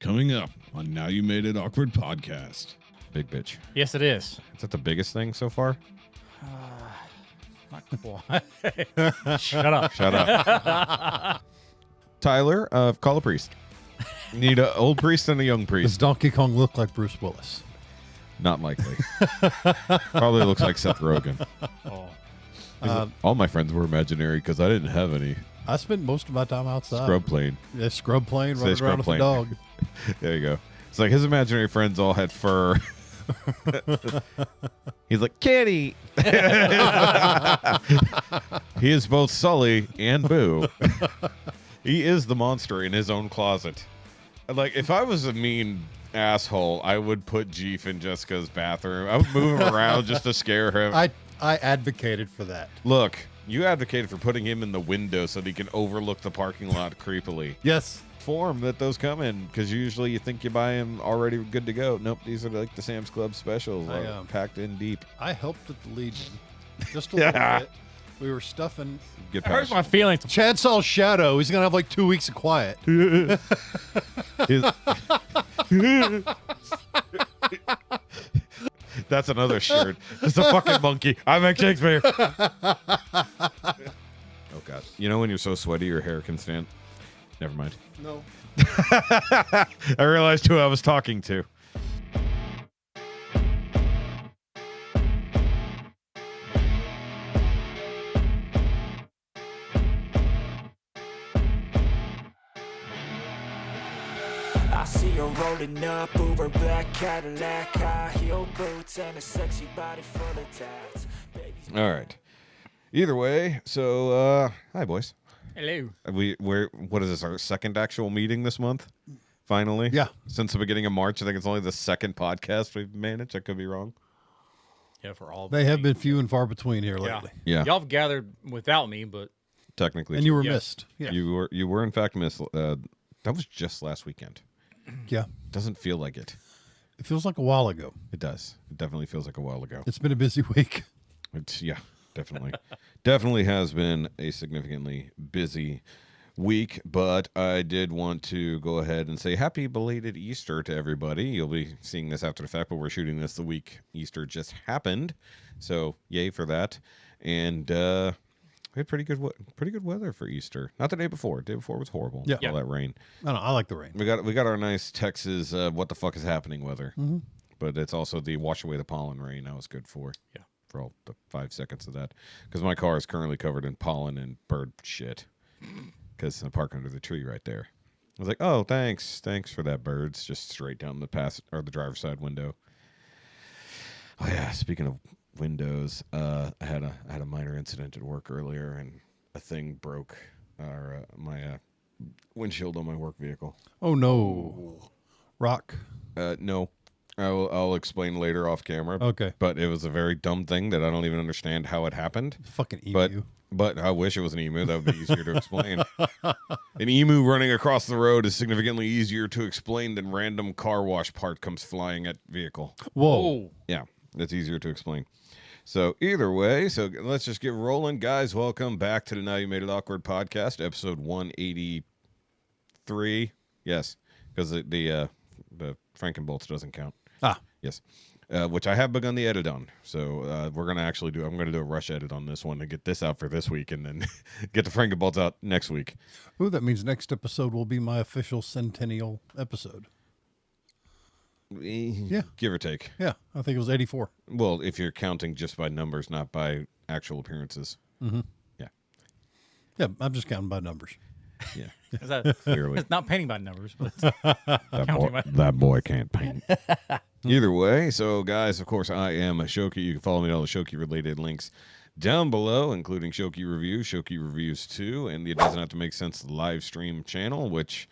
Coming up on Now You Made It Awkward podcast. Big bitch. Yes, it is. Is that the biggest thing so far? Not quite. Shut up. Shut up. Tyler, call a priest. Need an old priest and a young Does priest. Donkey Kong look like Bruce Willis? Not likely. Probably looks like Seth Rogen. Oh. All my friends were imaginary because I didn't have any. I spent most of my time outside. Scrub plane. Yeah, scrub plane, Say running scrub around with plane. a dog. There you go. It's like his imaginary friends all had fur. He's like, Kitty. He is both Sully and Boo. He is the monster in his own closet. Like, if I was a mean asshole, I would put Jeef in Jessica's bathroom. I would move him around just to scare him. I advocated for that. Look, you advocated for putting him in the window so that he can overlook the parking lot creepily. Yes. Form that those come in, because usually you think you buy them already good to go. Nope, these are like the Sam's Club specials, packed in deep. I helped at the Legion. Just a little bit. We were stuffing. Get It hurts past. my feelings. Chad saw Shadow. He's going to have like 2 weeks of quiet. That's another shirt. It's a fucking monkey. I'm at Shakespeare. Oh god. You know when you're so sweaty your hair can stand? Never mind. No. I realized who I was talking to. I see her rolling up, Uber black Cadillac, high heel boots, and a sexy body full of tats. Baby's All right. Either way, so hi boys. Hello. What is this, our second actual meeting this month? Finally? Yeah. Since the beginning of March, I think it's only the second podcast we've managed. I could be wrong. Yeah, for all. They have been few and far between here Yeah. lately. Yeah. Y'all have gathered without me, but Technically. And you were Yes. missed. Yeah. You were in fact missed. That was just last weekend. Yeah. Doesn't feel like it. It feels like a while ago. It does. It definitely feels like a while ago. It's been a busy week. It's definitely. Definitely has been a significantly busy week, but I did want to go ahead and say happy belated Easter to everybody. You'll be seeing this after the fact, but we're shooting this the week Easter just happened. So yay for that. And we had pretty good weather for Easter. Not the day before. The day before was horrible. Yeah. All that rain. I don't know. I like the rain. We got our nice Texas what the fuck is happening weather. Mm-hmm. But it's also the wash away the pollen rain. That was good for. Yeah. For all the 5 seconds of that. Because my car is currently covered in pollen and bird shit. Because I park under the tree right there. I was like, oh, thanks. Thanks for that, birds. Just straight down the driver's side window. Oh yeah, speaking of windows, I had a minor incident at work earlier, and a thing broke my windshield on my work vehicle. Oh, no. Rock. No, I'll explain later off camera. Okay. But it was a very dumb thing that I don't even understand how it happened. Fucking emu. But I wish it was an emu. That would be easier to explain. An emu running across the road is significantly easier to explain than random car wash part comes flying at vehicle. Whoa. Yeah, that's easier to explain. So either way, so let's just get rolling. Guys, welcome back to the Now You Made It Awkward podcast, episode 183. Yes, because the Frankenbolts doesn't count. Ah. Yes. Which I have begun the edit on. So we're going to actually I'm going to do a rush edit on this one to get this out for this week and then get the Frankenbolts out next week. Ooh, that means next episode will be my official centennial episode. Yeah. Give or take. Yeah. I think it was 84. Well, if you're counting just by numbers, not by actual appearances. Mm-hmm. Yeah. Yeah. I'm just counting by numbers. Yeah. is that, Clearly. it's not painting by numbers, but it's That boy can't paint. Either way, so guys, of course, I am a Shoky. You can follow me on all the Shoky-related links down below, including Shoky Reviews, Shoky Reviews 2, and the It Doesn't Have to Make Sense live stream channel, which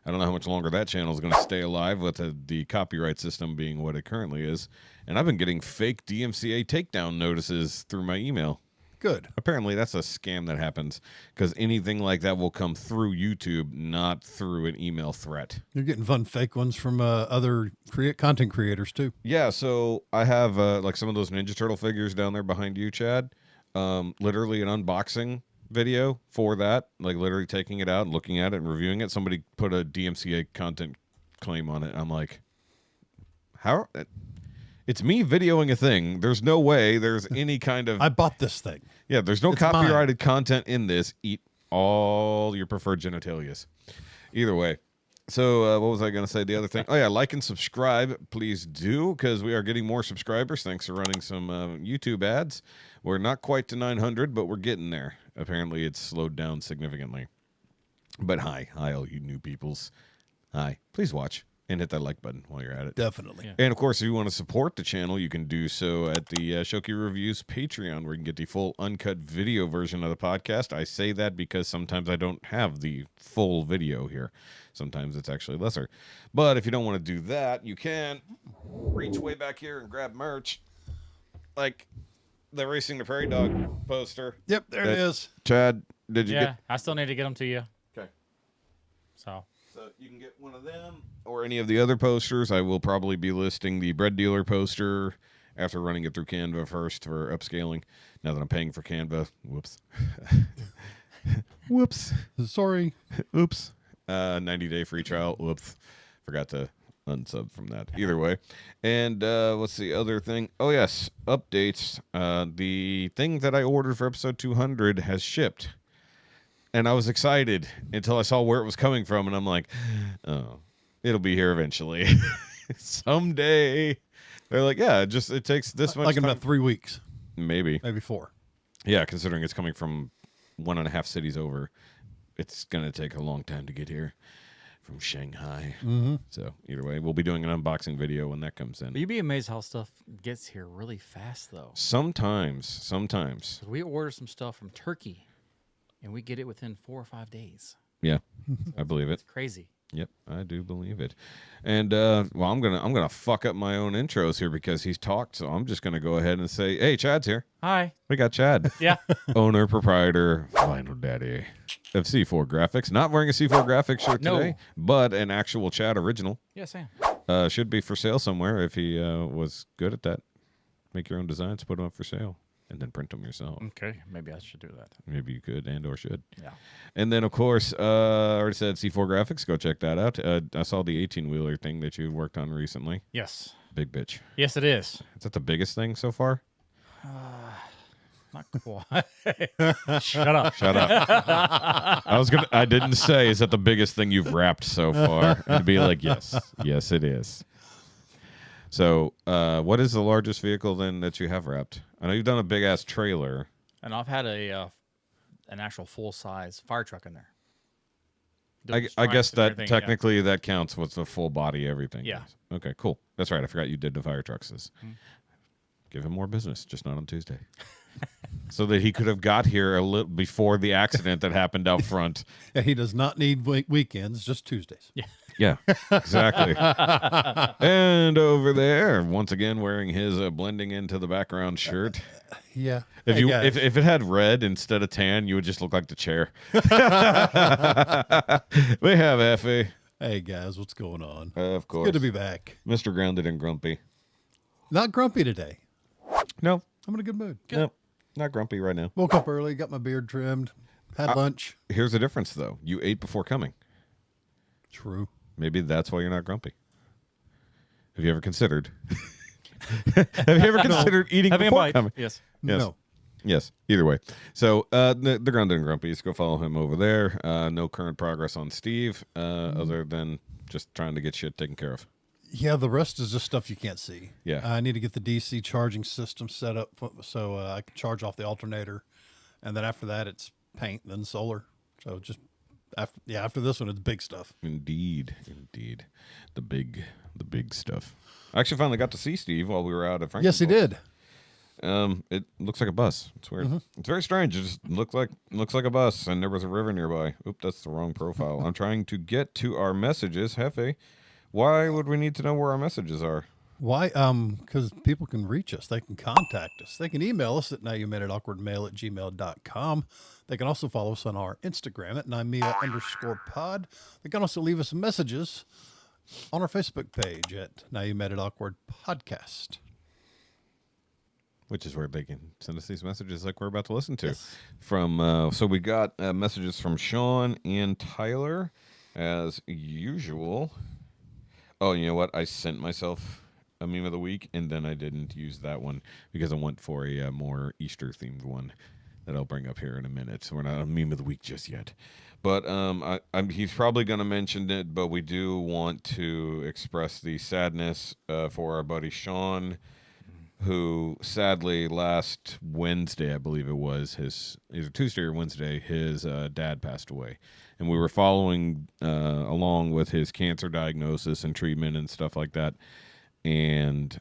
I don't know how much longer that channel is going to stay alive with the copyright system being what it currently is. And I've been getting fake DMCA takedown notices through my email. Good. Apparently, that's a scam that happens because anything like that will come through YouTube, not through an email threat. You're getting fun fake ones from other content creators, too. Yeah, so I have like some of those Ninja Turtle figures down there behind you, Chad. Literally an unboxing video for that, like literally taking it out and looking at it and reviewing it. Somebody put a DMCA content claim on it. I'm like, how? It's me videoing a thing. There's no way there's any kind of I bought this thing. yeah. There's no It's copyrighted content in this. Eat all your preferred genitalias. Either way. So what was I going to say? The other thing. Oh yeah, like and subscribe, please do, because we are getting more subscribers. Thanks for running some YouTube ads. We're not quite to 900, but we're getting there. Apparently, it's slowed down significantly. But hi, all you new peoples. Hi, please watch and hit that like button while you're at it. Definitely. Yeah. And of course, if you want to support the channel, you can do so at the Shoky Reviews Patreon, where you can get the full uncut video version of the podcast. I say that because sometimes I don't have the full video here. Sometimes it's actually lesser. But if you don't want to do that, you can reach way back here and grab merch. Like the Racing the Prairie Dog poster. Yep, there it is. Chad, did you Yeah, get? I still need to get them to you. Okay. So So you can get one of them or any of the other posters. I will probably be listing the bread dealer poster after running it through Canva first for upscaling. Now that I'm paying for Canva. Whoops. Whoops. Sorry. Oops. 90-day free trial. Whoops. Forgot to unsub from that. Either way. And what's the other thing? Oh, yes. Updates. The thing that I ordered for episode 200 has shipped. And I was excited until I saw where it was coming from. And I'm like, oh, it'll be here eventually. Someday. They're like, yeah, it takes this much Like in time. about 3 weeks, Maybe. maybe 4. Yeah, considering it's coming from 1.5 cities over, it's going to take a long time to get here from Shanghai. Mm-hmm. So either way, we'll be doing an unboxing video when that comes in. but you'd be amazed how stuff gets here really fast, though. Sometimes. 'Cause we order some stuff from Turkey, and we get it within 4 or 5 days. Yeah, I believe it. It's crazy. Yep, I do believe it. And well, I'm gonna fuck up my own intros here because he's talked, so I'm just gonna go ahead and say, hey, Chad's here. Hi. We got Chad. Yeah. Owner, proprietor, vinyl daddy of C4 Graphics. Not wearing a C4 Graphics shirt No. today, but an actual Chad original. Yeah, Sam. Should be for sale somewhere if he was good at that. Make your own designs, put them up for sale, and then print them yourself. Okay, maybe I should do that. Maybe you could and or should. Yeah. And then, of course, I already said C4 Graphics. Go check that out. I saw the 18-wheeler thing that you worked on recently. Yes. Big bitch. Yes, it is. Is that the biggest thing so far? Not quite. Shut up. Shut up. I didn't say, is that the biggest thing you've wrapped so far? And be like, yes. Yes, it is. So, what is the largest vehicle then that you have wrapped? I know you've done a big ass trailer. And I've had an actual full size fire truck in there. I guess that Everything, technically that counts with the full body everything. Yeah. Okay, cool. That's right. I forgot you did the fire trucks. Give him more business, just not on Tuesday. So that he could have got here a little before the accident that happened out front. Yeah, he does not need weekends, just Tuesdays. Yeah. Yeah, exactly. And over there, once again, wearing his blending into the background shirt. Yeah. If Hey, you guys. if it had red instead of tan, you would just look like the chair. We have Effie, Hey guys, what's going on? of course. Good to be back. Mr. Grounded and Grumpy. Not grumpy today. No, I'm in a good mood. no, not grumpy right now. Woke up early, got my beard trimmed, had lunch. Here's the difference, though. You ate before coming. True. Maybe that's why you're not grumpy. Have you ever considered? Have you ever considered eating Having a before bite. coming? Yes. Yes. No. Yes. Either way. So the Grounded and Grumpies, go follow him over there. No current progress on Steve, other than just trying to get shit taken care of. Yeah, the rest is just stuff you can't see. Yeah. I need to get the DC charging system set up so I can charge off the alternator. And then after that, it's paint, then solar. So just after this one, it's big stuff. Indeed. The big stuff. I actually finally got to see Steve while we were out at Franklinville. Yes, he did. It looks like a bus. It's weird. It's very strange. It just looks like a bus, and there was a river nearby. Oop, that's the wrong profile. I'm trying to get to our messages. Hefe, why would we need to know where our messages are? Why? Because people can reach us. They can contact us. They can email us at nowyoumadadeawkwardmail@gmail.com. They can also follow us on our Instagram at @NYMEA_pod. They can also leave us messages on our Facebook page at Now You Made It Awkward Podcast. Which is where they can send us these messages like we're about to listen to. From so we got messages from Shaun and Tyler, as usual. Oh, you know what? I sent myself a meme of the week, and then I didn't use that one because I went for a more Easter themed one that I'll bring up here in a minute. So we're not on meme of the week just yet. But he's probably going to mention it, but we do want to express the sadness for our buddy Shaun, who sadly last Wednesday, I believe it was, either Tuesday or Wednesday, his dad passed away. And we were following along with his cancer diagnosis and treatment and stuff like that. And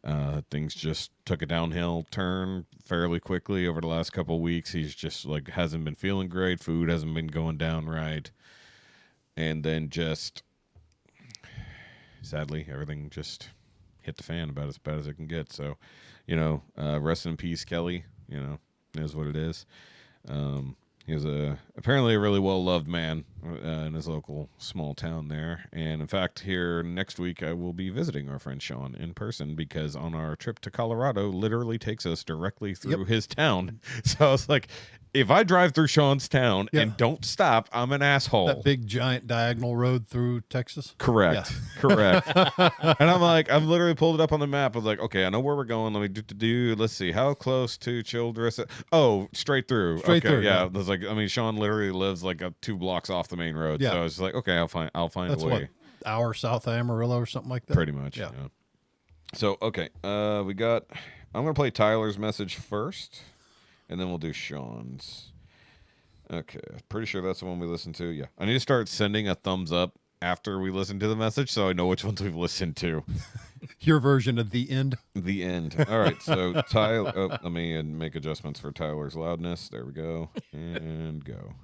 things just took a downhill turn fairly quickly over the last couple of weeks. He's just like hasn't been feeling great. Food hasn't been going down right. And then just sadly, everything just hit the fan about as bad as it can get. So, rest in peace, Kelly. Is what it is. He was apparently a really well-loved man in his local small town there. And, in fact, here next week I will be visiting our friend Shaun in person because on our trip to Colorado literally takes us directly through his town. So I was like, if I drive through Shaun's town and don't stop, I'm an asshole. That big, giant diagonal road through Texas? Correct. Yeah. Correct. And I'm like, I've literally pulled it up on the map. I was like, okay, I know where we're going. Let me do. Let's see. How close to Childress? Oh, straight through. Straight through. Yeah. I was like, Shaun literally lives like 2 blocks off the main road. Yeah. So I was like, okay, I'll find That's a way. what, hour south of Amarillo or something like that? Pretty much. Yeah. So, okay. I'm going to play Tyler's message first, and then we'll do Shaun's. Okay, pretty sure that's the one we listened to. Yeah, I need to start sending a thumbs up after we listen to the message so I know which ones we've listened to. Your version of the end. The end. All right, so Tyler. Let me make adjustments for Tyler's loudness. There we go, and go.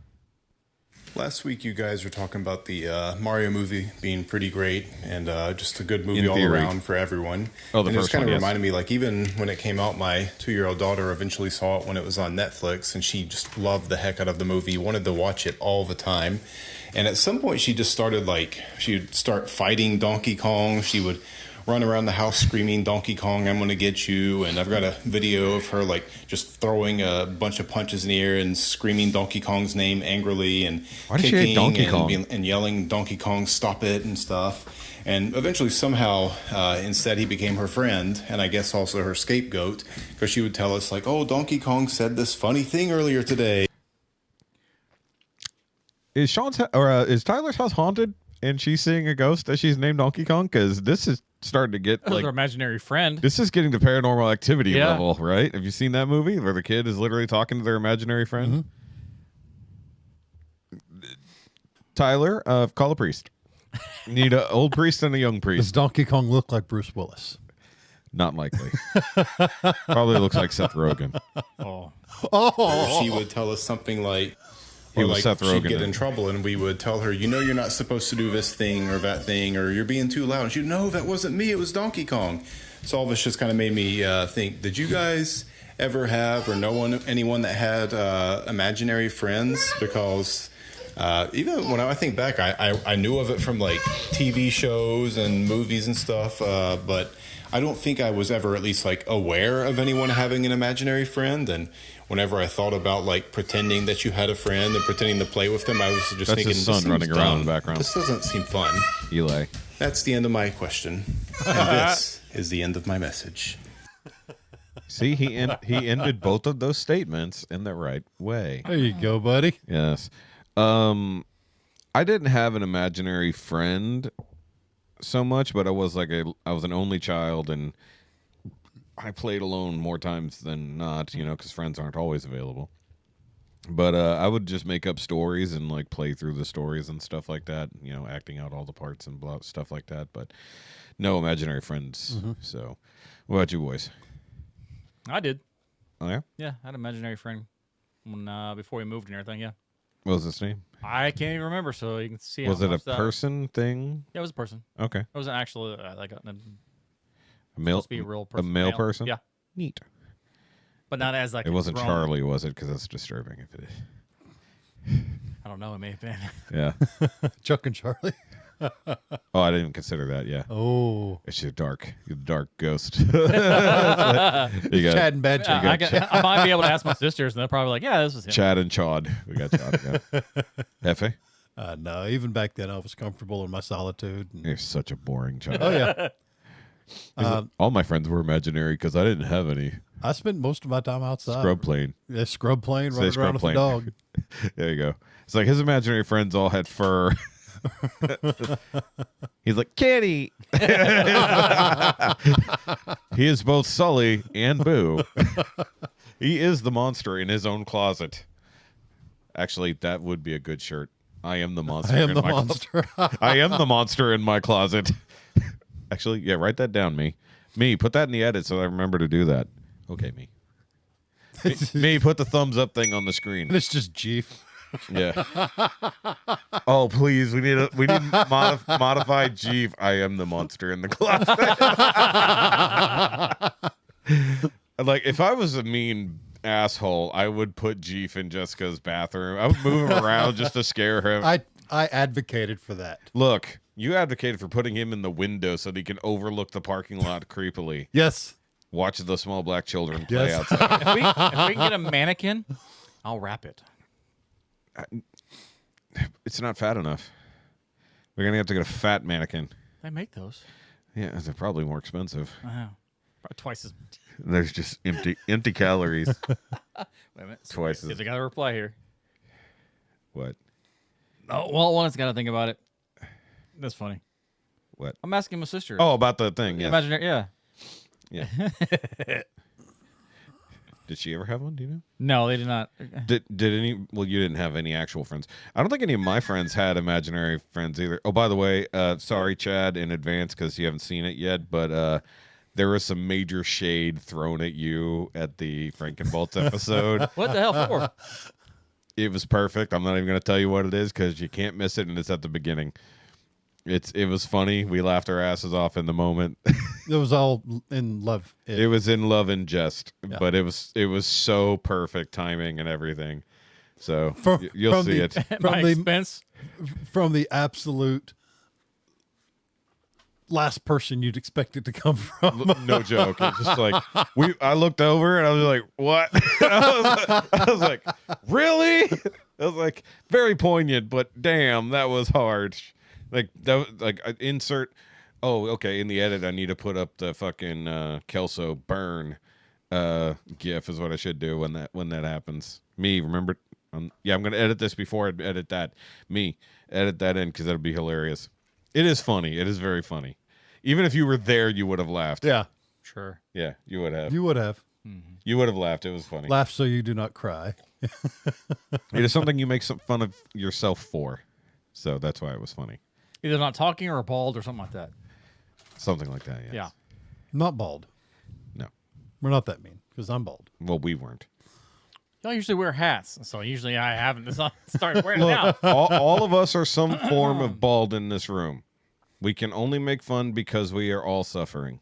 Last week, you guys were talking about the Mario movie being pretty great and just a good movie In all theory. around for everyone. Oh, the and it just first one, kind of yes. reminded me, like, even when it came out, my 2-year-old daughter eventually saw it when it was on Netflix, and she just loved the heck out of the movie, wanted to watch it all the time. And at some point, she just started, like, she would start fighting Donkey Kong. She would run around the house screaming, "Donkey Kong, I'm going to get you." And I've got a video of her, like, just throwing a bunch of punches in the air and screaming Donkey Kong's name angrily and Why does she hate kicking Donkey and, Kong? and yelling, "Donkey Kong, stop it," and stuff. And eventually, somehow, instead, he became her friend, and I guess also her scapegoat, because she would tell us, like, "Oh, Donkey Kong said this funny thing earlier today." Is Tyler's house haunted and she's seeing a ghost as she's named Donkey Kong? Because this is starting to get That was like our imaginary friend. this is getting to Paranormal Activity Yeah. level, right? Have you seen that movie where the kid is literally talking to their imaginary friend? Tyler, call a priest. You need an old priest and a young Does priest. Donkey Kong look like Bruce Willis? Not likely. Probably looks like Seth Rogen. Oh, Or she would tell us something like, He or was like Seth she'd Rogen get in in it. trouble, and we would tell her, "You're not supposed to do this thing or that thing, or you're being too loud." And she'd, "No, that wasn't me. It was Donkey Kong." So all this just kind of made me think: did you guys ever have or know anyone that had imaginary friends? Because even when I think back, I knew of it from like TV shows and movies and stuff, but I don't think I was ever at least like aware of anyone having an imaginary friend. And whenever I thought about like pretending that you had a friend and pretending to play with them, I was just That's thinking, his son this seems running around in dumb. the background. This doesn't seem fun. Eli. That's the end of my question. And this is the end of my message. See, he ended both of those statements in the right way. There you go, buddy. Yes. I didn't have an imaginary friend so much, but I was an only child, and I played alone more times than not, because friends aren't always available. But I would just make up stories and like play through the stories and stuff like that, acting out all the parts and stuff like that. But no imaginary friends. So, what about you boys? I did. Oh yeah, Yeah, I had an imaginary friend when before we moved and everything. Yeah, what was his name? I can't even remember. So you can see. Was how it a much that- person thing? Yeah, it was a person. Okay, It wasn't actually like a male, supposed to be a real a person. male person. Yeah, Neat. but not as like It a wasn't grown- Charlie, was it? Because that's disturbing. If it is. I don't know. It may have been. Yeah. Chuck and Charlie. Oh, I didn't even consider that. Yeah. Oh. It's your dark ghost. You got Chad and Bad Chad. I might be able to ask my sisters, and they're probably like, "Yeah, this is him." Chad and Chad. We got Chad. Yeah. Hefe? No, even back then I was comfortable in my solitude. You're such a boring child. Oh yeah. All my friends were imaginary because I didn't have any. I spent most of my time outside. Scrub plane. Yeah, scrub plane, Say running scrub around with plane. a dog. There you go. It's like his imaginary friends all had fur. He's like, Kitty. He is both Sully and Boo. He is the monster in his own closet. Actually, that would be a good shirt. I am the monster. I am in the my monster. I am the monster in my closet. Actually, yeah, write that down, me. Me, put that in the edit so I remember to do that. Okay, me. Me, put the thumbs up thing on the screen. And it's just Jeef. Yeah. Oh, please, we need modified Jeep. I am the monster in the closet. Like, if I was a mean asshole, I would put Jeep in Jessica's bathroom. I would move him around just to scare him. I advocated for that. Look, you advocated for putting him in the window so that he can overlook the parking lot creepily. Yes. Watch the small black children play Yes. outside. If we can get a mannequin, I'll wrap it. It's not fat enough. We're going to have to get a fat mannequin. They make those. Yeah, they're probably more expensive. Wow. Probably twice as. There's just empty calories. Wait a minute. Twice See as if I got a reply here. what? Oh, well, one's got to think about it. That's funny. What? I'm asking my sister. Oh, about the thing. Yeah. Imaginary. Yeah. Yeah. Did she ever have one? Do you know? No, they did not. Did any? Well, you didn't have any actual friends. I don't think any of my friends had imaginary friends either. Oh, by the way, sorry, Chad, in advance because you haven't seen it yet, but there was some major shade thrown at you at the Frankenbolts episode. What the hell for? It was perfect. I'm not even going to tell you what it is because you can't miss it, and it's at the beginning. It was funny. We laughed our asses off in the moment. It was all in love. It was in love and jest, Yeah. but it was so perfect timing and everything. So you'll from see the- it. At my expense. from the absolute last person you'd expect it to come from. No joke. It's just like I looked over and I was like, "What?" I was like, "Really?" I was like, very poignant, but damn, that was hard. Like that was like insert. Oh, okay. In the edit, I need to put up the fucking Kelso burn gif is what I should do when that happens. Me, remember? Yeah, I'm gonna edit this before I edit that. Me, edit that in because that'll be hilarious. It is funny. It is very funny. Even if you were there, you would have laughed. Yeah, Sure. Yeah, you would have. you would have. You would have laughed. It was funny. Laugh so you do not cry. It is something you make some fun of yourself for. So that's why it was funny. Either not talking or bald or something like that. Something like that, yes. Yeah. I'm not bald. No. We're not that mean because I'm bald. Well, we weren't. Y'all usually wear hats, so usually I haven't. It's not started wearing it now. all of us are some form of bald in this room. We can only make fun because we are all suffering.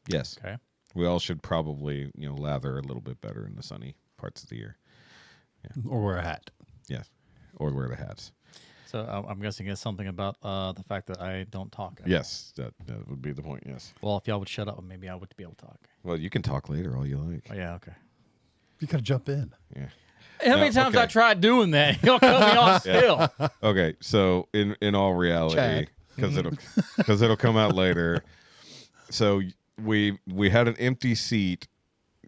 Yes. Okay. We all should probably, lather a little bit better in the sunny parts of the year. Or wear a hat. Yes. Or wear the hats. So I'm guessing it's something about the fact that I don't talk. Yes, that would be the point, yes. Well, if y'all would shut up, maybe I would be able to talk. Well, you can talk later all you like. Oh, yeah, okay. You gotta jump in. Yeah. How many times I tried doing that? Y'all cut me off still. Okay, so in all reality, because it'll come out later. So we had an empty seat,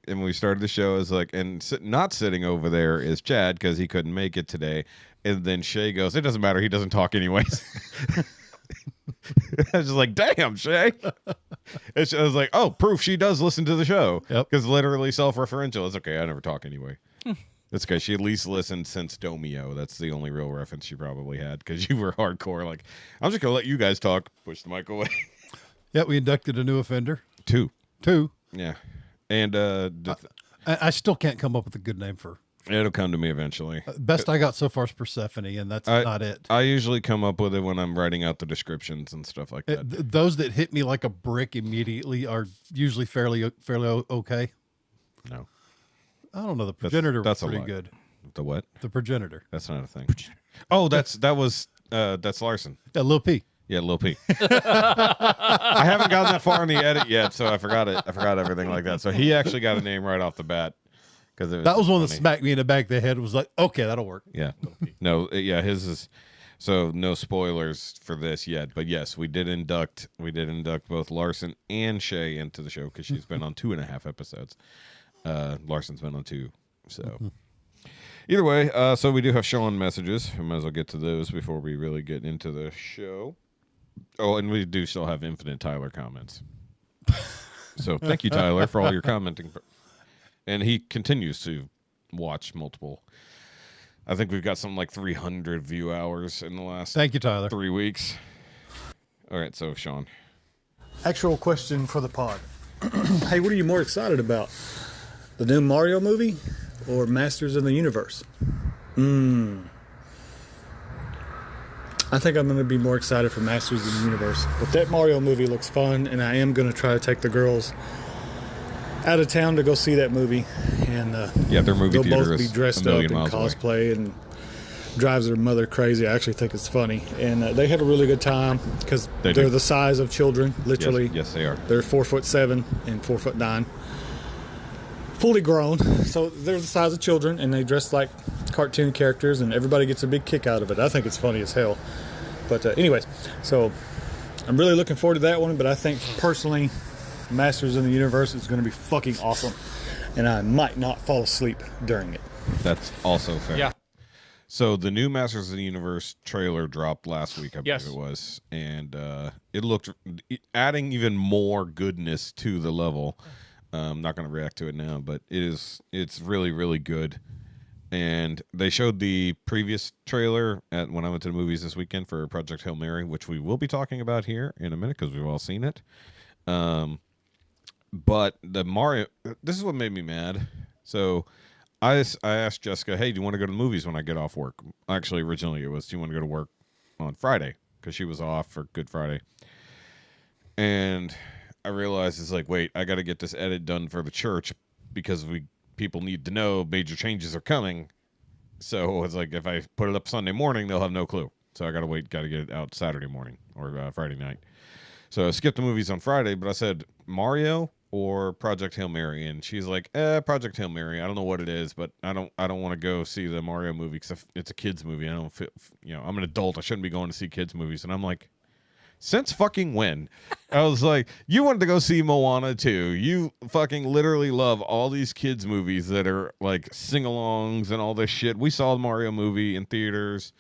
and when we started the show, is like, and not sitting over there is Chad because he couldn't make it today, and then Shay goes, "It doesn't matter, he doesn't talk anyways." I was just like, "Damn, Shay!" I was like, "Oh, proof she does listen to the show." Yep. Because literally self-referential. It's okay. I never talk anyway. That's okay. She at least listened since Domio. That's the only real reference she probably had because you were hardcore. Like, I'm just gonna let you guys talk. Push the mic away. Yeah, we inducted a new offender. Two. Yeah. And I still can't come up with a good name for. it'll come to me eventually. Best I got so far is Persephone, and that's not it. I usually come up with it when I'm writing out the descriptions and stuff like that. Those that hit me like a brick immediately are usually fairly okay. No, I don't know. The progenitor that's a was pretty lie. good. the what? The progenitor. That's not a thing. Oh, that's Larson. Yeah, Lil P. Yeah, Lil P. I haven't gotten that far in the edit yet, so I forgot it. I forgot everything like that. So he actually got a name right off the bat because That was one that smacked me in the back of the head. It was like, okay, that'll work. Yeah. No, his is so no spoilers for this yet, but yes, we did induct both Larson and Shay into the show because she's been on 2.5 episodes. Larson's been on 2. So either way, so we do have Shaun messages. We might as well get to those before we really get into the show. Oh, and we do still have infinite Tyler comments. So thank you, Tyler, for all your commenting. And he continues to watch multiple. I think we've got something like 300 view hours in the last Thank you, Tyler. 3 weeks. All right, so Shaun. Actual question for the pod. Hey, what are you more excited about? The new Mario movie or Masters of the Universe? I think I'm going to be more excited for Masters of the Universe. But that Mario movie looks fun, and I am going to try to take the girls out of town to go see that movie. And their movie they'll theater both be is dressed a up million in miles away. cosplay and drives their mother crazy. I actually think it's funny. And they have a really good time because They they're do. the size of children, literally. Yes, they are. They're 4'7" and 4'9", fully grown. So they're the size of children, and they dress like cartoon characters, and everybody gets a big kick out of it. I think it's funny as hell. But anyways, so I'm really looking forward to that one. But I think personally, Masters of the Universe is going to be fucking awesome, and I might not fall asleep during it. That's also fair. Yeah. So the new Masters of the Universe trailer dropped last week, I believe Yes. it was, and it looked adding even more goodness to the level. I'm not going to react to it now, but it's really, really good. And they showed the previous trailer when I went to the movies this weekend for Project Hail Mary, which we will be talking about here in a minute because we've all seen it. But the Mario, this is what made me mad. So I asked Jessica, hey, do you want to go to the movies when I get off work? Actually, originally it was, do you want to go to work on Friday? Because she was off for Good Friday. And I realized it's like, wait, I got to get this edit done for the church because people need to know major changes are coming. So it's like, if I put it up Sunday morning, they'll have no clue. So I got to get it out Saturday morning or Friday night. So I skipped the movies on Friday, but I said Mario or Project Hail Mary, and she's like, Project Hail Mary. I don't know what it is, but I don't want to go see the Mario movie because it's a kids movie. I don't feel, I'm an adult. I shouldn't be going to see kids movies. And I'm like, since fucking when? I was like, you wanted to go see Moana 2. You fucking literally love all these kids movies that are like sing-alongs and all this shit. We saw the Mario movie in theaters.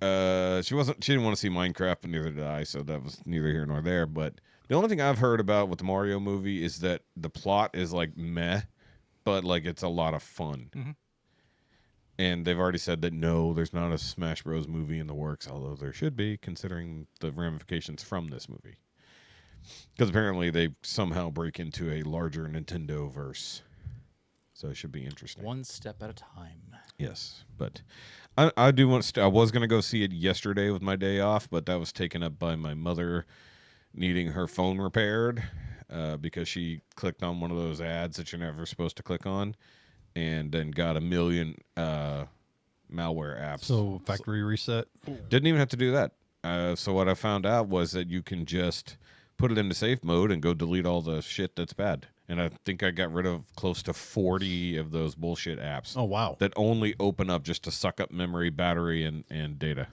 She didn't want to see Minecraft, but neither did I, so that was neither here nor there. But the only thing I've heard about with the Mario movie is that the plot is like meh, but like it's a lot of fun. Mm-hmm. And they've already said that no, there's not a Smash Bros. Movie in the works, although there should be, considering the ramifications from this movie. Because apparently they somehow break into a larger Nintendo verse. So it should be interesting. One step at a time. Yes, but I do want to. I was going to go see it yesterday with my day off, but that was taken up by my mother needing her phone repaired because she clicked on one of those ads that you're never supposed to click on, and then got a million malware apps. So factory reset. Didn't even have to do that. So what I found out was that you can just put it into safe mode and go delete all the shit that's bad. And I think I got rid of close to 40 of those bullshit apps. Oh, wow. That only open up just to suck up memory, battery, and data.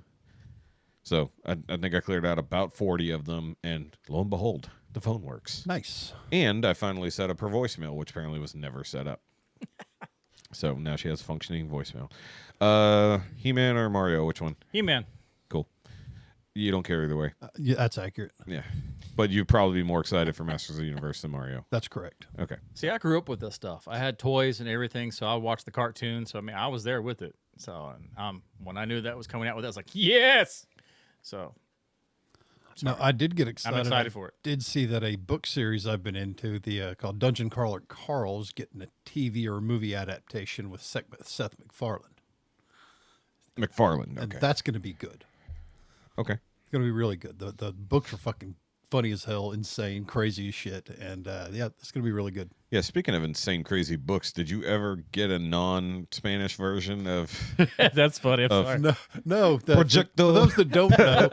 So I think I cleared out about 40 of them, and lo and behold, the phone works. Nice. And I finally set up her voicemail, which apparently was never set up. So now she has functioning voicemail. He-Man or Mario, which one? He-Man. Cool. You don't care either way. Yeah, that's accurate. Yeah. But you'd probably be more excited for Masters of the Universe than Mario. That's correct. Okay. See, I grew up with this stuff. I had toys and everything, so I watched the cartoon. So I mean, I was there with it. So when I knew that was coming out with it, I was like, yes. So No, I did get excited. I'm excited for it. Did see that a book series I've been into, the called Dungeon Crawler Carl's getting a TV or movie adaptation with Seth MacFarlane. McFarlane. And Okay. that's going to be good. Okay. It's going to be really good. The books are fucking funny as hell, insane, crazy as shit. And yeah, it's going to be really good. Yeah, speaking of insane, crazy books, did you ever get a non-Spanish version of That's funny. I'm sorry. No. Projecto? For those that don't know,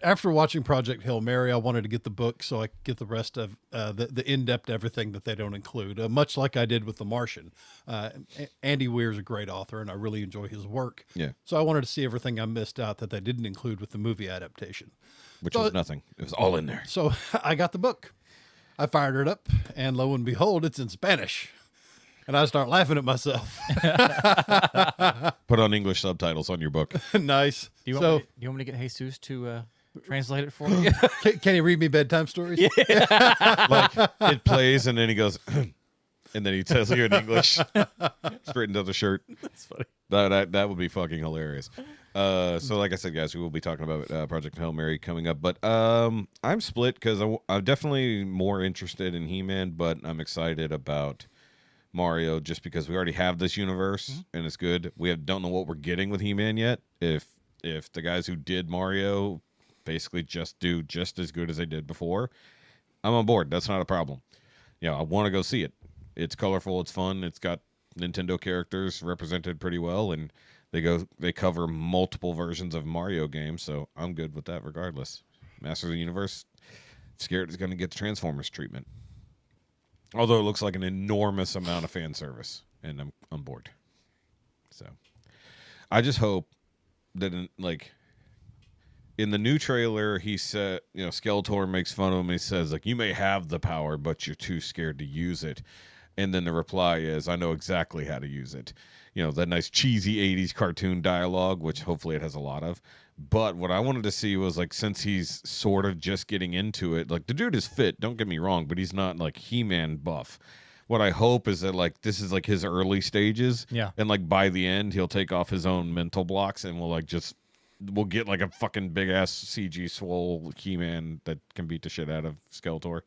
after watching Project Hail Mary, I wanted to get the book so I could get the rest of the in-depth everything that they don't include, much like I did with The Martian. Andy Weir's a great author, and I really enjoy his work. Yeah. So I wanted to see everything I missed out that they didn't include with the movie adaptation. which was nothing. It was all in there. So I got the book. I fired it up, and lo and behold, it's in Spanish. And I start laughing at myself. Put on English subtitles on your book. Nice. Do you want me to get Jesus to translate it for you? Can he read me bedtime stories? Like it plays and then he goes, and then he tells you in English, straightened up the shirt. That's funny. That would be fucking hilarious. So like I said, guys, we will be talking about Project Hail Mary coming up. But I'm split because I'm definitely more interested in He-Man, but I'm excited about Mario just because we already have this universe and it's good. We don't know what we're getting with He-Man yet. If the guys who did Mario basically just do just as good as they did before, I'm on board. That's not a problem. I want to go see it. It's colorful. It's fun. It's got Nintendo characters represented pretty well, and they cover multiple versions of Mario games, so I'm good with that regardless. Master of the Universe, scared it's going to get the Transformers treatment. Although it looks like an enormous amount of fan service, and I'm on board. So I just hope that in the new trailer, he said, Skeletor makes fun of him. He says, you may have the power, but you're too scared to use it. And then the reply is, I know exactly how to use it. That nice cheesy 80s cartoon dialogue, which hopefully it has a lot of. But what I wanted to see was, since he's sort of just getting into it, the dude is fit, don't get me wrong, but he's not, He-Man buff. What I hope is that, this is, his early stages. Yeah. And, by the end, he'll take off his own mental blocks and we'll get, a fucking big-ass CG swole He-Man that can beat the shit out of Skeletor.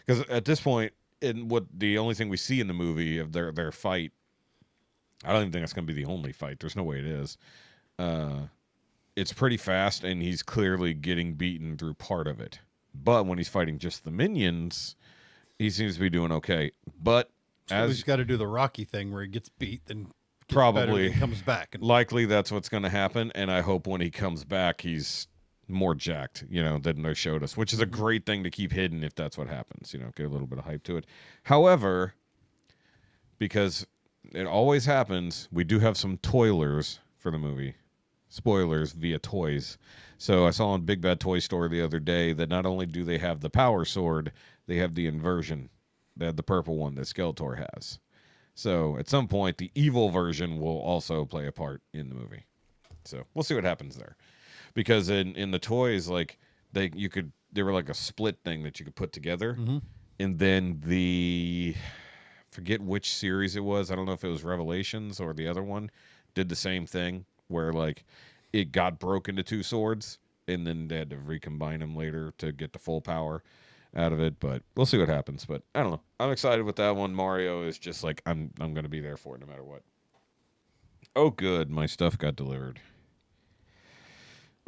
Because at this point, the only thing we see in the movie of their fight, I don't even think that's going to be the only fight. There's no way it is. It's pretty fast, and he's clearly getting beaten through part of it. But when he's fighting just the minions, he seems to be doing okay. But so he's got to do the Rocky thing where he gets beat, then gets probably better, and comes back. Likely that's what's going to happen, and I hope when he comes back, he's more jacked, than they showed us, which is a great thing to keep hidden if that's what happens, get a little bit of hype to it. However, because it always happens, we do have some toilers for the movie. Spoilers via toys. So I saw on Big Bad Toy Store the other day that not only do they have the power sword, they have the inversion. They have the purple one that Skeletor has. So at some point, the evil version will also play a part in the movie. So we'll see what happens there. Because in the toys, they were like a split thing that you could put together. And then forget which series it was. I don't know if it was Revelations or the other one. Did the same thing where it got broken into two swords, and then they had to recombine them later to get the full power out of it. But we'll see what happens. But I don't know. I'm excited with that one. Mario is just I'm going to be there for it no matter what. Oh, good. My stuff got delivered.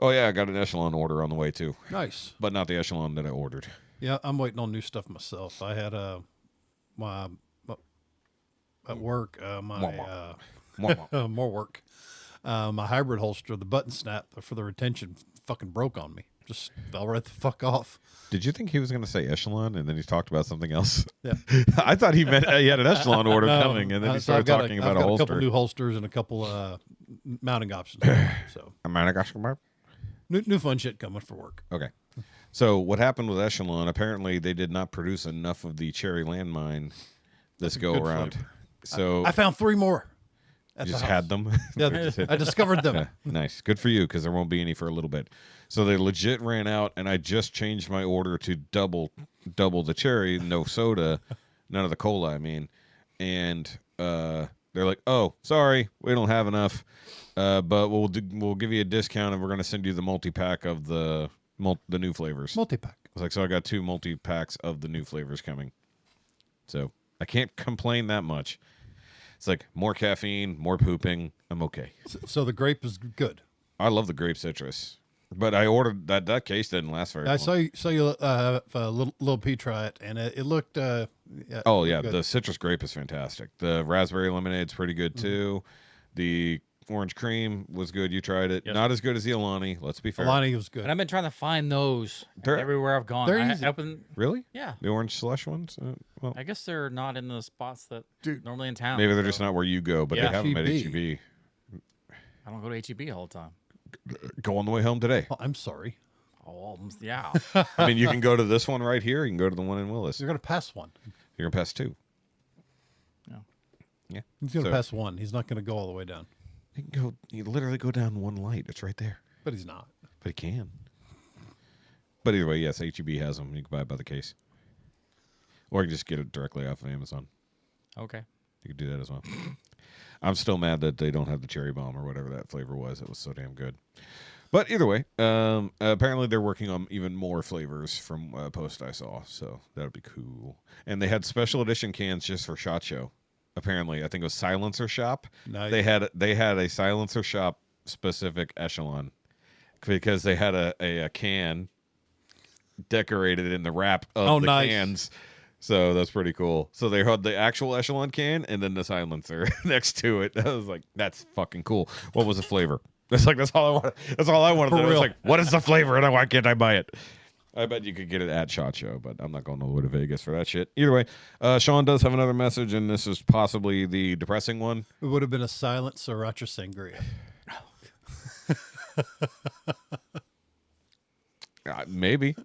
Oh, yeah, I got an Echelon order on the way, too. Nice. But not the Echelon that I ordered. Yeah, I'm waiting on new stuff myself. I had at work, more work. My hybrid holster, the button snap for the retention fucking broke on me. Just fell right the fuck off. Did you think he was going to say Echelon, and then he talked about something else? Yeah. I thought he meant he had an Echelon order coming, and then he started talking about a holster. A couple new holsters and a couple mounting options. So a mounting option? New fun shit coming for work. Okay. So what happened with Echelon, apparently they did not produce enough of the Cherry Landmine this go-around. So I found 3 more. You just had them? Yeah, I discovered them. Yeah, nice. Good for you, because there won't be any for a little bit. So they legit ran out, and I just changed my order to double the cherry, no soda, none of the cola, I mean. And they're like, oh, sorry, we don't have enough, but we'll give you a discount, and we're going to send you the multi-pack of the new flavors. Multi-pack. So I got 2 multi-packs of the new flavors coming. So I can't complain that much. It's more caffeine, more pooping. I'm okay. So the grape is good. I love the grape citrus, but I ordered that case didn't last very long. I saw you a little P try it, and it looked Oh yeah, good. the citrus grape is fantastic. The raspberry lemonade's pretty good Mm-hmm. too. The orange cream was good. You tried it. Yes. Not as good as the Alani. Let's be fair. Alani was good. And I've been trying to find those They're- everywhere I've gone. they're I, easy. I've been, Really? yeah. The orange slush ones? Well, I guess they're not in the spots that Dude, normally in town. maybe they're so just not where you go, but Yeah. they have them at H-E-B. HEB. I don't go to HEB all the time. Go on the way home today. Oh, I'm sorry. Oh, yeah. I mean, you can go to this one right here. You can go to the one in Willis. You're going to pass one. You're gonna pass two. Yeah. Yeah. He's going to So- pass one. He's not going to go all the way down. You can go. You literally go down one light. It's right there. But he's not. But he can. But either way, yes, HEB has them. You can buy it by the case, or you can just get it directly off of Amazon. Okay. You can do that as well. I'm still mad that they don't have the cherry bomb or whatever that flavor was. It was so damn good. But either way, apparently they're working on even more flavors from a post I saw, so that'll be cool. And they had special edition cans just for SHOT Show. Apparently, I think it was Silencer Shop. Nice. They had a Silencer Shop specific echelon because they had a can decorated in the wrap of the nice. cans. So that's pretty cool. So they had the actual echelon can and then the silencer next to it. I was like, that's fucking cool. What was the flavor? That's all I wanted. That's all I wanted. For I was real. like, what is the flavor? And why can't I buy it? I bet you could get it at SHOT Show, but I'm not going all the way to Vegas for that shit. Either way, Shaun does have another message, and this is possibly the depressing one. It would have been a silent sriracha sangria. Maybe.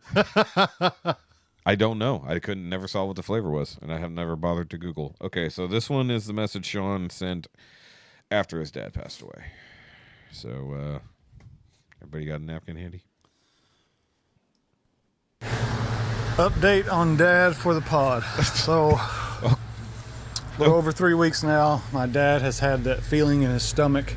I don't know. I never saw what the flavor was, and I have never bothered to Google. Okay, so this one is the message Shaun sent after his dad passed away. So, everybody got a napkin handy? Update on Dad for the pod. So, we're over 3 weeks now. My dad has had that feeling in his stomach.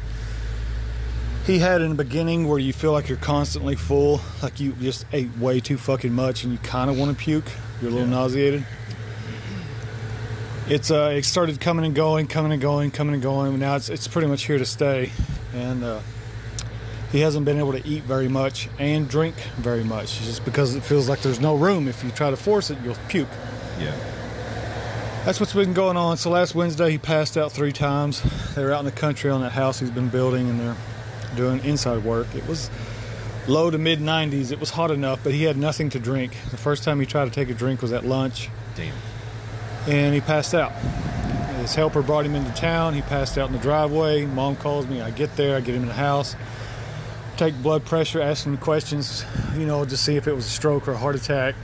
He had in the beginning where you feel like you're constantly full, like you just ate way too fucking much and you kind of want to puke. You're a little nauseated. It started coming and going. Now it's pretty much here to stay. And he hasn't been able to eat very much and drink very much just because it feels like there's no room. If you try to force it, you'll puke. Yeah. That's what's been going on. So last Wednesday, he passed out 3 times. They were out in the country on that house he's been building, and they're doing inside work. It was low to mid 90s. It was hot enough, but he had nothing to drink. The first time he tried to take a drink was at lunch. Damn. And he passed out. His helper brought him into town. He passed out in the driveway. Mom calls me. I get there. I get him in the house. Take blood pressure, ask him questions, to see if it was a stroke or a heart attack.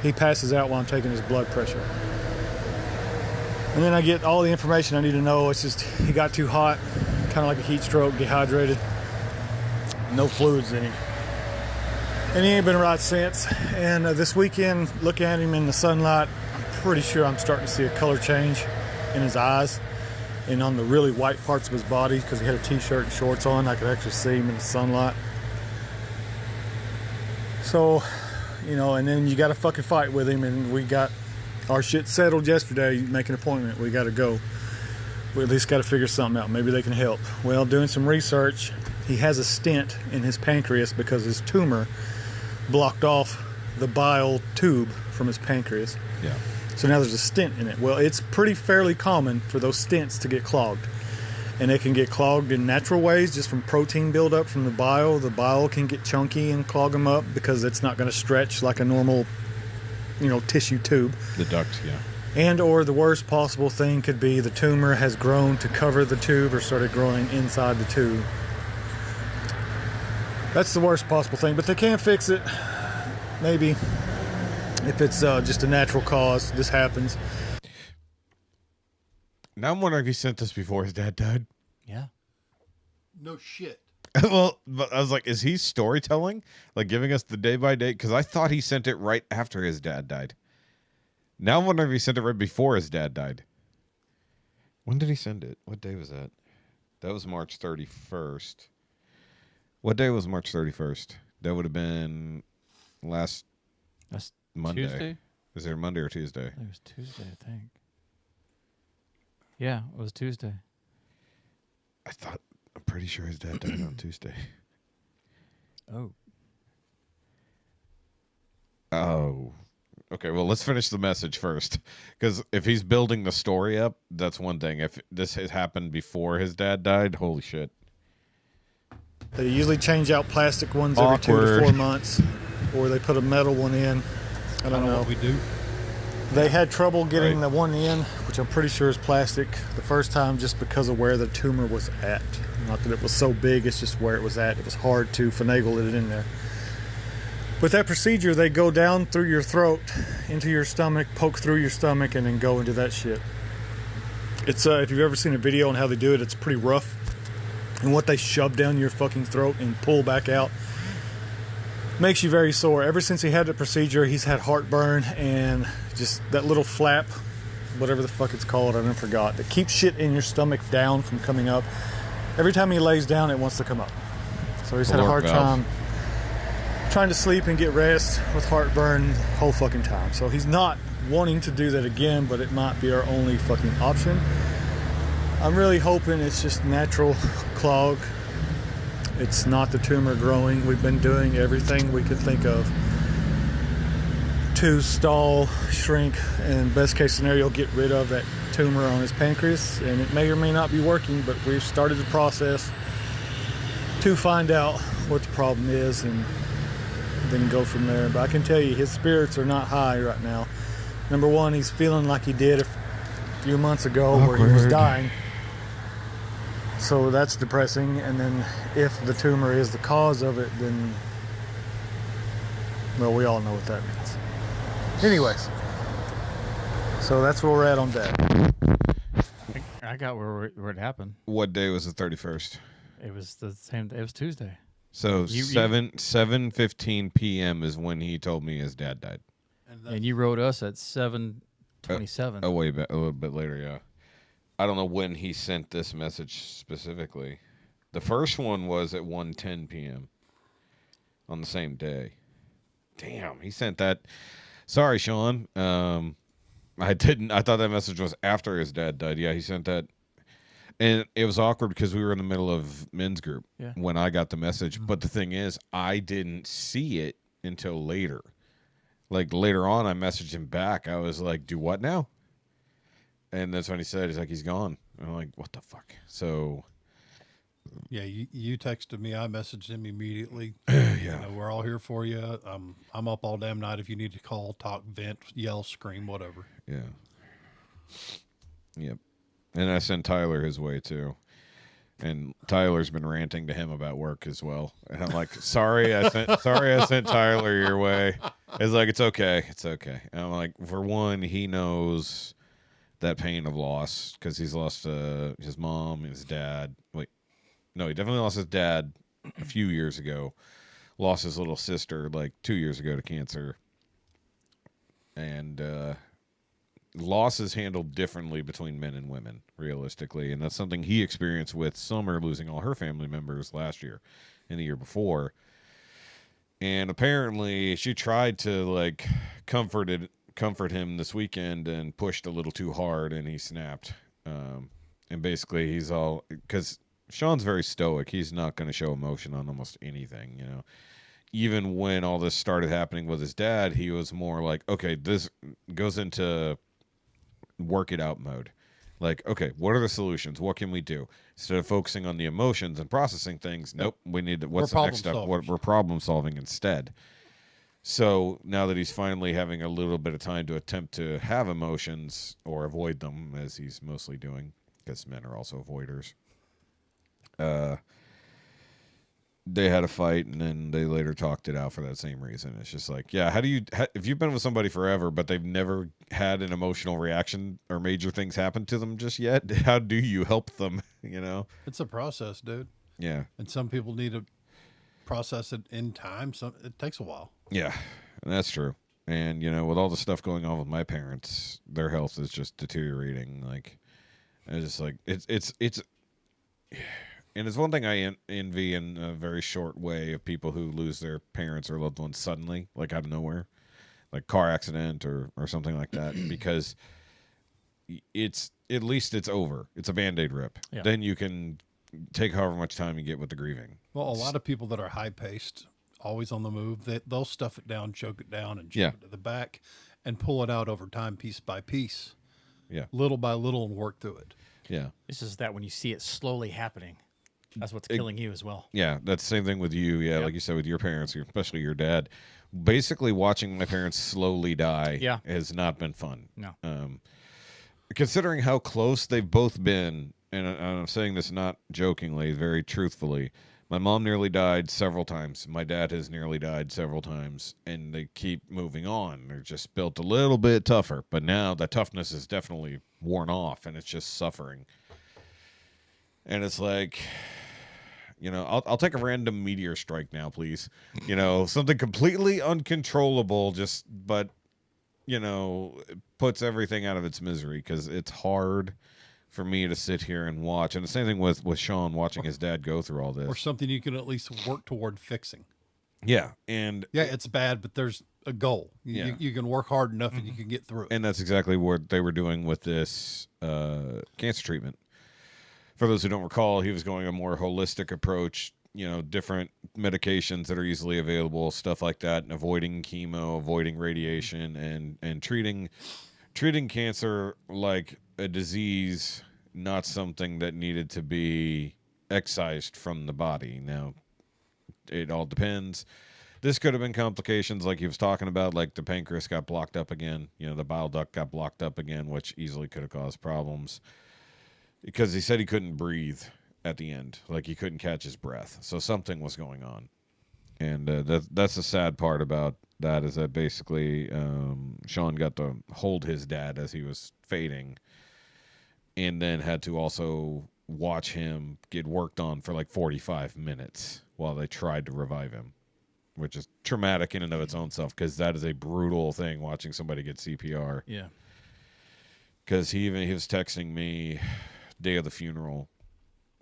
He passes out while I'm taking his blood pressure. And then I get all the information I need to know. It's just he got too hot, kind of like a heat stroke, dehydrated. No fluids in him. And he ain't been right since. And this weekend, looking at him in the sunlight, I'm pretty sure I'm starting to see a color change in his eyes and on the really white parts of his body, because he had a t-shirt and shorts on. I could actually see him in the sunlight. So, and then you got to fucking fight with him, and we got our shit settled yesterday. You make an appointment. We got to go. We at least got to figure something out. Maybe they can help. Well, doing some research, he has a stent in his pancreas because his tumor blocked off the bile tube from his pancreas. Yeah. So now there's a stent in it. Well, it's fairly common for those stents to get clogged. And they can get clogged in natural ways, just from protein buildup from the bile. The bile can get chunky and clog them up because it's not going to stretch like a normal, tissue tube. The duct, yeah. And or the worst possible thing could be the tumor has grown to cover the tube or started growing inside the tube. That's the worst possible thing, but they can fix it. Maybe. If it's just a natural cause, this happens. Now I'm wondering if he sent this before his dad died. Yeah. No shit. Well, but I was like, is he storytelling? Like giving us the day by day? Because I thought he sent it right after his dad died. Now I'm wondering if he sent it right before his dad died. When did he send it? What day was that? That was March 31st. What day was March 31st? That would have been last That's Monday. Tuesday? Is there Monday or Tuesday? It was Tuesday, I think. Yeah, it was Tuesday. I'm pretty sure his dad died on Tuesday. Oh. Oh. Okay, well, let's finish the message first. Because if he's building the story up, that's one thing. If this has happened before his dad died, holy shit. They usually change out plastic ones every 2 to Awkward. 4 months, or they put a metal one in. I don't know. What we do. They had trouble getting Right. the one in, which I'm pretty sure is plastic, the first time just because of where the tumor was at. Not that it was so big, it's just where it was at. It was hard to finagle it in there. With that procedure, they go down through your throat, into your stomach, poke through your stomach, and then go into that shit. It's if you've ever seen a video on how they do it, it's pretty rough. And what they shove down your fucking throat and pull back out makes you very sore. Ever since he had the procedure, he's had heartburn and just that little flap, whatever the fuck it's called, I done forgot, that keeps shit in your stomach down from coming up. Every time he lays down, it wants to come up. So he's had a Caloric hard valve. time trying to sleep and get rest with heartburn the whole fucking time. So he's not wanting to do that again, but it might be our only fucking option. I'm really hoping it's just natural clog. It's not the tumor growing. We've been doing everything we could think of to stall, shrink, and best case scenario, get rid of that tumor on his pancreas. And it may or may not be working, but we've started the process to find out what the problem is and then go from there. But I can tell you, his spirits are not high right now. Number one, he's feeling like he did a few months ago where he was Awkward. dying. So that's depressing. And then if the tumor is the cause of it, then, well, we all know what that means. Anyways, so that's where we're at on that. I got where it happened. What day was the 31st? It was the same. It was Tuesday. So You- 7:15 p.m. is when he told me his dad died. And you wrote us at 7:27. Oh, way back, a little bit later, yeah. I don't know when he sent this message specifically. The first one was at 1:10 p.m. on the same day. Damn, he sent that. Sorry, Shaun. I didn't. I thought that message was after his dad died. Yeah, he sent that. And it was awkward because we were in the middle of men's group Yeah. when I got the message. But the thing is, I didn't see it until later. Like later on, I messaged him back. I was like, "Do what now?" And that's when he said, "He's like, he's gone." And I'm like, "What the fuck?" So Yeah, you texted me. I messaged him immediately. yeah, You know, we're all here for you. I'm up all damn night if you need to call, talk, vent, yell, scream, whatever. yeah, yep. And I sent Tyler his way too. And Tyler's been ranting to him about work as well. And I'm like, sorry, I sent Tyler your way. It's like, it's okay. And I'm like, for one, he knows that pain of loss because he's lost his mom, his dad. Wait, no, he definitely lost his dad a few years ago. Lost his little sister like 2 years ago to cancer. And loss is handled differently between men and women, realistically, and that's something he experienced with Summer losing all her family members last year and the year before. And apparently she tried to like comfort him this weekend and pushed a little too hard, and he snapped. And basically he's all, because Shaun's very stoic, he's not going to show emotion on almost anything, you know. Even when all this started happening with his dad, he was more like, okay, this goes into work it out mode. Like, okay, what are the solutions? What can we do? Instead of focusing on the emotions and processing things, nope, we need to, what's the next step? We're problem solving instead. So now that he's finally having a little bit of time to attempt to have emotions or avoid them, as he's mostly doing, because men are also avoiders. They had a fight, and then they later talked it out for that same reason. It's just like, yeah, if you've been with somebody forever, but they've never had an emotional reaction or major things happen to them just yet, how do you help them, you know? It's a process, dude. Yeah. And some people need to process it in time. Some it takes a while. Yeah, and that's true. And, you know, with all the stuff going on with my parents, their health is just deteriorating. Like, it's just like, it's and it's one thing I envy in a very short way of people who lose their parents or loved ones suddenly, like out of nowhere, like car accident or something like that, because it's, at least it's over. It's a Band-Aid rip. Yeah. Then you can take however much time you get with the grieving. Well, a lot of people that are high paced, always on the move, they'll stuff it down, choke it down, and shove Yeah. it to the back. and pull it out over time, piece by piece, Yeah. little by little, and work through it. Yeah. It's just that when you see it slowly happening, that's what's killing you as well. Yeah, that's the same thing with you. Yeah, like you said, with your parents, especially your dad. Basically, watching my parents slowly die has not been fun. No. Considering how close they've both been, and I'm saying this not jokingly, very truthfully, my mom nearly died several times. My dad has nearly died several times, and they keep moving on. They're just built a little bit tougher, but now the toughness is definitely worn off, and it's just suffering. And it's like, you know, I'll take a random meteor strike now, please. You know, something completely uncontrollable, but, you know, it puts everything out of its misery because it's hard for me to sit here and watch. And the same thing with Shaun, watching his dad go through all this. Or something you can at least work toward fixing. Yeah. And yeah, it's bad, but there's a goal. Yeah. You can work hard enough and you can get through it. And that's exactly what they were doing with this cancer treatment. For those who don't recall, he was going a more holistic approach, you know, different medications that are easily available, stuff like that, and avoiding chemo, avoiding radiation, and treating cancer like a disease, not something that needed to be excised from the body. Now, it all depends. This could have been complications like he was talking about, like the pancreas got blocked up again, you know, the bile duct got blocked up again, which easily could have caused problems. Because he said he couldn't breathe at the end, like he couldn't catch his breath. So something was going on, and that's the sad part about that is that basically Shaun got to hold his dad as he was fading, and then had to also watch him get worked on for like 45 minutes while they tried to revive him, which is traumatic in and of its own self because that is a brutal thing watching somebody get CPR. Yeah, because he was texting me. Day of the funeral,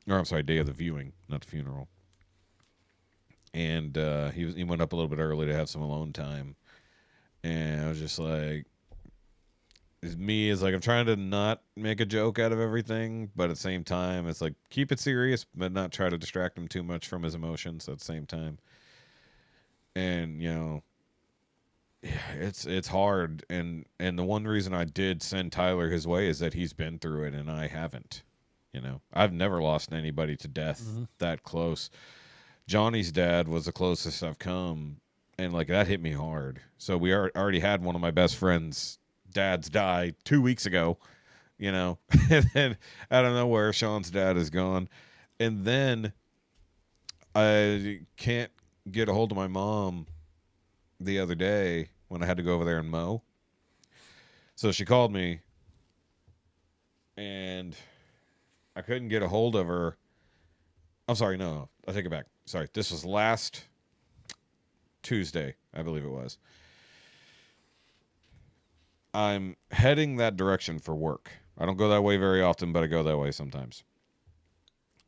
or I'm sorry, day of the viewing, not the funeral. And he went up a little bit early to have some alone time, and I was just like, it's like I'm trying to not make a joke out of everything, but at the same time, it's like keep it serious, but not try to distract him too much from his emotions at the same time. And you know, it's hard, and the one reason I did send Tyler his way is that he's been through it and I haven't. You know, I've never lost anybody to death that close. Johnny's dad was the closest I've come, and like that hit me hard. So we already had one of my best friends' dads die 2 weeks ago, you know, and then out of nowhere Shaun's dad is gone, and then I can't get a hold of my mom the other day when I had to go over there and mow. So she called me, and I couldn't get a hold of her. I'm sorry, no, I take it back. Sorry, this was last Tuesday, I believe it was. I'm heading that direction for work. I don't go that way very often, but I go that way sometimes.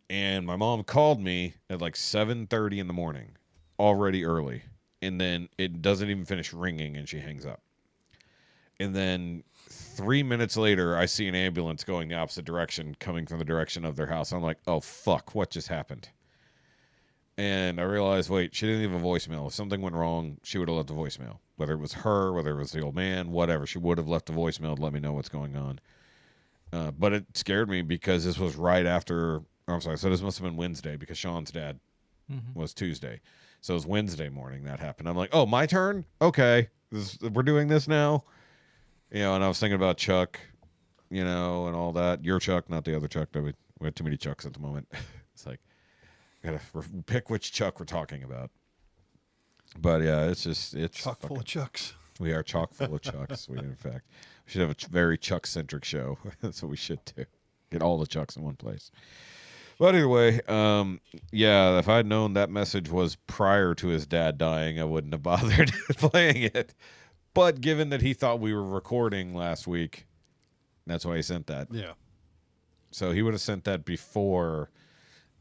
And my mom called me at like 7:30 in the morning, already early. And then it doesn't even finish ringing and she hangs up. And then 3 minutes later, I see an ambulance going the opposite direction, coming from the direction of their house. I'm like, oh, fuck, what just happened? And I realized, wait, she didn't leave a voicemail. If something went wrong, she would have left a voicemail. Whether it was her, whether it was the old man, whatever. She would have left a voicemail to let me know what's going on. But it scared me because this was right after, I'm sorry, so this must have been Wednesday because Shaun's dad was Tuesday. So it was Wednesday morning that happened. I'm like, oh, my turn? Okay. We're doing this now? You know, and I was thinking about Chuck, you know, and all that. Your Chuck, not the other Chuck. We have too many Chucks at the moment. It's like, gotta pick which Chuck we're talking about. But yeah, it's chock full of Chucks. We are chock full of Chucks. We should have a very Chuck-centric show. That's what we should do. Get all the Chucks in one place. But anyway, yeah, if I'd known that message was prior to his dad dying, I wouldn't have bothered playing it. But given that he thought we were recording last week, that's why he sent that. Yeah. So he would have sent that before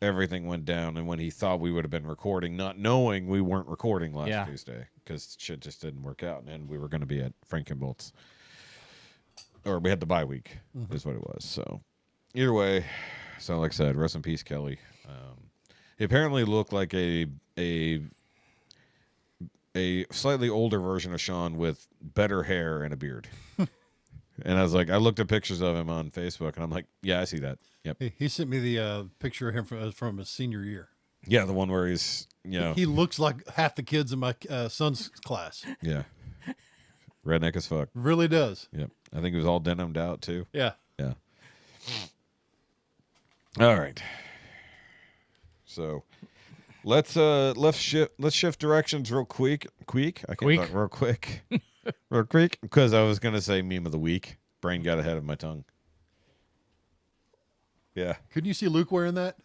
everything went down and when he thought we would have been recording, not knowing we weren't recording last Tuesday because shit just didn't work out and we were going to be at Frankenbolt's. Or we had the bye week is what it was. So either way, so like I said, rest in peace, Kelly. He apparently looked like a a slightly older version of Shaun with better hair and a beard. And I was like, I looked at pictures of him on Facebook, and I'm like, yeah, I see that. Yep. He sent me the picture of him from his senior year. Yeah, the one where he's, He looks like half the kids in my son's class. yeah, redneck as fuck. Really does. Yep. I think he was all denimed out too. Yeah. Yeah. All right. So let's shift directions real quick. I can't talk real quick. Real quick, because I was gonna say meme of the week. Brain got ahead of my tongue. Yeah. Couldn't you see Luke wearing that?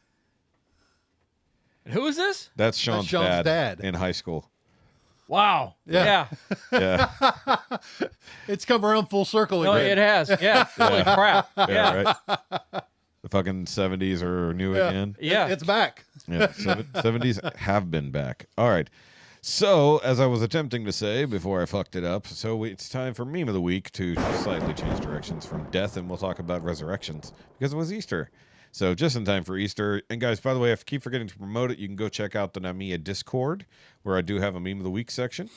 Who is this? That's Shaun's dad in high school. Wow. Yeah. Yeah. Yeah. It's come around full circle No, again. it has. Yeah. Holy crap. Yeah, right. The fucking 70s are new again. Yeah. It's back. Yeah, 70s have been back. All right. So, as I was attempting to say before I fucked it up, it's time for meme of the week to slightly change directions from death, and we'll talk about resurrections because it was Easter. So, just in time for Easter. And guys, by the way, if I keep forgetting to promote it, you can go check out the Namiya Discord, where I do have a meme of the week section.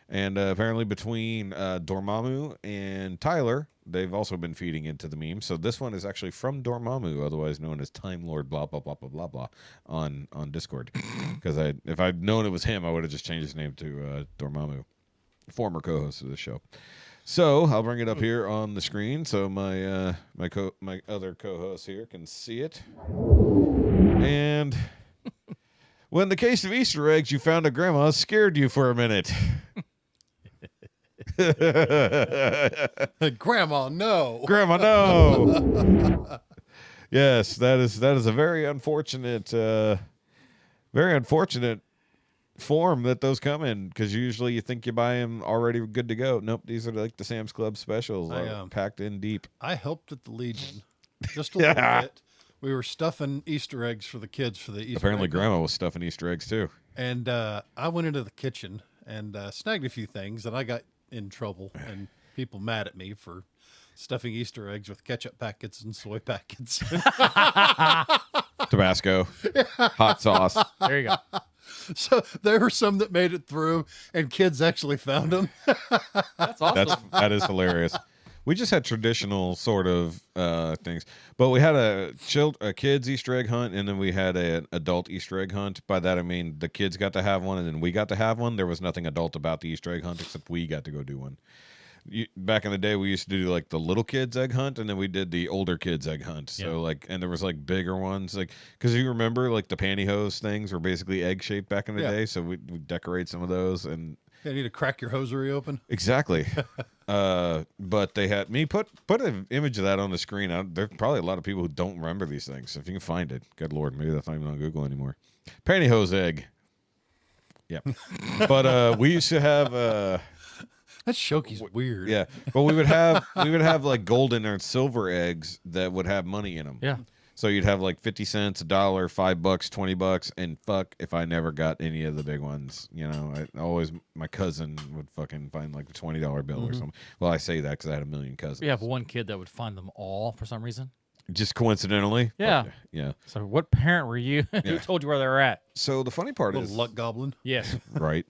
And apparently between Dormammu and Tyler, they've also been feeding into the meme. So this one is actually from Dormammu, otherwise known as Time Lord blah, blah, blah, blah, blah, blah, on Discord. Because if I'd known it was him, I would have just changed his name to Dormammu, former co-host of the show. So I'll bring it up here on the screen so my other co-host here can see it. And when the case of Easter eggs you found at Grandma's scared you for a minute. Grandma, no. Grandma, no. Yes, that is a very unfortunate form that those come in, because usually you think you buy them already good to go. Nope, these are like the Sam's Club specials, packed in deep. I helped at the Legion just a little bit. We were stuffing Easter eggs for the kids for the Easter Apparently egg Grandma was stuffing Easter eggs too. And I went into the kitchen and snagged a few things, and I got in trouble and people mad at me for stuffing Easter eggs with ketchup packets and soy packets. Tabasco, hot sauce. There you go. So there were some that made it through, and kids actually found them. That's awesome. That is hilarious. We just had traditional sort of things, but we had a kids Easter egg hunt, and then we had an adult Easter egg hunt. By that I mean the kids got to have one, and then we got to have one. There was nothing adult about the Easter egg hunt except we got to go do one. Back in the day, we used to do like the little kids egg hunt, and then we did the older kids egg hunt. So and there was like bigger ones, like because you remember like the pantyhose things were basically egg shaped back in the day. So we decorate some of those and. You need to crack your hosiery open. Exactly. But they had me put an image of that on the screen. There's probably a lot of people who don't remember these things. So if you can find it, good Lord, maybe that's not even on Google anymore. Pantyhose egg. Yeah. But we used to have That Shoky's weird. yeah, but we would have like golden or silver eggs that would have money in them. Yeah. So you'd have like 50 cents, $1, $5, $20, and fuck if I never got any of the big ones. You know, my cousin would fucking find like a $20 bill or something. Well, I say that because I had a million cousins. We have one kid that would find them all for some reason. Just coincidentally. Yeah. Okay. Yeah. So what parent were you who told you where they were at? So the funny part Little is luck goblin. Yes. right.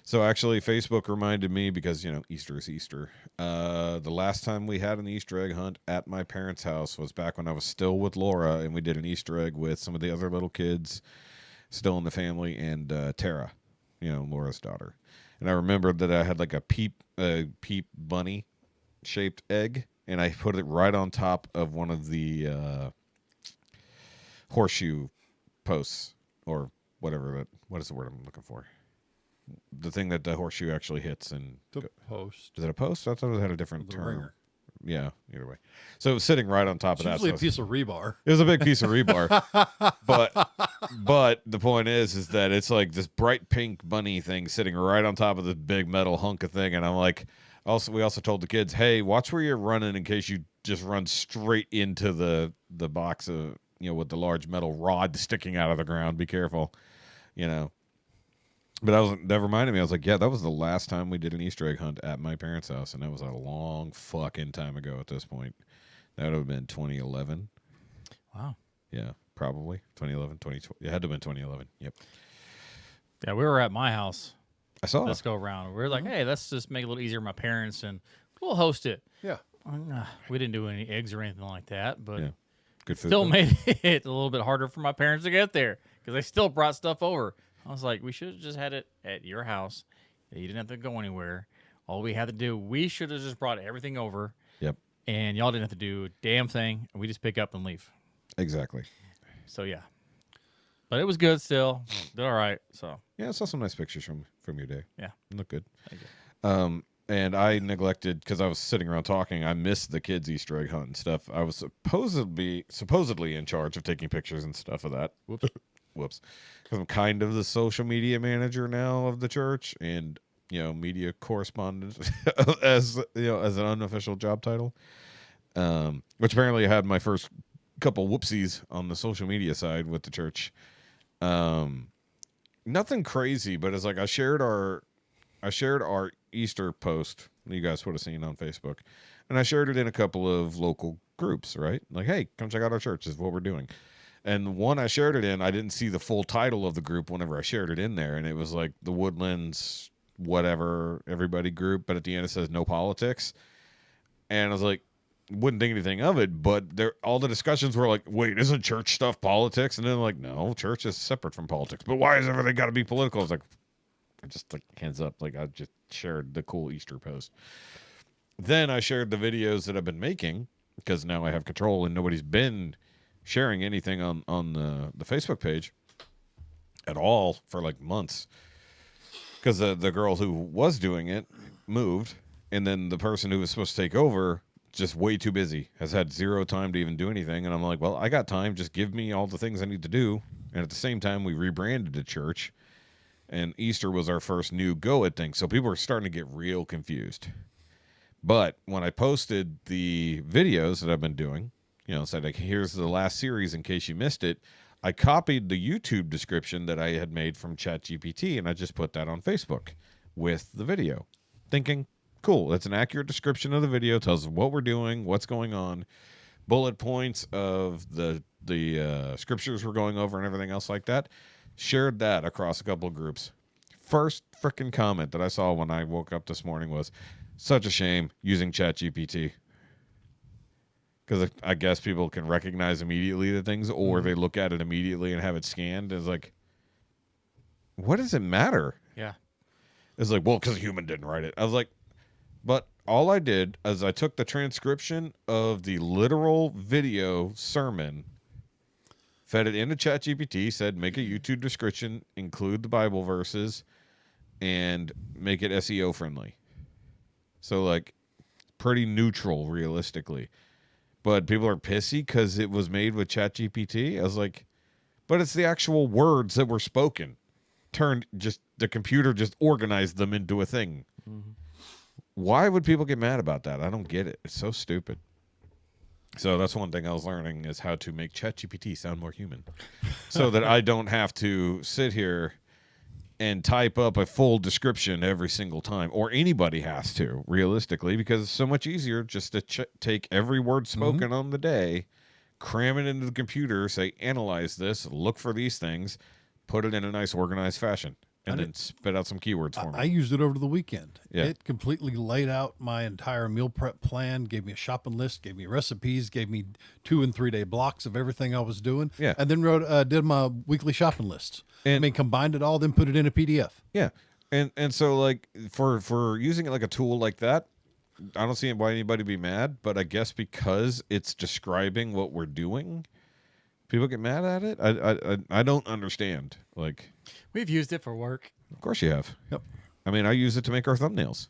So actually, Facebook reminded me because, you know, Easter is Easter. The last time we had an Easter egg hunt at my parents' house was back when I was still with Laura, and we did an Easter egg with some of the other little kids still in the family and Tara, you know, Laura's daughter. And I remembered that I had like a peep bunny shaped egg, and I put it right on top of one of the horseshoe posts or whatever. What is the word I'm looking for? The thing that the horseshoe actually hits and The post. is it a post? I thought it had a different The term. ringer. Yeah, either way. So it was sitting right on top It's of that. usually So a piece of rebar. it was a big piece of rebar. but the point is that it's like this bright pink bunny thing sitting right on top of this big metal hunk of thing, and I'm like, we also told the kids, hey, watch where you're running in case you just run straight into the box of, you know, with the large metal rod sticking out of the ground. Be careful, you know. But that reminded me. I was like, yeah, that was the last time we did an Easter egg hunt at my parents' house, and that was a long fucking time ago at this point. That would have been 2011. Wow. Yeah, probably 2011, 2012. It had to have been 2011. Yep. Yeah, we were at my house. I saw this it. go around. We're like, hey, let's just make it a little easier on my parents, and we'll host it. Yeah. We didn't do any eggs or anything like that, but Yeah. Good food. still though. made it a little bit harder for my parents to get there because they still brought stuff over. I was like, we should have just had it at your house. You didn't have to go anywhere. All we had to do, we should have just brought everything over, Yep. and y'all didn't have to do a damn thing. We just pick up and leave. Exactly. So yeah, but it was good still. Did all right. So Yeah, I saw some nice pictures from your day. yeah, Look good. Thank you. And I neglected because I was sitting around talking. I missed the kids' Easter egg hunt and stuff. I was supposedly in charge of taking pictures and stuff of that. Whoops. Whoops. Because I'm kind of the social media manager now of the church, and media correspondent as as an unofficial job title. Which apparently I had my first couple whoopsies on the social media side with the church. Nothing crazy, but it's like I shared our Easter post that you guys would have seen on Facebook, and I shared it in a couple of local groups, right? Like, hey, come check out our church. This is what we're doing. And the one I shared it in, I didn't see the full title of the group whenever I shared it in there, and it was like the Woodlands whatever everybody group, but at the end it says no politics. And I was like, wouldn't think anything of it, but all the discussions were like, wait, isn't church stuff politics? And then like, no, church is separate from politics. But why is everything got to be political? I was like, just like hands up, like I just shared the cool Easter post. Then I shared the videos that I've been making because now I have control and nobody's been sharing anything on the Facebook page at all for like months because the girl who was doing it moved, and then the person who was supposed to take over just way too busy, has had zero time to even do anything. And I'm like, well, I got time, just give me all the things I need to do. And at the same time, we rebranded the church, and Easter was our first new go at things, so people were starting to get real confused. But when I posted the videos that I've been doing, said like, here's the last series in case you missed it, I copied the YouTube description that I had made from ChatGPT, and I just put that on Facebook with the video, thinking, cool, that's an accurate description of the video, tells us what we're doing, what's going on, bullet points of the scriptures we're going over and everything else like that. Shared that across a couple of groups. First freaking comment that I saw when I woke up this morning was, such a shame using ChatGPT. Because I guess people can recognize immediately the things, or they look at it immediately and have it scanned. It's like, what does it matter? Yeah. It's like, well, because a human didn't write it. I was like, but all I did is I took the transcription of the literal video sermon, fed it into ChatGPT, said make a YouTube description, include the Bible verses, and make it SEO friendly. So, like, pretty neutral, realistically. But people are pissy because it was made with ChatGPT. I was like, but it's the actual words that were spoken. The computer just organized them into a thing. Mm-hmm. Why would people get mad about that? I don't get it. It's so stupid. So that's one thing I was learning is how to make ChatGPT sound more human. So that I don't have to sit here and type up a full description every single time, or anybody has to, realistically, because it's so much easier just to take every word spoken on the day, cram it into the computer, say, analyze this, look for these things, put it in a nice organized fashion, and then spit out some keywords for me. I used it over the weekend. Yeah. It completely laid out my entire meal prep plan, gave me a shopping list, gave me recipes, gave me 2 and 3 day blocks of everything I was doing. Yeah. And then did my weekly shopping lists. And combined it all, then put it in a PDF. Yeah. And so, like, for using it like a tool like that, I don't see why anybody would be mad, but I guess because it's describing what we're doing, people get mad at it. I don't understand. Like, We've used it for work. of course you have. Yep. I mean, I use it to make our thumbnails.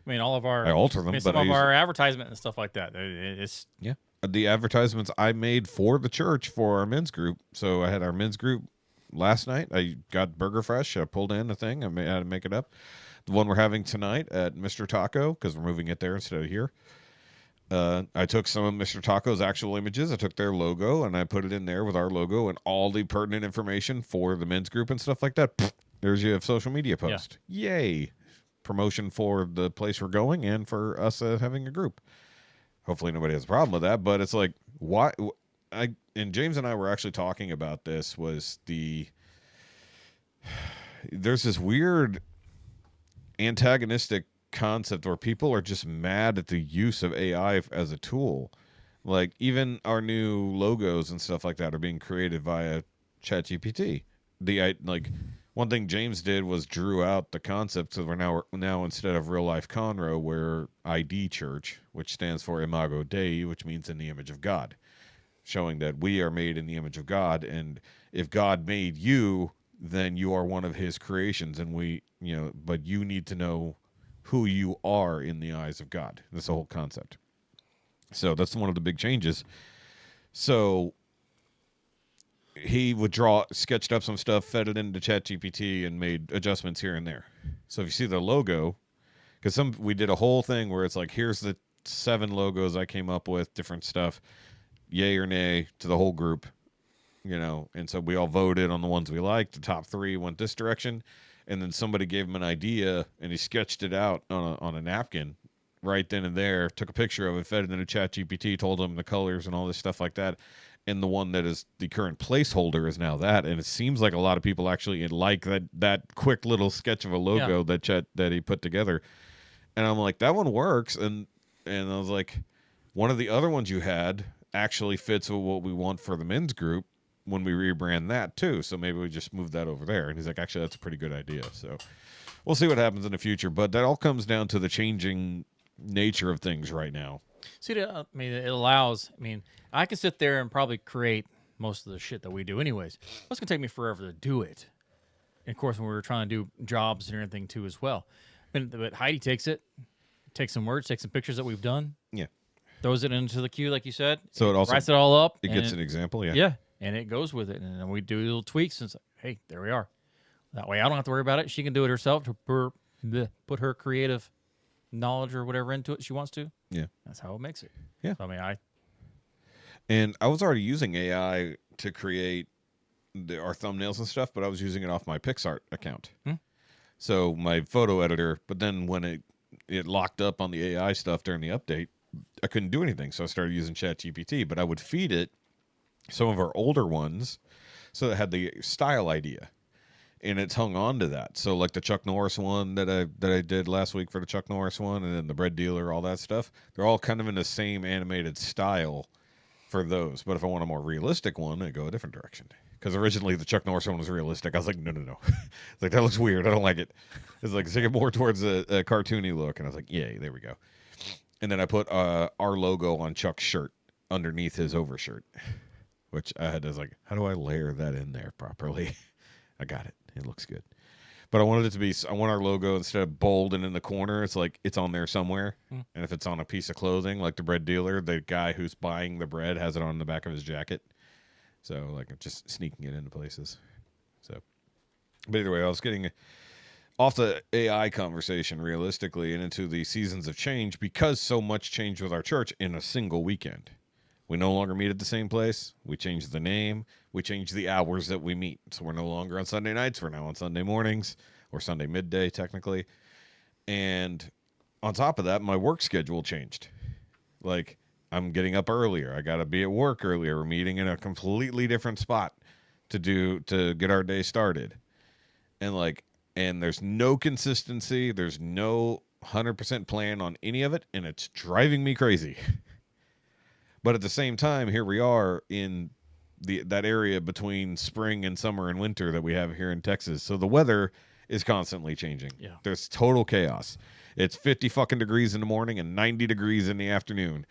I mean, all of our I alter them, I mean, but some I of use our advertisement and stuff like that. It's Yeah. The advertisements I made for the church for our men's group. So I had our men's group last night. I got Burger Fresh. I pulled in a thing. I had to make it up. The one we're having tonight at Mr. Taco, because we're moving it there instead of here. I took some of Mr. Taco's actual images. I took their logo, and I put it in there with our logo and all the pertinent information for the men's group and stuff like that. There's your social media post. Yeah. Yay. Promotion for the place we're going and for us having a group. Hopefully nobody has a problem with that, but it's like, why? And James and I were actually talking about this, there's this weird antagonistic concept where people are just mad at the use of AI as a tool. Like even our new logos and stuff like that are being created via ChatGPT. Like one thing James did was drew out the concept, so we're now instead of real life Conroe, we're ID Church, which stands for Imago Dei, which means in the image of God, showing that we are made in the image of God, and if God made you, then you are one of His creations, and but you need to know who you are in the eyes of God. That's the whole concept. So that's one of the big changes. So he would sketched up some stuff, fed it into ChatGPT, and made adjustments here and there. So if you see the logo, because we did a whole thing where it's like, here's the 7 logos I came up with, different stuff, yay or nay to the whole group, and so we all voted on the ones we liked. The top 3 went this direction, and then somebody gave him an idea, and he sketched it out on a napkin right then and there, took a picture of it, fed it into ChatGPT, told him the colors and all this stuff like that. And the one that is the current placeholder is now that. And it seems like a lot of people actually like that quick little sketch of a logo that he put together. And I'm like, that one works. And I was like, one of the other ones you had actually fits with what we want for the men's group when we rebrand that too. So maybe we just move that over there. And he's like, actually, that's a pretty good idea. So we'll see what happens in the future. But that all comes down to the changing nature of things right now. See, it allows. I can sit there and probably create most of the shit that we do, anyways. It's gonna take me forever to do it. And of course, when we were trying to do jobs and everything too, as well. But Heidi takes some words, takes some pictures that we've done, throws it into the queue, like you said. So it also writes it all up. It gets an example, yeah, and it goes with it, and then we do little tweaks, and it's like, hey, there we are. That way, I don't have to worry about it. She can do it herself to put her creative knowledge or whatever into it she wants to. Yeah, that's how it makes it. Yeah, so, I was already using AI to create our thumbnails and stuff, but I was using it off my PixArt account. So my photo editor, but then when it locked up on the AI stuff during the update, I couldn't do anything. So I started using ChatGPT, but I would feed it some of our older ones so it had the style idea. And it's hung on to that. So like the Chuck Norris one that I did last week for the Chuck Norris one, and then the bread dealer, all that stuff, they're all kind of in the same animated style for those. But if I want a more realistic one, I go a different direction. Because originally the Chuck Norris one was realistic. I was like, no. It's like, that looks weird. I don't like it. It's like, take it more towards a cartoony look. And I was like, yay, there we go. And then I put our logo on Chuck's shirt underneath his overshirt, which I was like, how do I layer that in there properly? I got it. It looks good. But I wanted it to be, I want our logo, instead of bold and in the corner, it's like it's on there somewhere. And if it's on a piece of clothing, like the bread dealer, the guy who's buying the bread has it on the back of his jacket. So like I'm just sneaking it into places. So, but either way, I was getting off the AI conversation realistically and into the seasons of change, because so much changed with our church in a single weekend. We no longer meet at the same place. We changed the name. We changed the hours that we meet. So we're no longer on Sunday nights. We're now on Sunday mornings, or Sunday midday, technically. And on top of that, my work schedule changed. Like, I'm getting up earlier. I got to be at work earlier. We're meeting in a completely different spot to get our day started. And there's no consistency. There's no 100% plan on any of it. And it's driving me crazy. But at the same time, here we are in that area between spring and summer and winter that we have here in Texas. So the weather is constantly changing. Yeah. There's total chaos. It's 50 fucking degrees in the morning and 90 degrees in the afternoon.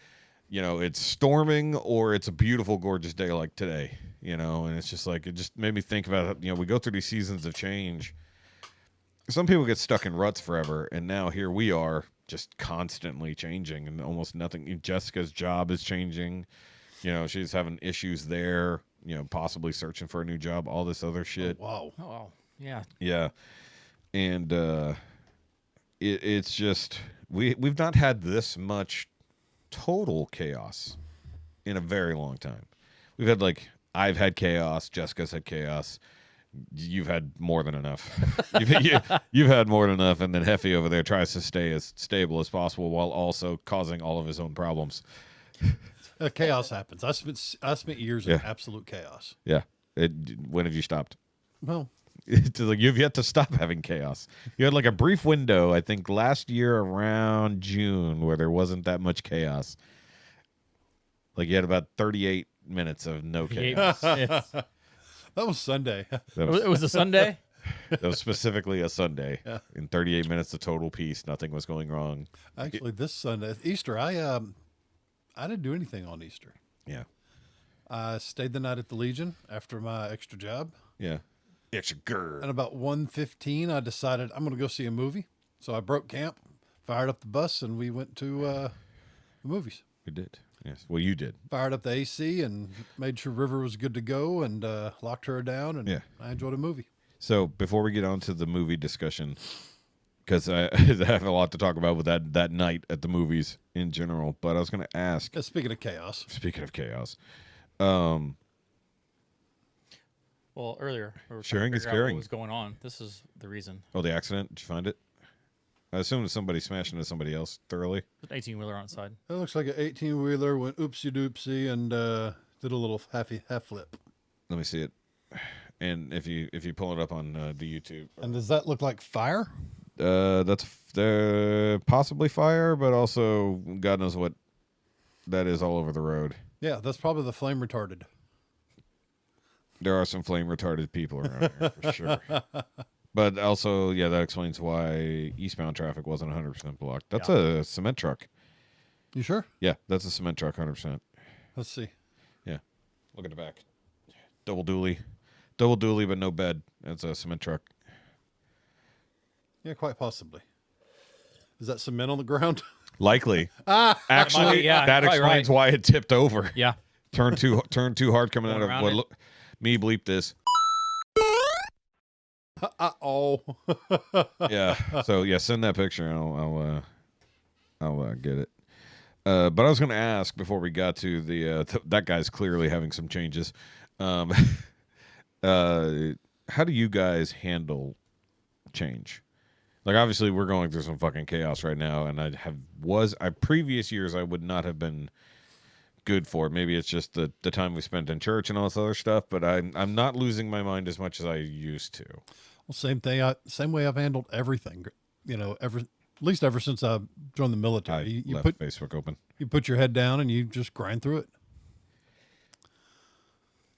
It's storming, or it's a beautiful, gorgeous day like today, and it's just like, it just made me think about, we go through these seasons of change. Some people get stuck in ruts forever, and now here we are, just constantly changing, and almost nothing. Jessica's job is changing. She's having issues there, possibly searching for a new job, all this other shit. Oh, wow. Yeah. Yeah. And it's just, we've not had this much total chaos in a very long time. We've had I've had chaos, Jessica's had chaos. You've had more than enough. You've had more than enough, and then Heffy over there tries to stay as stable as possible while also causing all of his own problems. Chaos happens. I spent years in absolute chaos. Yeah. When have you stopped? Well, It's like you've yet to stop having chaos. You had like a brief window, I think, last year around June where there wasn't that much chaos. Like you had about 38 minutes of no chaos. It's- That was Sunday. That it was a Sunday. that was specifically a Sunday. Yeah. In 38 minutes of total peace, nothing was going wrong. Actually, this Sunday, Easter, I didn't do anything on Easter. Yeah. I stayed the night at the Legion after my extra job. Yeah. Extra grr. And about 1:15, I decided I'm going to go see a movie. So I broke camp, fired up the bus, and we went to the movies. We did. Yes. Well, you did. Fired up the AC and made sure River was good to go and locked her down. And Yeah. I enjoyed a movie. So before we get on to the movie discussion, because I have a lot to talk about with that night at the movies in general, but I was going to ask, Speaking of chaos, speaking of chaos, Well, earlier we were trying to Sharing is figure out caring. What was going on? This is the reason. oh, the accident, did you find it? I assume it's somebody smashing into somebody else thoroughly. An 18-wheeler on side. it looks like an 18-wheeler went oopsie doopsie and did a little half flip. Let me see it. And if you pull it up on the YouTube, And does that look like fire? that's possibly fire, but also God knows what that is all over the road. Yeah, that's probably the flame retarded. There are some flame retarded people around here for sure. But also, yeah, that explains why eastbound traffic wasn't 100% blocked. That's a cement truck. You sure? Yeah, that's a cement truck, 100%. Let's see. Yeah, look at the back. Double dually, but no bed. That's a cement truck. Yeah, quite possibly. Is that cement on the ground? Likely. Might Actually, be, yeah, that probably explains right. why it tipped over. Yeah. Turned too hard coming out Going of around what? it. Look, me bleep this. Uh-oh. Yeah. So yeah, send that picture. And I'll get it. But I was going to ask before we got to that guy's clearly having some changes. How do you guys handle change? Like obviously we're going through some fucking chaos right now, and previous years I would not have been good for it. Maybe it's just the time we spent in church and all this other stuff, but I'm not losing my mind as much as I used to. Well, same thing. Same way I've handled everything. You know, at least ever since I joined the military. I You left put Facebook open. you put your head down and you just grind through it.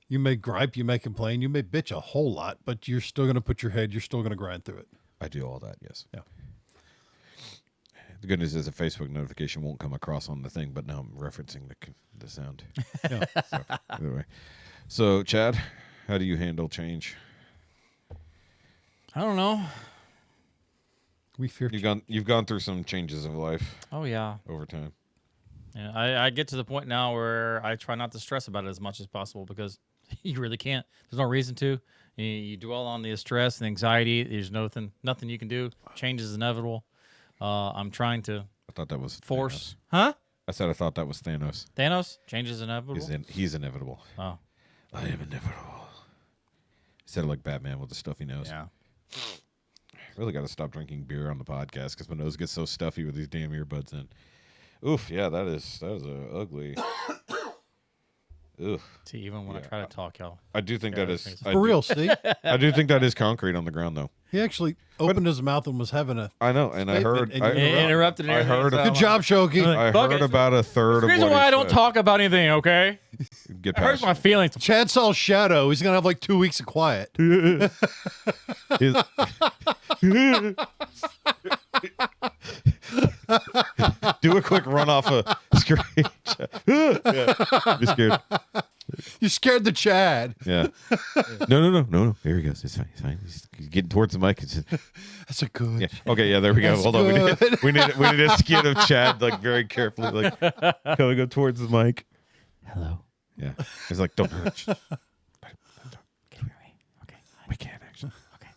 You may gripe, you may complain, you may bitch a whole lot, but you're still going to put your head. You're still going to grind through it. I do all that, yes. Yeah. The good news is a Facebook notification won't come across on the thing, but now I'm referencing the sound. Yeah. So, either way. So, Chad, how do you handle change? I don't know. We fear. You've gone through some changes of life Oh yeah. over time. Yeah, I get to the point now where I try not to stress about it as much as possible because you really can't. There's no reason to. You dwell on the stress and anxiety. There's nothing you can do. Change is inevitable. I'm trying to I thought that was force. Thanos. Huh? I said I thought that was Thanos. Thanos? Change is inevitable. He's inevitable. Oh, I am inevitable. He said it like Batman with the stuffy nose. yeah. Really got to stop drinking beer on the podcast because my nose gets so stuffy with these damn earbuds in. Oof, yeah, that is a ugly. Oof. See, even when I try to talk, y'all. I do think that is For For real, see? I do think that is concrete on the ground, though. He actually opened his mouth and was having a. I know, and I heard. Statement, and I, you Interrupted. and I everything, heard- so Good Good job, Shoky. I Fuck heard it. about a third The of reason what why he I don't said. talk about anything, okay? Get It hurts past my feelings. Chad saw Shadow. He's going to have like 2 weeks of quiet. his- Do a quick run off a screen. Yeah. Be scared. You scared the Chad. Yeah. No. Here he goes. It's fine. It's fine. He's getting towards the mic. It's, That's a good. yeah. Okay. Yeah. There we go. That's Hold on. good. We need a skit of Chad like very carefully like coming up towards the mic. Hello. Yeah. He's like, don't hurt. Can you hear me? Okay. We can't actually. Okay.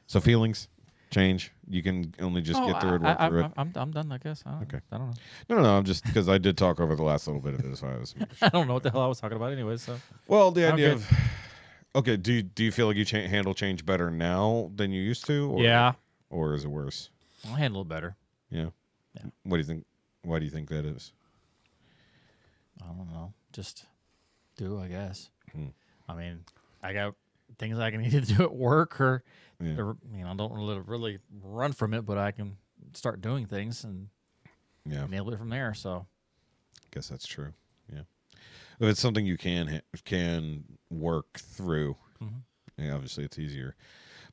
So feelings change. You can only just get through it. Work through it. I'm done, I guess. Okay. I don't know. No. I'm just because I did talk over the last little bit of it. That's why I was. I don't know what the hell I was talking about anyway, so. Well, the I'm idea good. of. Okay. Do you feel like you handle change better now than you used to? Or, Yeah. Or is it worse? I'll handle it better. Yeah. Yeah. What do you think? Why do you think that is? I don't know. Just do, I guess. Hmm. I mean, I got things I can either do at work or, Yeah. or don't really run from it, but I can start doing things and Yeah. nail it from there. So Guess that's true. Yeah. If it's something you can work through, yeah, obviously it's easier.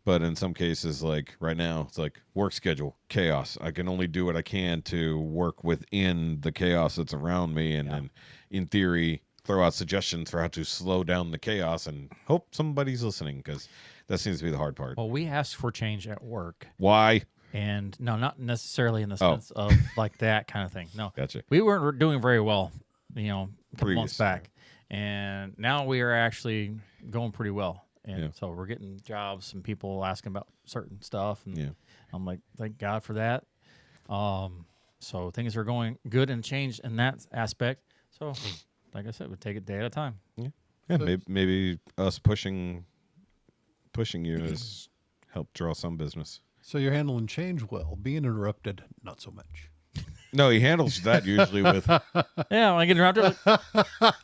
But in some cases, like right now, it's like work schedule, chaos. I can only do what I can to work within the chaos that's around me. And then, in theory, throw out suggestions for how to slow down the chaos and hope somebody's listening, because that seems to be the hard part. well, we asked for change at work. Why? And no, not necessarily in the Oh. sense of like that kind of thing. No, Gotcha. we weren't doing very well, a couple months Previous, back, and now we are actually going pretty well. And Yeah. so we're getting jobs and people asking about certain stuff, and Yeah. I'm like, thank God for that. So things are going good and changed in that aspect. So, like I said, we take it day at a time. Yeah, maybe us pushing you has helped draw some business. So you're handling change well. Being interrupted, not so much. No, he handles that usually with, Yeah, when I get interrupted, like,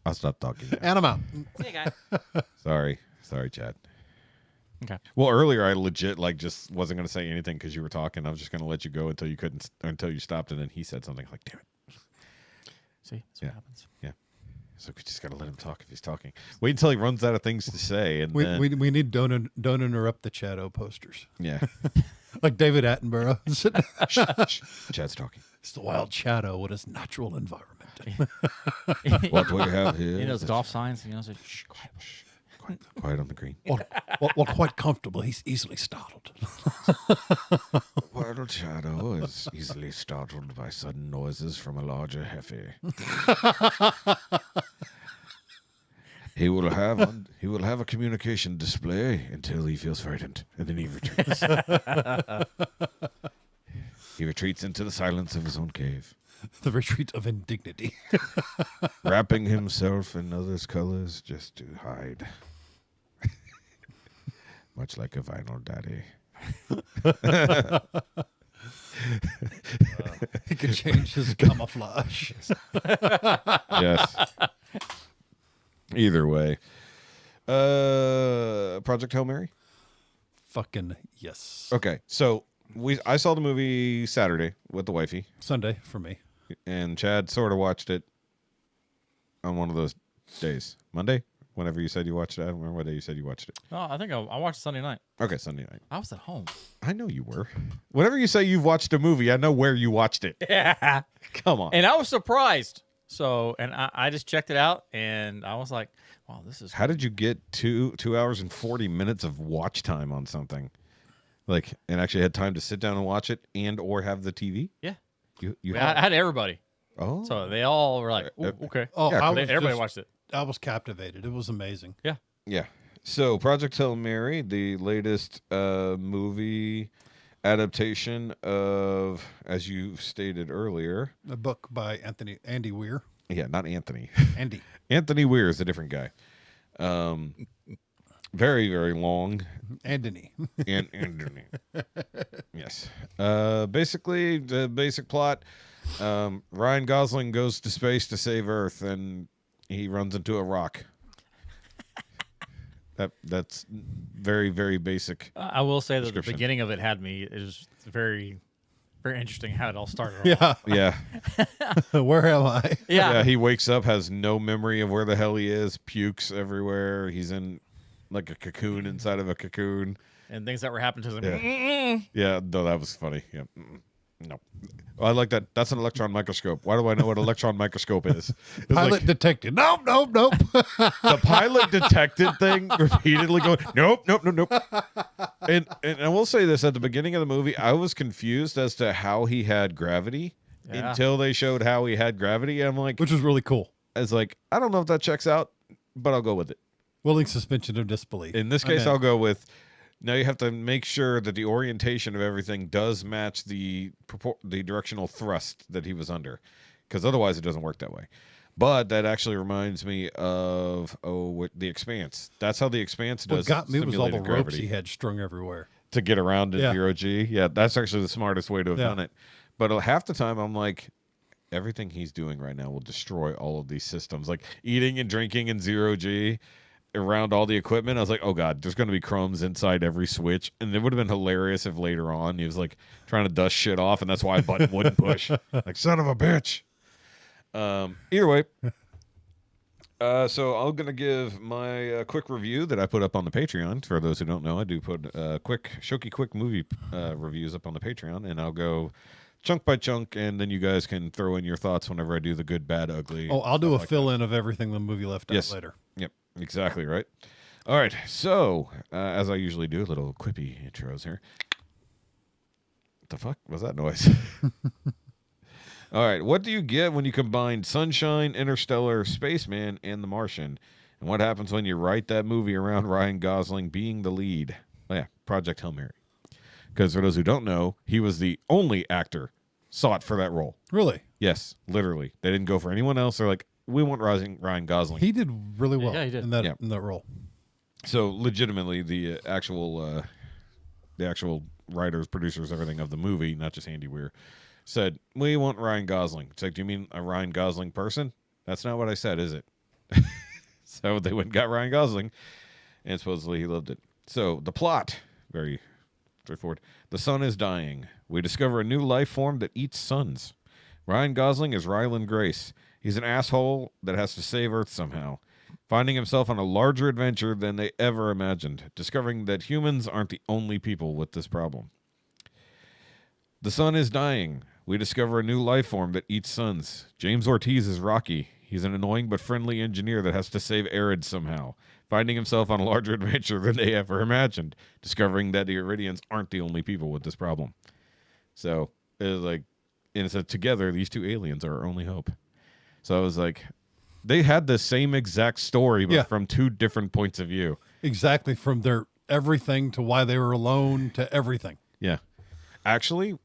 I'll stop talking now. And I'm out. hey guys. Sorry, Chad. Okay. Well, earlier I legit just wasn't going to say anything because you were talking. I was just going to let you go until you stopped, and then he said something like, "Damn it." See, that's Yeah. what happens. Yeah. So we just got to let him talk if he's talking. Wait until he runs out of things to say, and then We need don't interrupt the Chado posters. yeah. Like David Attenborough. Chad's talking. It's the wild Chado in his natural environment. What we have here? Those golf signs, so, shh, quiet. Quiet on the green. Well, quite comfortable. He's easily startled. Wild Shadow is easily startled by sudden noises from a larger Hefe. He will have a communication display until he feels frightened, and then he retreats. He retreats into the silence of his own cave, The retreat of indignity. wrapping himself in others' colors just to hide. Much like a vinyl daddy. He can change his camouflage. Yes. Either way. Project Hail Mary? Fucking yes. Okay. So I saw the movie Saturday with the wifey, Sunday for me. and Chad sort of watched it on one of those days. Monday? Whenever you said you watched it. I don't remember what day you said you watched it. No, I think I watched Sunday night. Okay, Sunday night. I was at home. I know you were. Whenever you say you've watched a movie, I know where you watched it. Yeah. Come on. And I was surprised. So, and I just checked it out, and I was like, wow, this is... How did you get 2 hours and 40 minutes of watch time on something? Like, and actually had time to sit down and watch it and or have the TV? Yeah. You I had everybody. Oh. So they all were like, "Ooh, okay. Oh, Yeah, Everybody watched it. I was captivated. It was amazing. Yeah. Yeah. So Project Hail Mary, the latest movie adaptation of, as you stated earlier. A book by Andy Weir. Yeah, not Anthony. Andy. Anthony Weir is a different guy. Very, very long. Anthony. And yes. Basically, the basic plot: Ryan Gosling goes to space to save Earth, and he runs into a rock. That's very, very basic. I will say that the Description. beginning of it had me. It was very, very interesting how it all started. off. Yeah. Yeah. Where am I? Yeah. He wakes up, has no memory of where the hell he is, pukes everywhere. He's in like a cocoon inside of a cocoon. And things that were happening to him. Yeah. Yeah, no, that was funny. Yeah. No. Oh, I like that. That's an electron microscope. Why do I know what electron microscope is? It's Pilot like detected. Nope. the pilot detected thing repeatedly going, nope. And I will say this, at the beginning of the movie, I was confused as to how he had gravity Yeah. until they showed how he had gravity. I'm like, Which was really cool. I was like, I don't know if that checks out, but I'll go with it. Willing suspension of disbelief. In this case, I'll go with, now you have to make sure that the orientation of everything does match the directional thrust that he was under, because otherwise it doesn't work that way. But that actually reminds me of The Expanse. That's how The Expanse does. What got me was all the simulated ropes gravity he had strung everywhere. to get around in Yeah. 0G. Yeah, that's actually the smartest way to have Yeah. done it. But half the time I'm like, everything he's doing right now will destroy all of these systems, like eating and drinking in 0G. around all the equipment. I was like, oh god, there's going to be crumbs inside every switch, and it would have been hilarious if later on he was like trying to dust shit off, and that's why a button wouldn't push. Like, son of a bitch. Either way. So I'm going to give my quick review that I put up on the Patreon. For those who don't know, I do put Shoky quick movie reviews up on the Patreon, and I'll go chunk by chunk, and then you guys can throw in your thoughts whenever I do the good, bad, ugly. Oh, I'll do a fill-in of everything the movie left out later. Yep, exactly right. All right, so as I usually do, little quippy intros here. What the fuck was that noise? All right, what do you get when you combine Sunshine, Interstellar, Spaceman, and The Martian? And what happens when you write that movie around Ryan Gosling being the lead? Oh, yeah, Project Hail Mary. Because for those who don't know, he was the only actor sought for that role. Really? Yes, literally. They didn't go for anyone else. They're like, we want Ryan Gosling. He did really well Yeah, he did. in that role. So legitimately, the actual writers, producers, everything of the movie, not just Andy Weir, said, we want Ryan Gosling. It's like, do you mean a Ryan Gosling person? That's not what I said, is it? So they went and got Ryan Gosling, and supposedly he loved it. So the plot, very straightforward. The sun is dying. We discover a new life form that eats suns. Ryan Gosling is Ryland Grace. He's an asshole that has to save Earth somehow, finding himself on a larger adventure than they ever imagined, discovering that humans aren't the only people with this problem. The sun is dying. We discover a new life form that eats suns. James Ortiz is Rocky. He's an annoying but friendly engineer that has to save Arid somehow, finding himself on a larger adventure than they ever imagined, discovering that the Iridians aren't the only people with this problem. So it was like, and it said, together, these two aliens are our only hope. So I was like, they had the same exact story, but from two different points of view. Exactly, from their everything to why they were alone to everything. Yeah. Actually,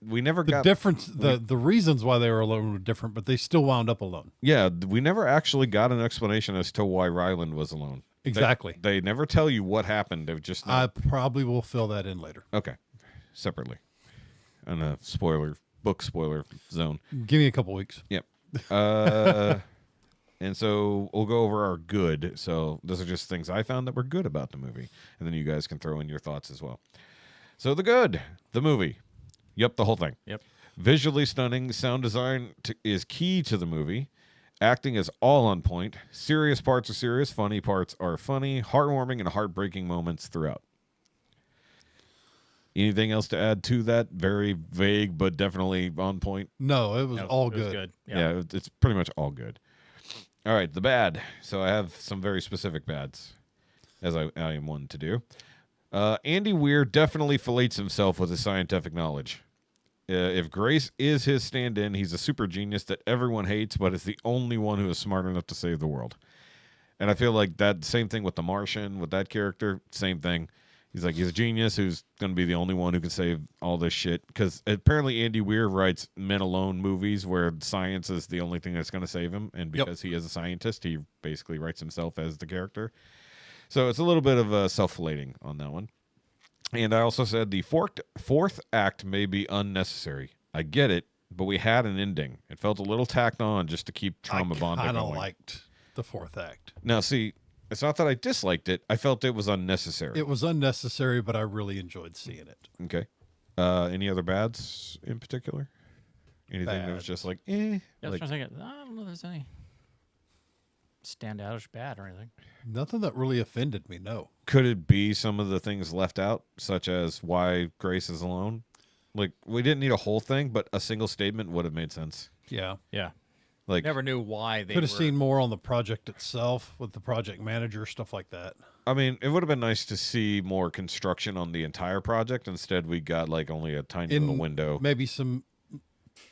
we never The got difference, the reasons why they were alone were different, but they still wound up alone. Yeah, we never actually got an explanation as to why Ryland was alone. Exactly. They never tell you what happened. They've just I probably will fill that in later. okay, separately, in a book spoiler zone. Give me a couple weeks. Yep. And so we'll go over our good. So those are just things I found that were good about the movie, and then you guys can throw in your thoughts as well. So the good, the movie. Yep, the whole thing. Yep. Visually stunning. Sound design is key to the movie. Acting is all on point. Serious parts are serious. Funny parts are funny. Heartwarming and heartbreaking moments throughout. Anything else to add to that? Very vague, but definitely on point. No, it was all It was good. good. Yeah, it's pretty much all good. All right, the bad. So I have some very specific bads, as I am one to do. Andy Weir definitely fillets himself with his scientific knowledge. If Grace is his stand-in, he's a super genius that everyone hates, but is the only one who is smart enough to save the world. And I feel like that same thing with the Martian, with that character, same thing. He's a genius who's going to be the only one who can save all this shit. Because apparently Andy Weir writes men alone movies where science is the only thing that's going to save him. And because he is a scientist, he basically writes himself as the character. So it's a little bit of a self-flating on that one. And I also said the fourth act may be unnecessary. I get it, but we had an ending. It felt a little tacked on just to keep trauma bond going. I kind of liked the fourth act. Now, see, it's not that I disliked it. I felt it was unnecessary. It was unnecessary, but I really enjoyed seeing it. Okay. Any other bads in particular? Anything that was just like, eh? I was Like, trying to think. I don't know if there's any standoutish bad or anything. Nothing that really offended me, no. could it be some of the things left out, such as why Grace is alone? Like, we didn't need a whole thing, but a single statement would have made sense. Yeah. Yeah. Like, Never knew why they Could have were- seen more on the project itself with the project manager, stuff like that. I mean, it would have been nice to see more construction on the entire project. Instead, we got like only a tiny little window. Maybe some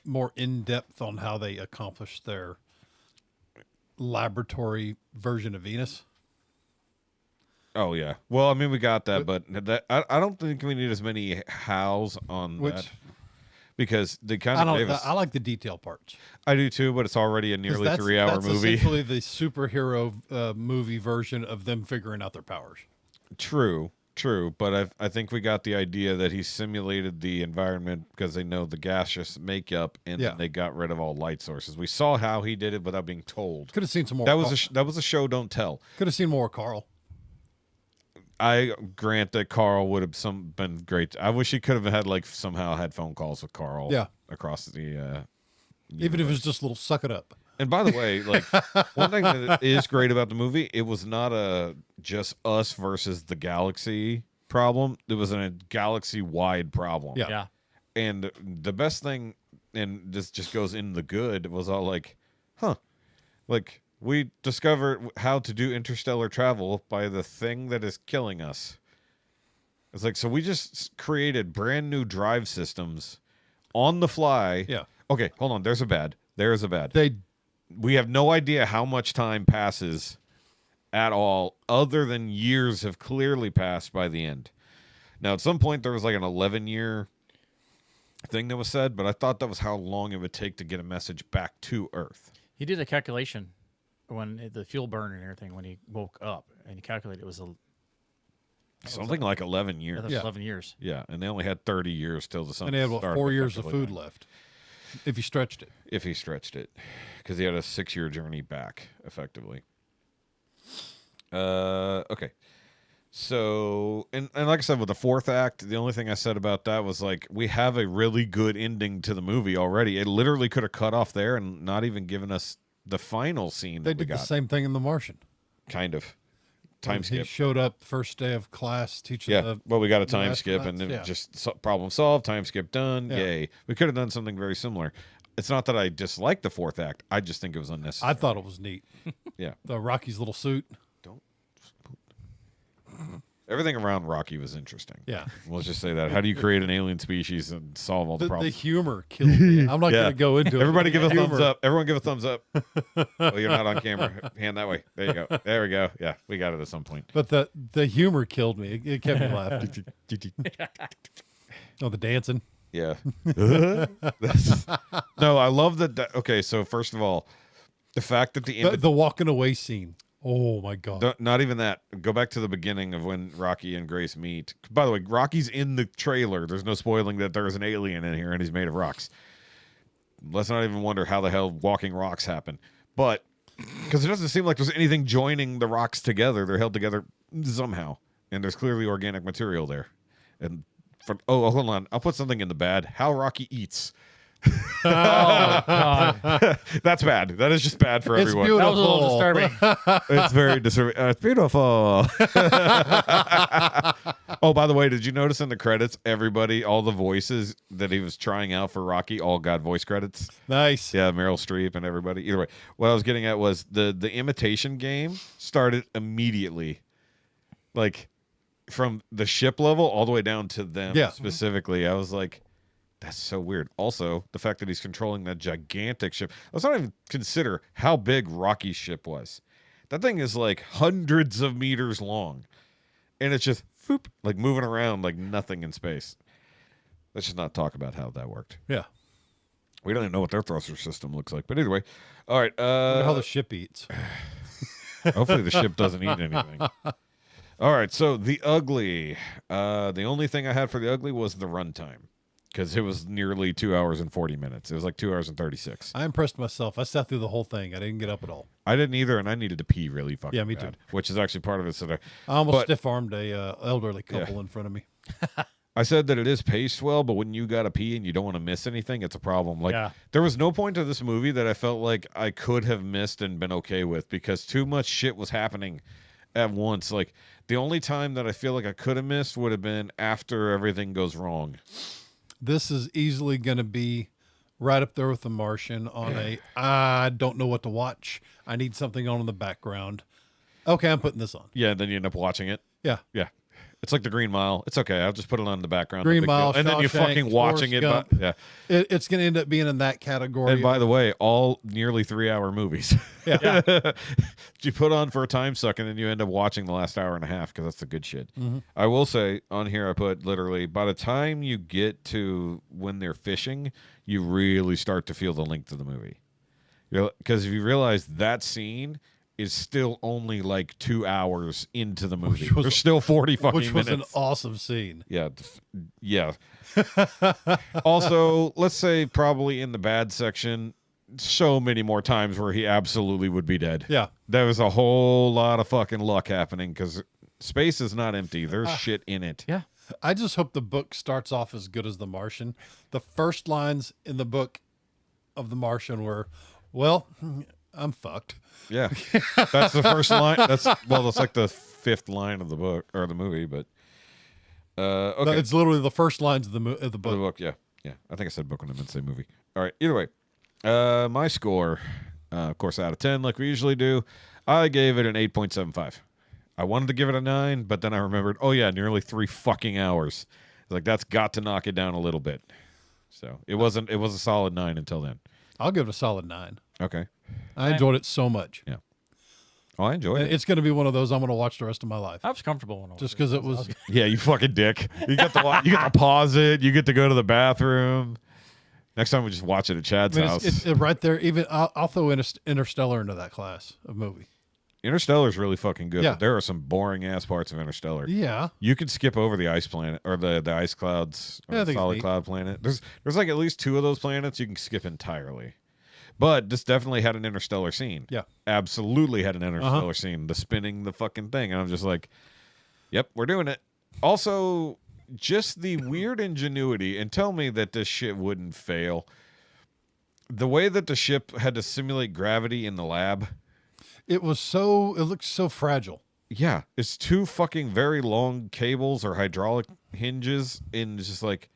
more in-depth on how they accomplished their laboratory version of Venus. Oh yeah. Well, I mean, we got that, but that I don't think we need as many hows on that because they kind of gave us. I like the detail parts. I do too, but it's already a nearly 3-hour that's movie. Essentially, the superhero movie version of them figuring out their powers. True. True, but I think we got the idea that he simulated the environment because they know the gaseous makeup, and Yeah. then they got rid of all light sources. We saw how he did it without being told. Could have seen some more. That was a show don't tell. Could have seen more Carl. I grant that Carl would have been great. I wish he could have had somehow had phone calls with Carl. Yeah. Across the. Even if it was just a little suck it up. And by the way, one thing that is great about the movie, it was not a just us versus the galaxy problem. It was a galaxy-wide problem. Yeah. Yeah. And the best thing, and this just goes in the good, was all we discovered how to do interstellar travel by the thing that is killing us. It's so we just created brand new drive systems on the fly. Yeah. Okay, hold on. There's a bad. We have no idea how much time passes at all, other than years have clearly passed by the end. Now, at some point, there was an 11-year thing that was said, but I thought that was how long it would take to get a message back to Earth. He did a calculation when the fuel burned and everything when he woke up, and he calculated it was Something like 11 years. 11 years. Yeah, and they only had 30 years till the sun And they had, started 4 years of effectively food dying. left. If you stretched it. If he stretched it. Because he had a 6-year journey back, effectively. Okay. So, and like I said, with the fourth act, the only thing I said about that was we have a really good ending to the movie already. It literally could have cut off there and not even given us the final scene They that we did the got. same thing in The Martian. Kind of. Time He skip. showed up first day of class teaching. Yeah, well, we got a time skip, astronauts, and then yeah. just problem solved, time skip done, Yeah. yay. We could have done something very similar. It's not that I dislike the fourth act. I just think it was unnecessary. I thought it was neat. Yeah. The Rocky's little suit. Everything around Rocky was interesting. Yeah. Let's just say that. How do you create an alien species and solve all the The problems? humor killed me. I'm not Yeah. going to go into it. Everybody give a Humor. thumbs up. Everyone give a thumbs up. Well, you're not on camera. Hand that way. There you go. There we go. Yeah, we got it at some point. But the humor killed me. It kept me laughing. Oh, the dancing. Yeah. No, I love that. Okay, so first of all, the fact that The walking away scene. Oh, my God. not even that. Go back to the beginning of when Rocky and Grace meet. By the way, Rocky's in the trailer. There's no spoiling that there's an alien in here and he's made of rocks. Let's not even wonder how the hell walking rocks happen. But because it doesn't seem like there's anything joining the rocks together. They're held together somehow. And there's clearly organic material there. And hold on. I'll put something in the bad. How Rocky eats. Oh, God. That's bad. That is just bad for It's everyone. beautiful. That was a little disturbing. It's very disturbing. It's beautiful. Oh, by the way, did you notice in the credits, all the voices that he was trying out for Rocky all got voice credits? Nice. Yeah, Meryl Streep and everybody. Either way, what I was getting at was the imitation game started immediately. From the ship level all the way down to them specifically. I was like, that's so weird. Also, the fact that he's controlling that gigantic ship. Let's not even consider how big Rocky's ship was. That thing is hundreds of meters long. And it's just moving around like nothing in space. Let's just not talk about how that worked. Yeah. We don't even know what their thruster system looks like. But either way. All right. Wonder how the ship eats. Hopefully the ship doesn't eat anything. All right. So the ugly. The only thing I had for the ugly was the runtime. Because it was nearly 2 hours and 40 minutes. It was 2 hours and 36. I impressed myself. I sat through the whole thing. I didn't get up at all. I didn't either, and I needed to pee really fucking Yeah, me too. bad, which is actually part of it. So I almost stiff-armed a elderly couple in front of me. I said that it is paced well, but when you got to pee and you don't want to miss anything, it's a problem. Yeah. There was no point to this movie that I felt like I could have missed and been okay with because too much shit was happening at once. The only time that I feel like I could have missed would have been after everything goes wrong. This is easily going to be right up there with The Martian on I don't know what to watch. I need something on in the background. Okay, I'm putting this on. Yeah, then you end up watching it. Yeah. Yeah. It's like the Green Mile. It's okay. I'll just put it on in the background. No Green big Mile, deal. And then you're Shawshank, fucking watching it. Forrest Gump. Yeah. It's going to end up being in that category. And by the way, all nearly 3-hour movies. Yeah. You put on for a time suck and then you end up watching the last hour and a half because that's the good shit. I will say on here I put literally by the time you get to when they're fishing, you really start to feel the length of the movie. Because if you realize that scene is still only like 2 hours into the movie. Which was- There's still 40 fucking Which was minutes. an awesome scene. Yeah. Yeah. Also, let's say probably in the bad section, so many more times where he absolutely would be dead. Yeah. There was a whole lot of fucking luck happening because space is not empty. There's shit in it. Yeah. I just hope the book starts off as good as The Martian. The first lines in the book of The Martian were, well, I'm fucked. Yeah. That's the first line. That's like the 5th line of the book or the movie, but okay. No, it's literally the first lines of the The book. book, yeah. Yeah. I think I said book when I meant to say movie. All right. Either way. My score, of course, out of 10, like we usually do, I gave it an 8.75. I wanted to give it a 9, but then I remembered, oh yeah, nearly 3 fucking hours. Like that's got to knock it down a little bit. So it was a solid 9 until then. I'll give it a solid 9. Okay. I enjoyed it so much. Yeah. Oh, I enjoyed it. It's going to be one of those I'm going to watch the rest of my life. I was comfortable when I Just watched because it was. Yeah, you fucking dick. You get to you get to pause it. You get to go to the bathroom. Next time we just watch it at Chad's I mean, house. it's right there. Even I'll throw Interstellar into that class of movie. Interstellar is really fucking good. Yeah. But there are some boring ass parts of Interstellar. Yeah. You could skip over the ice planet or the ice clouds or Yeah, I the think it's solid neat. cloud planet. There's like at least 2 of those planets you can skip entirely. But this definitely had an interstellar scene. Yeah. Absolutely had an interstellar scene. The spinning the fucking thing. And I'm just like, yep, we're doing it. Also, just the weird ingenuity, and tell me that this shit wouldn't fail. The way that the ship had to simulate gravity in the lab. It looked so fragile. Yeah, it's 2 fucking very long cables or hydraulic hinges, and it's just like,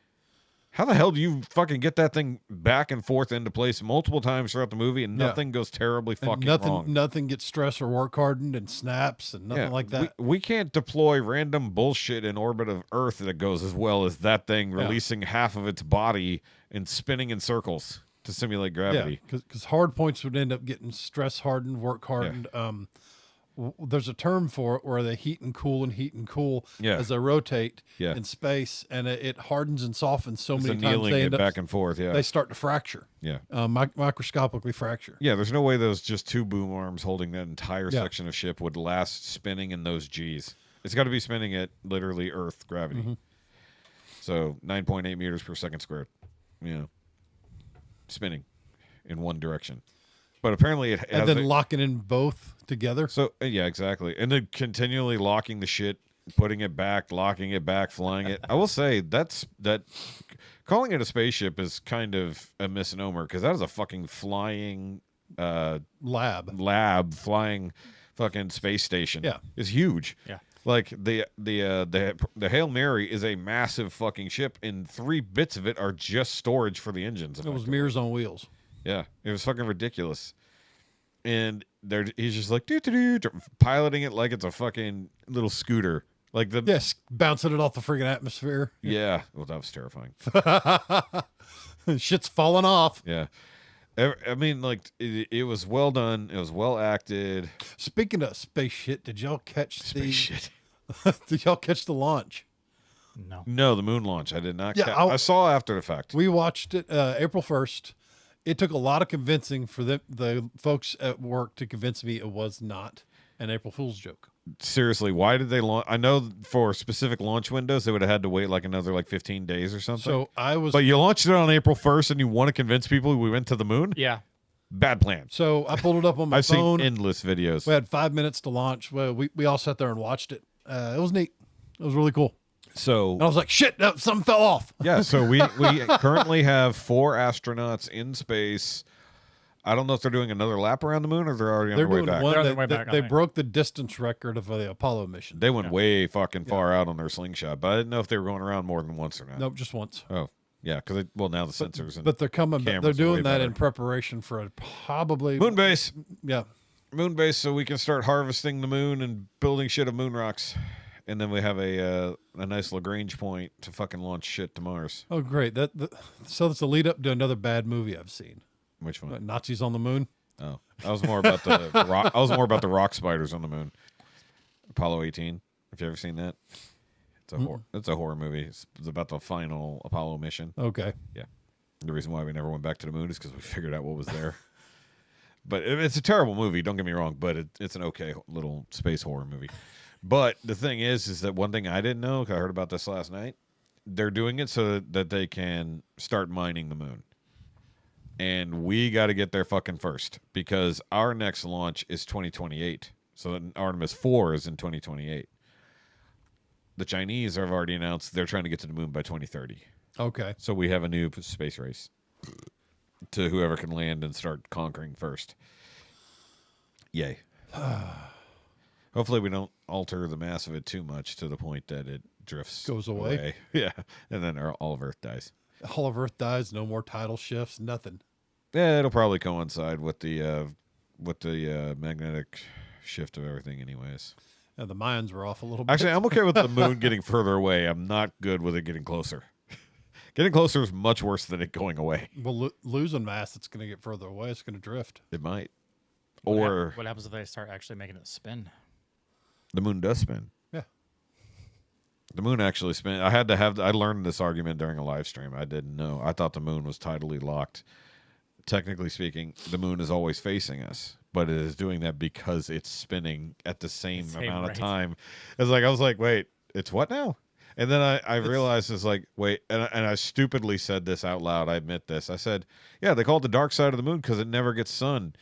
how the hell do you fucking get that thing back and forth into place multiple times throughout the movie, and Yeah. nothing goes terribly And fucking nothing, wrong? nothing gets stressed or work hardened and snaps and nothing like that. We can't deploy random bullshit in orbit of Earth that goes as well as that thing releasing half of its body and spinning in circles to simulate gravity. Because hard points would end up getting stress hardened, work hardened. There's a term for it where they heat and cool Yeah. as they rotate Yeah. in space, and it hardens and softens so It's many times annealing they it end up back and forth. Yeah, they start to fracture, yeah. microscopically fracture. Yeah, there's no way those just 2 boom arms holding that entire Yeah. section of ship would last spinning in those G's. It's got to be spinning at literally Earth gravity. Mm-hmm. So 9.8 meters per second squared. You know, spinning in one direction. But apparently it And has then locking in both together. so yeah, exactly. And then continually locking the shit, putting it back, locking it back, flying it. I will say that calling it a spaceship is kind of a misnomer because that is a fucking flying Lab. flying fucking space station. Yeah. It's huge. Yeah. Like the Hail Mary is a massive fucking ship, and 3 bits of it are just storage for the engines. It was mirrors on wheels. Yeah, it was fucking ridiculous. And he's just like piloting it like it's a fucking little scooter. Like the Yes, bouncing it off the friggin' atmosphere. yeah. Well, that was terrifying. Shit's falling off. Yeah. I mean, like it was well done. It was well acted. Speaking of space shit, did y'all catch Space shit. Did y'all catch the launch? No. No, the moon launch. I did not. Yeah, I saw after the fact. We watched it April 1st. It took a lot of convincing for the folks at work to convince me it was not an April Fool's joke. Seriously, why did they launch? I know for specific launch windows, they would have had to wait like another 15 days or something. So I was. But you launched it on April 1st, and you want to convince people we went to the moon? Yeah. Bad plan. So I pulled it up on my I've phone. seen endless videos. We had 5 minutes to launch. Well, we all sat there and watched it. It was neat. It was really cool. So And I was like, shit, something fell off. yeah, so we currently have 4 astronauts in space. I don't know if they're doing another lap around the moon or they're already on They're their way doing back. one. They're on They, their way they- back, I they think. broke the distance record of the Apollo mission. They went way fucking far out on their slingshot, but I didn't know if they were going around more than once or not. Nope, just once. Oh, yeah, because now the sensors and But they're coming. They're cameras are way doing that in better. preparation for a probably moon base, Yeah, so we can start harvesting the moon and building shit of moon rocks, and then we have a nice Lagrange point to fucking launch shit to Mars. Oh, great! So that's a lead up to another bad movie I've seen. Which one? Nazis on the moon. Oh, I was more about the rock. I was more about the rock spiders on the moon. Apollo 18. Have you ever seen that? It's a horror movie. It's about the final Apollo mission. Okay. Yeah. The reason why we never went back to the moon is because we figured out what was there. But it's a terrible movie. Don't get me wrong, but it's an okay little space horror movie. But the thing is that one thing I didn't know, 'cause I heard about this last night, they're doing it so that they can start mining the moon. And we got to get there fucking first because our next launch is 2028. So Artemis 4 is in 2028. The Chinese have already announced they're trying to get to the moon by 2030. Okay. So we have a new space race to whoever can land and start conquering first. Yay. Hopefully we don't alter the mass of it too much to the point that it drifts Goes away. Yeah. And then all of Earth dies. All of Earth dies. No more tidal shifts. Nothing. Yeah, it'll probably coincide with the magnetic shift of everything anyways. And the Mayans were off a little bit. Actually, I'm okay with the moon getting further away. I'm not good with it getting closer. Getting closer is much worse than it going away. Well, losing mass, it's going to get further away. It's going to drift. It might. What happens if they start actually making it spin? The moon does spin. Yeah. The moon actually spin. I learned this argument during a live stream. I didn't know. I thought the moon was tidally locked. Technically speaking, the moon is always facing us, but it is doing that because it's spinning at the same amount of time. It's like I was like, wait, it's what now? And then I realized it's like, wait, and I stupidly said this out loud. I admit this. I said, yeah, they call it the dark side of the moon because it never gets sun.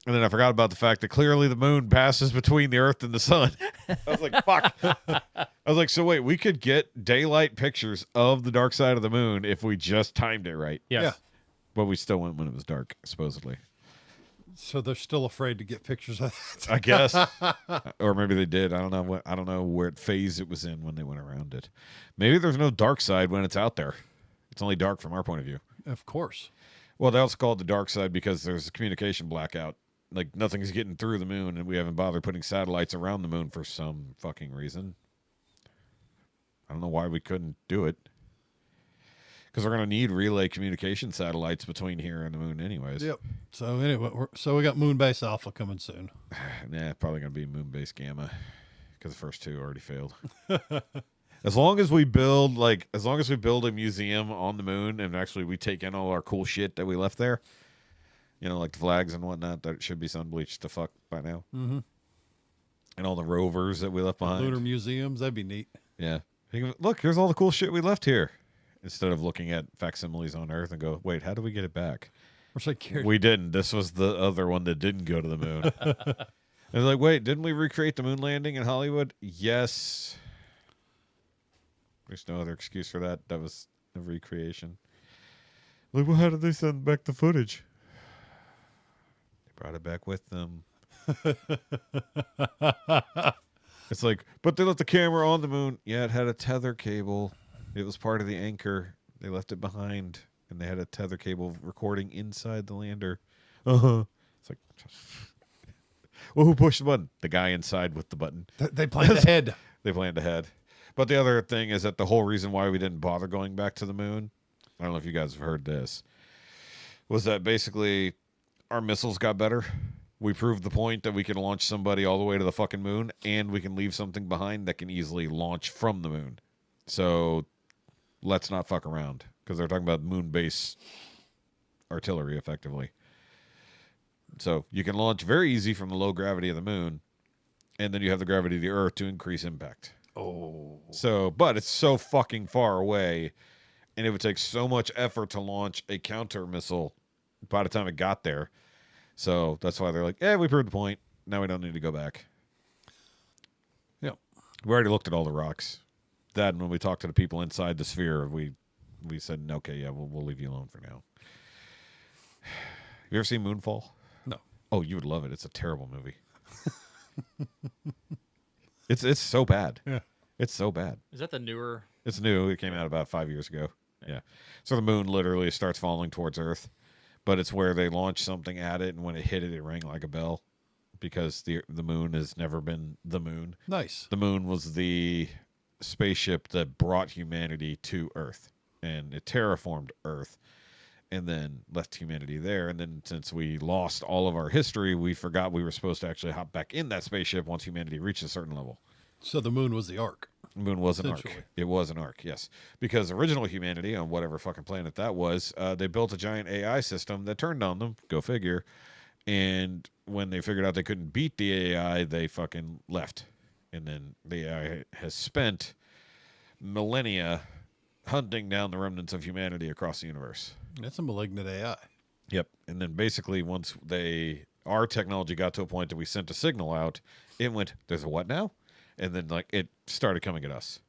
And then I forgot about the fact that clearly the moon passes between the Earth and the sun. I was like, fuck. I was like, so wait, we could get daylight pictures of the dark side of the moon if we just timed it right. Yes. Yeah. But we still went when it was dark, supposedly. So they're still afraid to get pictures of that. I guess. Or maybe they did. I don't know what phase it was in when they went around it. Maybe there's no dark side when it's out there. It's only dark from our point of view. Of course. Well, they also call it the dark side because there's a communication blackout. Like nothing's getting through the moon, and we haven't bothered putting satellites around the moon for some fucking reason. I don't know why we couldn't do it. Because we're going to need relay communication satellites between here and the moon anyways. Yep. So anyway, we got Moonbase Alpha coming soon. Nah, probably going to be Moonbase Gamma because the first two already failed. As long as we build a museum on the moon and actually we take in all our cool shit that we left there, you know, like the flags and whatnot, that should be sun bleached to fuck by now. Mm-hmm. And all the rovers that we left behind. Lunar museums, that'd be neat. Yeah. Look, here's all the cool shit we left here. Instead of looking at facsimiles on Earth and go, wait, how do we get it back? We didn't. This was the other one that didn't go to the moon. And like, wait, didn't we recreate the moon landing in Hollywood? Yes. There's no other excuse for that. That was a recreation. Like, well, how did they send back the footage? They brought it back with them. It's like, but they left the camera on the moon. Yeah, it had a tether cable. It was part of the anchor. They left it behind, and they had a tether cable recording inside the lander. It's like, well, who pushed the button? The guy inside with the button. They planned ahead. They planned ahead. But the other thing is that the whole reason why we didn't bother going back to the moon, I don't know if you guys have heard this, was that basically our missiles got better. We proved the point that we can launch somebody all the way to the fucking moon, and we can leave something behind that can easily launch from the moon. So let's not fuck around, because they're talking about moon base artillery effectively. So you can launch very easy from the low gravity of the moon, and then you have the gravity of the Earth to increase impact. Oh. So, but it's so fucking far away, and it would take so much effort to launch a counter missile by the time it got there. So that's why they're like, we proved the point. Now we don't need to go back. Yep. We already looked at all the rocks. That, and when we talked to the people inside the sphere, we said, okay, yeah, we'll leave you alone for now. You ever seen Moonfall? No. Oh, you would love it. It's a terrible movie. It's so bad. Yeah. It's so bad. Is that the newer? It's new. It came out about 5 years ago. Yeah. So the moon literally starts falling towards Earth, but it's where they launch something at it, and when it hit it, it rang like a bell because the moon has never been the moon. Nice. The moon was the spaceship that brought humanity to Earth, and it terraformed Earth and then left humanity there. And then since we lost all of our history, we forgot we were supposed to actually hop back in that spaceship once humanity reached a certain level. So the moon was the ark. The moon was an arc. Essentially. It was an arc, yes. Because original humanity, on whatever fucking planet that was, they built a giant AI system that turned on them. Go figure. And when they figured out they couldn't beat the AI, they fucking left. And then the AI has spent millennia hunting down the remnants of humanity across the universe. That's a malignant AI. Yep. And then basically once our technology got to a point that we sent a signal out, it went, there's a what now? And then like it started coming at us.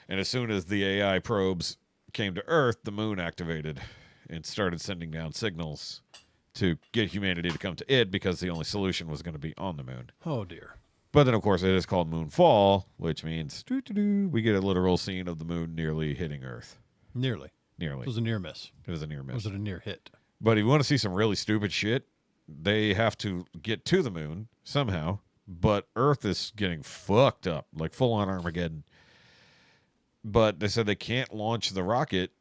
And as soon as the AI probes came to Earth, the moon activated and started sending down signals to get humanity to come to it because the only solution was going to be on the moon. Oh, dear. But then, of course, it is called moonfall, which means we get a literal scene of the moon nearly hitting Earth. Nearly. Nearly. It was a near miss. It was a near Or miss. was it a near hit? But if you want to see some really stupid shit, they have to get to the moon somehow. But Earth is getting fucked up, like full-on Armageddon. But they said they can't launch the rocket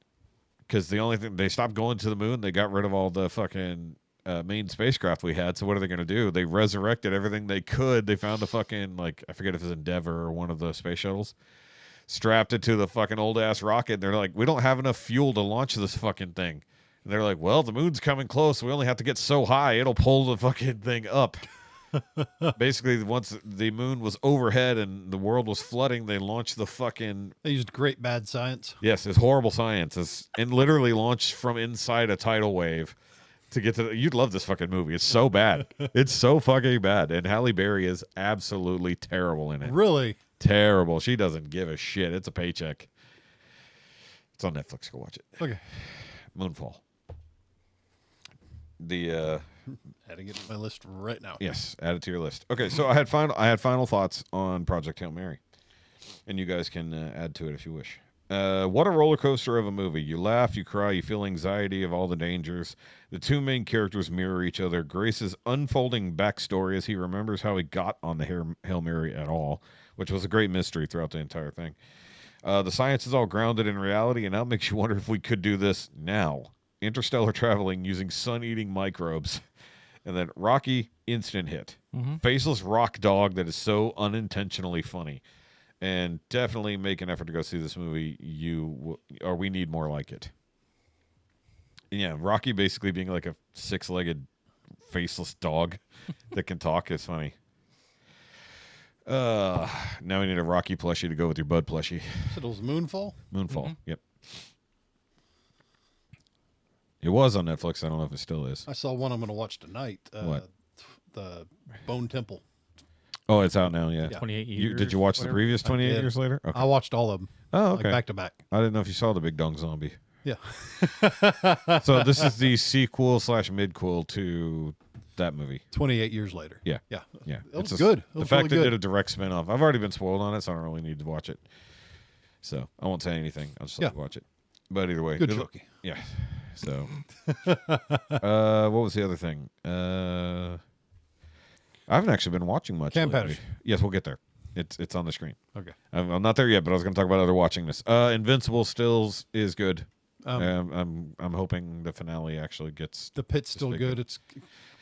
because the only thing, they stopped going to the moon. They got rid of all the fucking main spacecraft we had. So what are they going to do? They resurrected everything they could. They found the fucking, like, I forget if it's Endeavour or one of the space shuttles, strapped it to the fucking old-ass rocket. And they're like, we don't have enough fuel to launch this fucking thing. And they're like, well, the moon's coming close. We only have to get so high. It'll pull the fucking thing up. Basically, once the moon was overhead and the world was flooding, they launched the fucking... They used great bad science. Yes, it's horrible science. And literally launched from inside a tidal wave to get to... You'd love this fucking movie. It's so bad. It's so fucking bad. And Halle Berry is absolutely terrible in it. Really? Terrible. She doesn't give a shit. It's a paycheck. It's on Netflix. Go watch it. Okay. Moonfall. The... Adding it to my list right now. Yes, add it to your list. Okay, so I had final thoughts on Project Hail Mary, and you guys can add to it if you wish. What a roller coaster of a movie! You laugh, you cry, you feel anxiety of all the dangers. The two main characters mirror each other. Grace's unfolding backstory as he remembers how he got on the Hail Mary at all, which was a great mystery throughout the entire thing. The science is all grounded in reality, and now it makes you wonder if we could do this now. Interstellar traveling using sun-eating microbes. And then Rocky, instant hit. Faceless rock dog that is so unintentionally funny. And definitely make an effort to go see this movie. We need more like it. And yeah, Rocky basically being like a six-legged faceless dog that can talk is funny. Now we need a Rocky plushie to go with your Bud plushie. So it was Moonfall? Moonfall, yep. It was on Netflix. I don't know if it still is. I saw one I'm going to watch tonight. What? The Bone Temple. Oh, it's out now, yeah. 28 years. Did you watch the whatever. previous 28 did. years later? Okay. I watched all of them. Oh, Like okay. back to back. I didn't know if you saw the Big Dong Zombie. Yeah. So this is the sequel / midquel to that movie. 28 years later. Yeah. Yeah. Yeah. It was good. It The was fact really they good. did a direct spin-off. I've already been spoiled on it, so I don't really need to watch it. So I won't say anything. I'll just let you watch it. But either way. Good Shoky. Yeah. So what was the other thing? I haven't actually been watching much. Camp lately. Patterson. Yes, we'll get there. It's on the screen. Okay. I'm not there yet, but I was going to talk about other watching this. Invincible stills is good. I'm hoping the finale actually gets. The pit's still big good. good. It's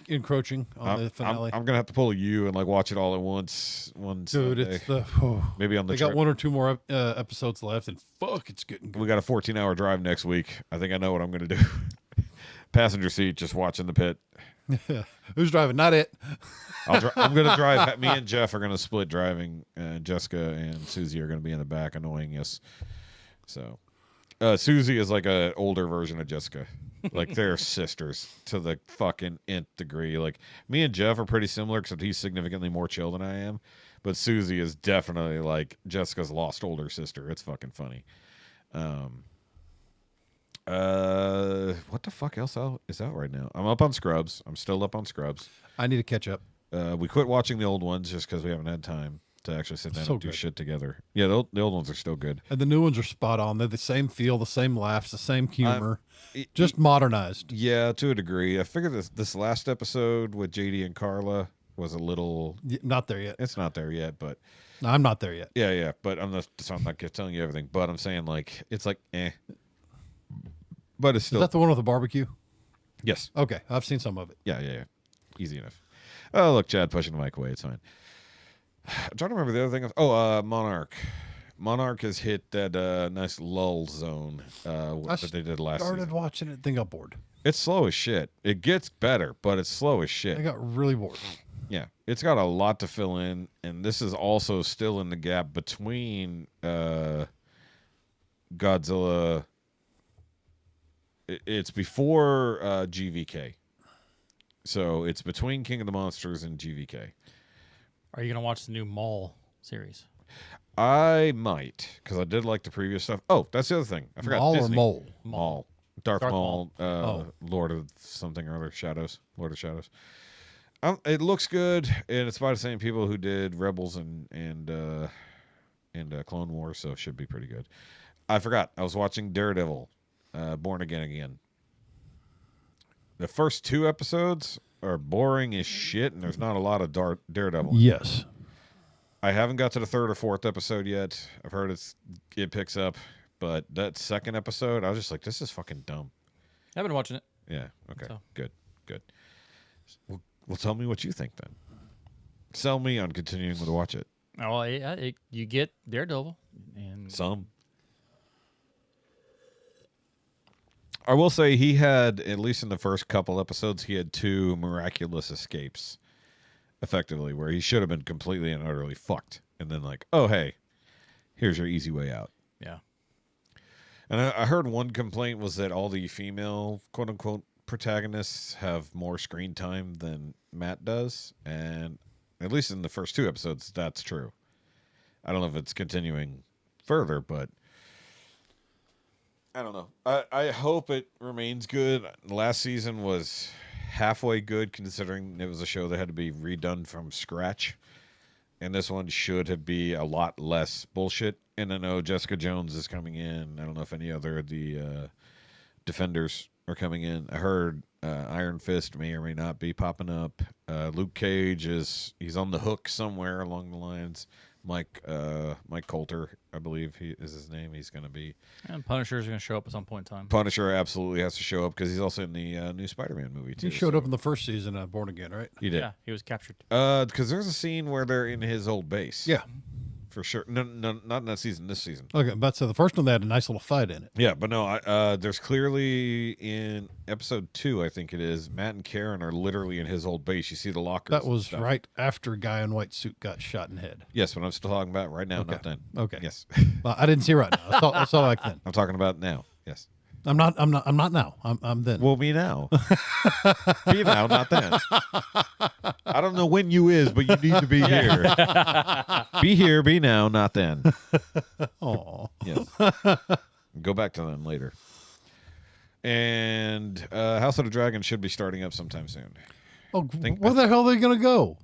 encroaching on the finale. I'm gonna have to pull you and like watch it all at once. Dude, Sunday. it's the. Maybe on the They got trip. one or two more episodes left, and fuck, it's getting good. We got a 14-hour drive next week. I think I know what I'm gonna do. Passenger seat, just watching the pit. Who's driving? Not it. I'm gonna drive. Me and Jeff are gonna split driving. Jessica and Susie are gonna be in the back, annoying us. So, Susie is like an older version of Jessica. Like they're sisters to the fucking nth degree. Like me and Jeff are pretty similar, except he's significantly more chill than I am. But Susie is definitely like Jessica's lost older sister. It's fucking funny. What the fuck else is out right now? I'm up on Scrubs. I'm still up on Scrubs. I need to catch up. We quit watching the old ones just because we haven't had time to actually sit down So and do good. shit together. Yeah, the old ones are still good. And the new ones are spot on. They're the same feel, the same laughs, the same humor, it- just modernized. Yeah, to a degree. I figured this last episode with JD and Carla was a little. Not there yet. It's not there yet, but No, I'm not there yet. yeah. But I'm not telling you everything. But I'm saying like it's like But it's Is still that the one with the barbecue? yes. Okay, I've seen some of it. Yeah. Easy enough. Oh, look, Chad pushing the mic away. It's fine. I'm trying to remember the other thing. Monarch. Monarch has hit that nice lull zone that they did last started season. watching it, then got bored. It's slow as shit. It gets better, but it's slow as I shit. got really bored. Yeah, it's got a lot to fill in, and this is also still in the gap between Godzilla. It's before GVK, so it's between King of the Monsters and GVK. Are you gonna watch the new Mall series? I might, because I did like the previous stuff. Oh, that's the other thing. I forgot. Mall or Disney. mole? Maul. Darth Maul. Oh. Lord of something or other. Shadows. Lord of Shadows. It looks good, and it's by the same people who did Rebels and Clone Wars, so it should be pretty good. I forgot. I was watching Daredevil, Born Again. The first 2 episodes are boring as shit, and there's not a lot of Daredevil. Yes. I haven't got to the 3rd or 4th episode yet. I've heard it picks up, but that 2nd episode, I was just like, this is fucking dumb. I've been watching it. Yeah. Okay. So. Good. Well, tell me what you think then. Sell me on continuing to watch it. Oh, you get Daredevil and Some. I will say he had, at least in the first couple episodes, he had 2 miraculous escapes, effectively, where he should have been completely and utterly fucked. And then like, oh, hey, here's your easy way out. yeah. And I heard one complaint was that all the female, quote-unquote, protagonists have more screen time than Matt does. And at least in the first 2 episodes, that's true. I don't know if it's continuing further, but I don't know. I hope it remains good. Last season was halfway good, considering it was a show that had to be redone from scratch. And this one should be a lot less bullshit. And I know Jessica Jones is coming in. I don't know if any other of the Defenders are coming in. I heard Iron Fist may or may not be popping up. Luke Cage he's on the hook somewhere along the lines. Mike Coulter, I believe is his name. He's going to be. And Punisher's going to show up at some point in time. Punisher absolutely has to show up because he's also in the new Spider-Man movie too. He showed up in the first season of Born Again, right? He did. Yeah, he was captured. Because there's a scene where they're in his old base. Yeah. For sure. No, not in that season. This season. Okay, but so the first one they had a nice little fight in it. Yeah, but no. There's clearly in episode 2, I think it is. Matt and Karen are literally in his old base. You see the lockers. That and was stuff. right after a guy in white suit got shot in the head. Yes, but I'm still talking about right now, not then. Okay. Yes, Well, I didn't see right now. I saw like then. I'm talking about now. Yes. I'm not now. I'm then. Well, be now. Be now, not then. I don't know when you is, but you need to be here. Be here, be now, not then. Oh. Yes. Go back to them later. And House of the Dragon should be starting up sometime soon. Oh, where the hell are they gonna go?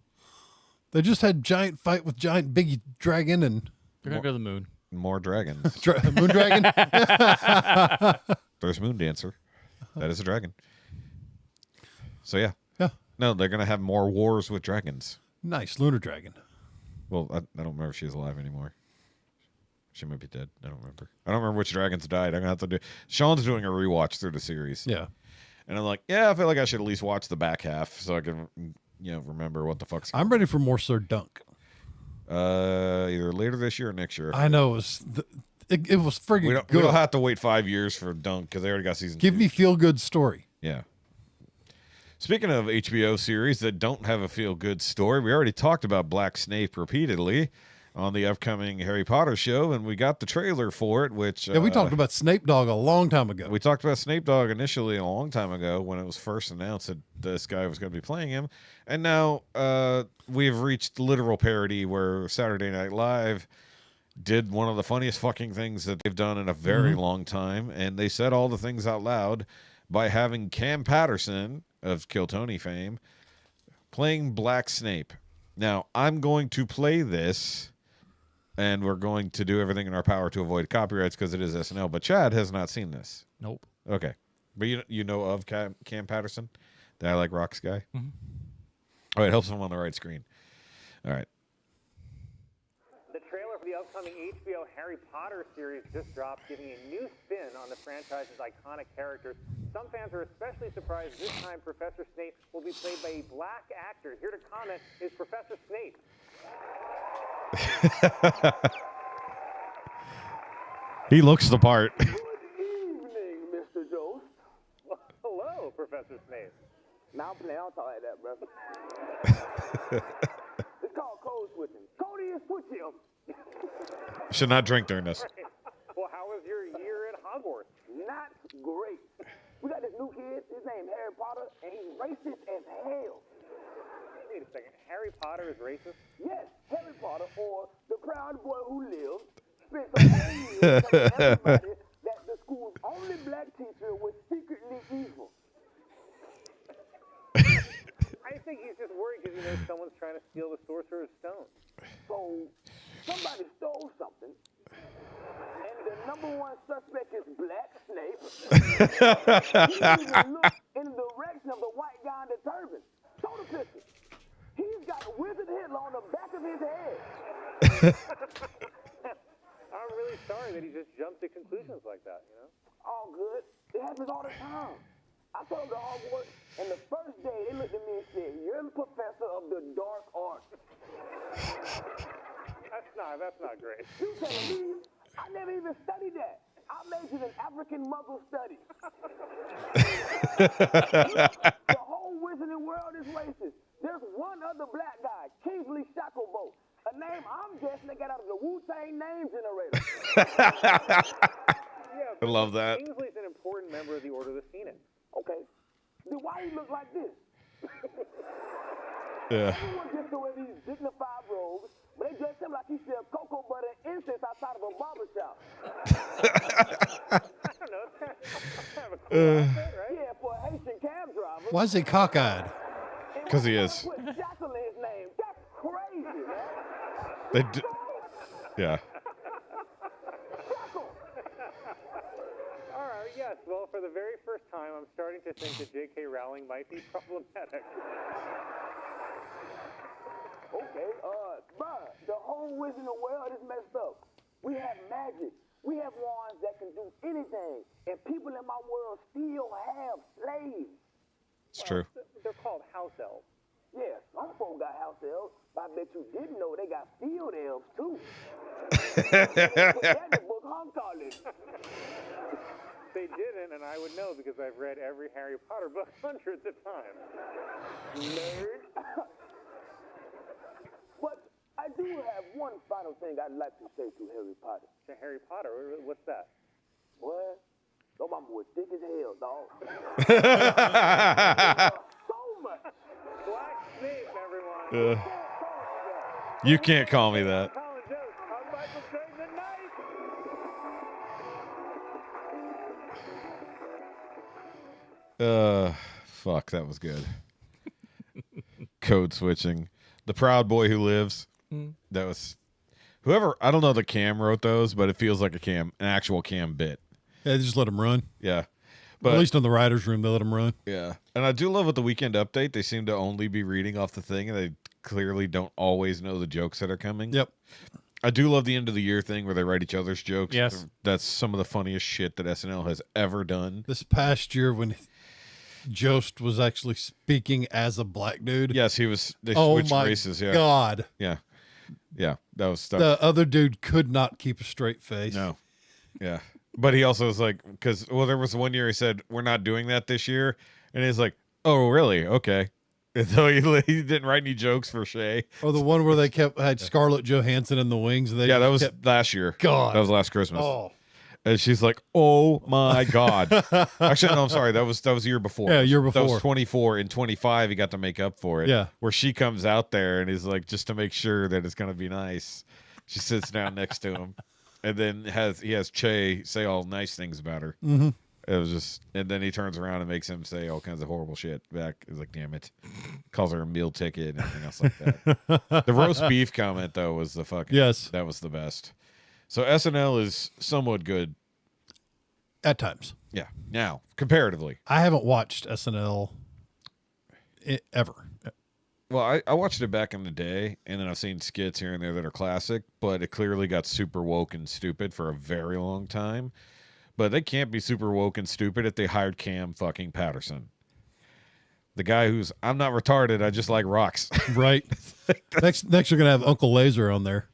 They just had giant fight with giant big dragon and They're going to go to the moon. More dragons. moon dragon. There's Moon Dancer. That is a dragon. So yeah. Yeah. No, they're gonna have more wars with dragons. Nice lunar dragon. Well, I don't remember if she's alive anymore. She might be dead. I don't remember. I don't remember which dragons died. I'm gonna have to do. Sean's doing a rewatch through the series. Yeah. And I'm like, yeah, I feel like I should at least watch the back half so I can, remember what the fuck's. I'm ready for more Sir Dunk. Either later this year or next year. I know it was friggin' We good. don't have to wait 5 years for Dunk because they already got season. Give 2. me feel good story. Yeah. Speaking of HBO series that don't have a feel good story, we already talked about Black Snape repeatedly on the upcoming Harry Potter show, and we got the trailer for it, which... Yeah, we talked about Snape Dogg a long time ago. We talked about Snape Dogg initially a long time ago when it was first announced that this guy was going to be playing him. And now we've reached literal parody where Saturday Night Live did one of the funniest fucking things that they've done in a very long time. And they said all the things out loud by having Cam Patterson of Kill Tony fame playing Black Snape. Now, I'm going to play this... and we're going to do everything in our power to avoid copyrights because it is SNL. But Chad has not seen this. Nope. Okay. But you know of Cam Patterson? The I Like Rocks guy? Mm-hmm. Oh, it helps him on the right screen. All right. The trailer for the upcoming HBO Harry Potter series just dropped, giving a new spin on the franchise's iconic characters. Some fans are especially surprised this time Professor Snape will be played by a black actor. Here to comment is Professor Snape. He looks the part. Good evening, Mr. Jost. Well, hello, Professor Snape. Now I'm playing. I'll talk like that, brother. It's called code switching. Cody is switching. Should not drink during this. Well, how was your year at Hogwarts? Not great. We got this new kid. His name Harry Potter, and he's racist as hell. Wait a second. Harry Potter is racist? Yes, Harry Potter, or the proud boy who lived, spent the whole year telling everybody that the school's only black teacher was secretly evil. I think he's just worried because he knows someone's trying to steal the Sorcerer's Stone. So somebody stole something, and the number one suspect is Black Snape. He even looked in the direction of the white guy in the turban. Show the picture. He's got Wizard Hitler on the back of his head. I'm really sorry that he just jumped to conclusions like that, you know? All good. It happens all the time. I told the Hogwarts, and the first day they looked at me and said, "You're the professor of the dark arts." That's not great. You telling me? I never even studied that. I majored in African Mughal studies. The whole wizarding world is racist. There's one other black guy, Kingsley Shacklebolt, a name I'm guessing they got out of the Wu-Tang name generator. Yeah, I love that. Kingsley's an important member of the Order of the Phoenix. Okay, then why he look like this? Yeah. Everyone gets to wear these dignified robes, but they dress him like he sells cocoa butter and incense outside of a barber shop. I don't know. It's kind of a cool outfit, right? Yeah, for a Haitian cab driver. Why is he cockeyed? And 'Cause he why is. Put Jackal in his name. That's crazy, man. They d- yeah. Jackal. All right, yes. Well, for the very first time, I'm starting to think that J.K. Rowling might be problematic. Okay, bruh, the whole wizarding world is messed up. We have magic. We have wands that can do anything. And people in my world still have slaves. It's true. They're called house elves. Yeah, some folk got house elves, but I bet you didn't know they got field elves, too. Put that in the book, College. They didn't, and I would know because I've read every Harry Potter book hundreds of times. Nerd. But I do have one final thing I'd like to say to Harry Potter. To Harry Potter? What's that? What? Oh, my boy, thick as hell, dog. So much. Black Snape, everyone. You can't call me that. Colin Jost on Michael Jordan tonight. Fuck, that was good. Code switching. The proud boy who lives. That was whoever. I don't know. The Cam wrote those, but it feels like an actual Cam bit. Yeah, they just let him run. Yeah, but At least in the writer's room, they let him run. yeah, and I do love with the weekend update. They seem to only be reading off the thing, and they clearly don't always know the jokes that are coming. Yep. I do love the end of the year thing where they write each other's jokes. Yes. That's some of the funniest shit that SNL has ever done. This past year when Jost was actually speaking as a black dude. Yes, he was. They Oh switched my races. Yeah, God. yeah, yeah. That was stuff. The other dude could not keep a straight face. No. Yeah. But he also was like, because, well, there was one year he said, we're not doing that this year. And he's like, oh, really? Okay. And so he didn't write any jokes for Shay. Or the one where they had Scarlett Johansson in the wings. And they Yeah, that was kept, last year. God. That was last Christmas. oh, And she's like, oh my God. Actually, no, I'm sorry. That was the year before. Yeah, year That before. was 24. In 25, he got to make up for it. Yeah. Where she comes out there and he's like, just to make sure that it's going to be nice. She sits down next to him. And then he has Che say all nice things about her. Mm-hmm. It was just, and then he turns around and makes him say all kinds of horrible shit back. He's like, damn it. Calls her a meal ticket and everything else like that. The roast beef comment, though, was the fucking, Yes. that was the best. So SNL is somewhat good. at times. Yeah. Now, comparatively. I haven't watched SNL ever. Well, I watched it back in the day, and then I've seen skits here and there that are classic, but it clearly got super woke and stupid for a very long time. But they can't be super woke and stupid if they hired Cam fucking Patterson. The guy who's, I'm not retarded, I just like rocks. Right. Next, you're gonna have Uncle Laser on there.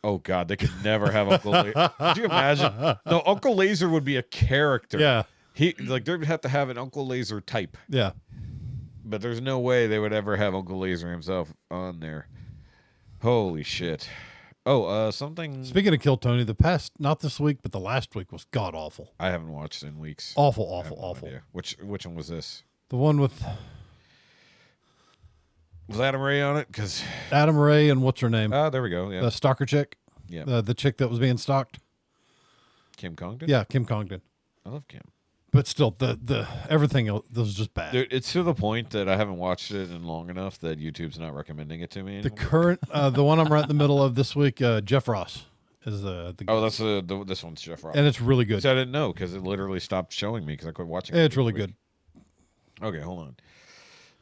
Oh God, they could never have Uncle Laser. Could you imagine? No, Uncle Laser would be a character. Yeah. They would have to have an Uncle Laser type. Yeah. But there's no way they would ever have Uncle Laser himself on there. Holy shit. Oh, something. Speaking of Kill Tony, not this week, but the last week was god awful. I haven't watched in weeks. Awful. Idea. Which one was this? The one with Was Adam Ray on it? Because Adam Ray and what's her name? there we go. Yeah, The stalker chick. yeah. The chick that was being stalked. Kim Congdon. Yeah, Kim Congdon. I love Kim. But still, the everything else was just bad. Dude, it's to the point that I haven't watched it in long enough that YouTube's not recommending it to me The anymore. current, the one I'm right in the middle of this week, Jeff Ross is the Oh, that's this one's Jeff Ross. and it's really good. So I didn't know because it literally stopped showing me because I quit watching. It's really this week. good. Okay, hold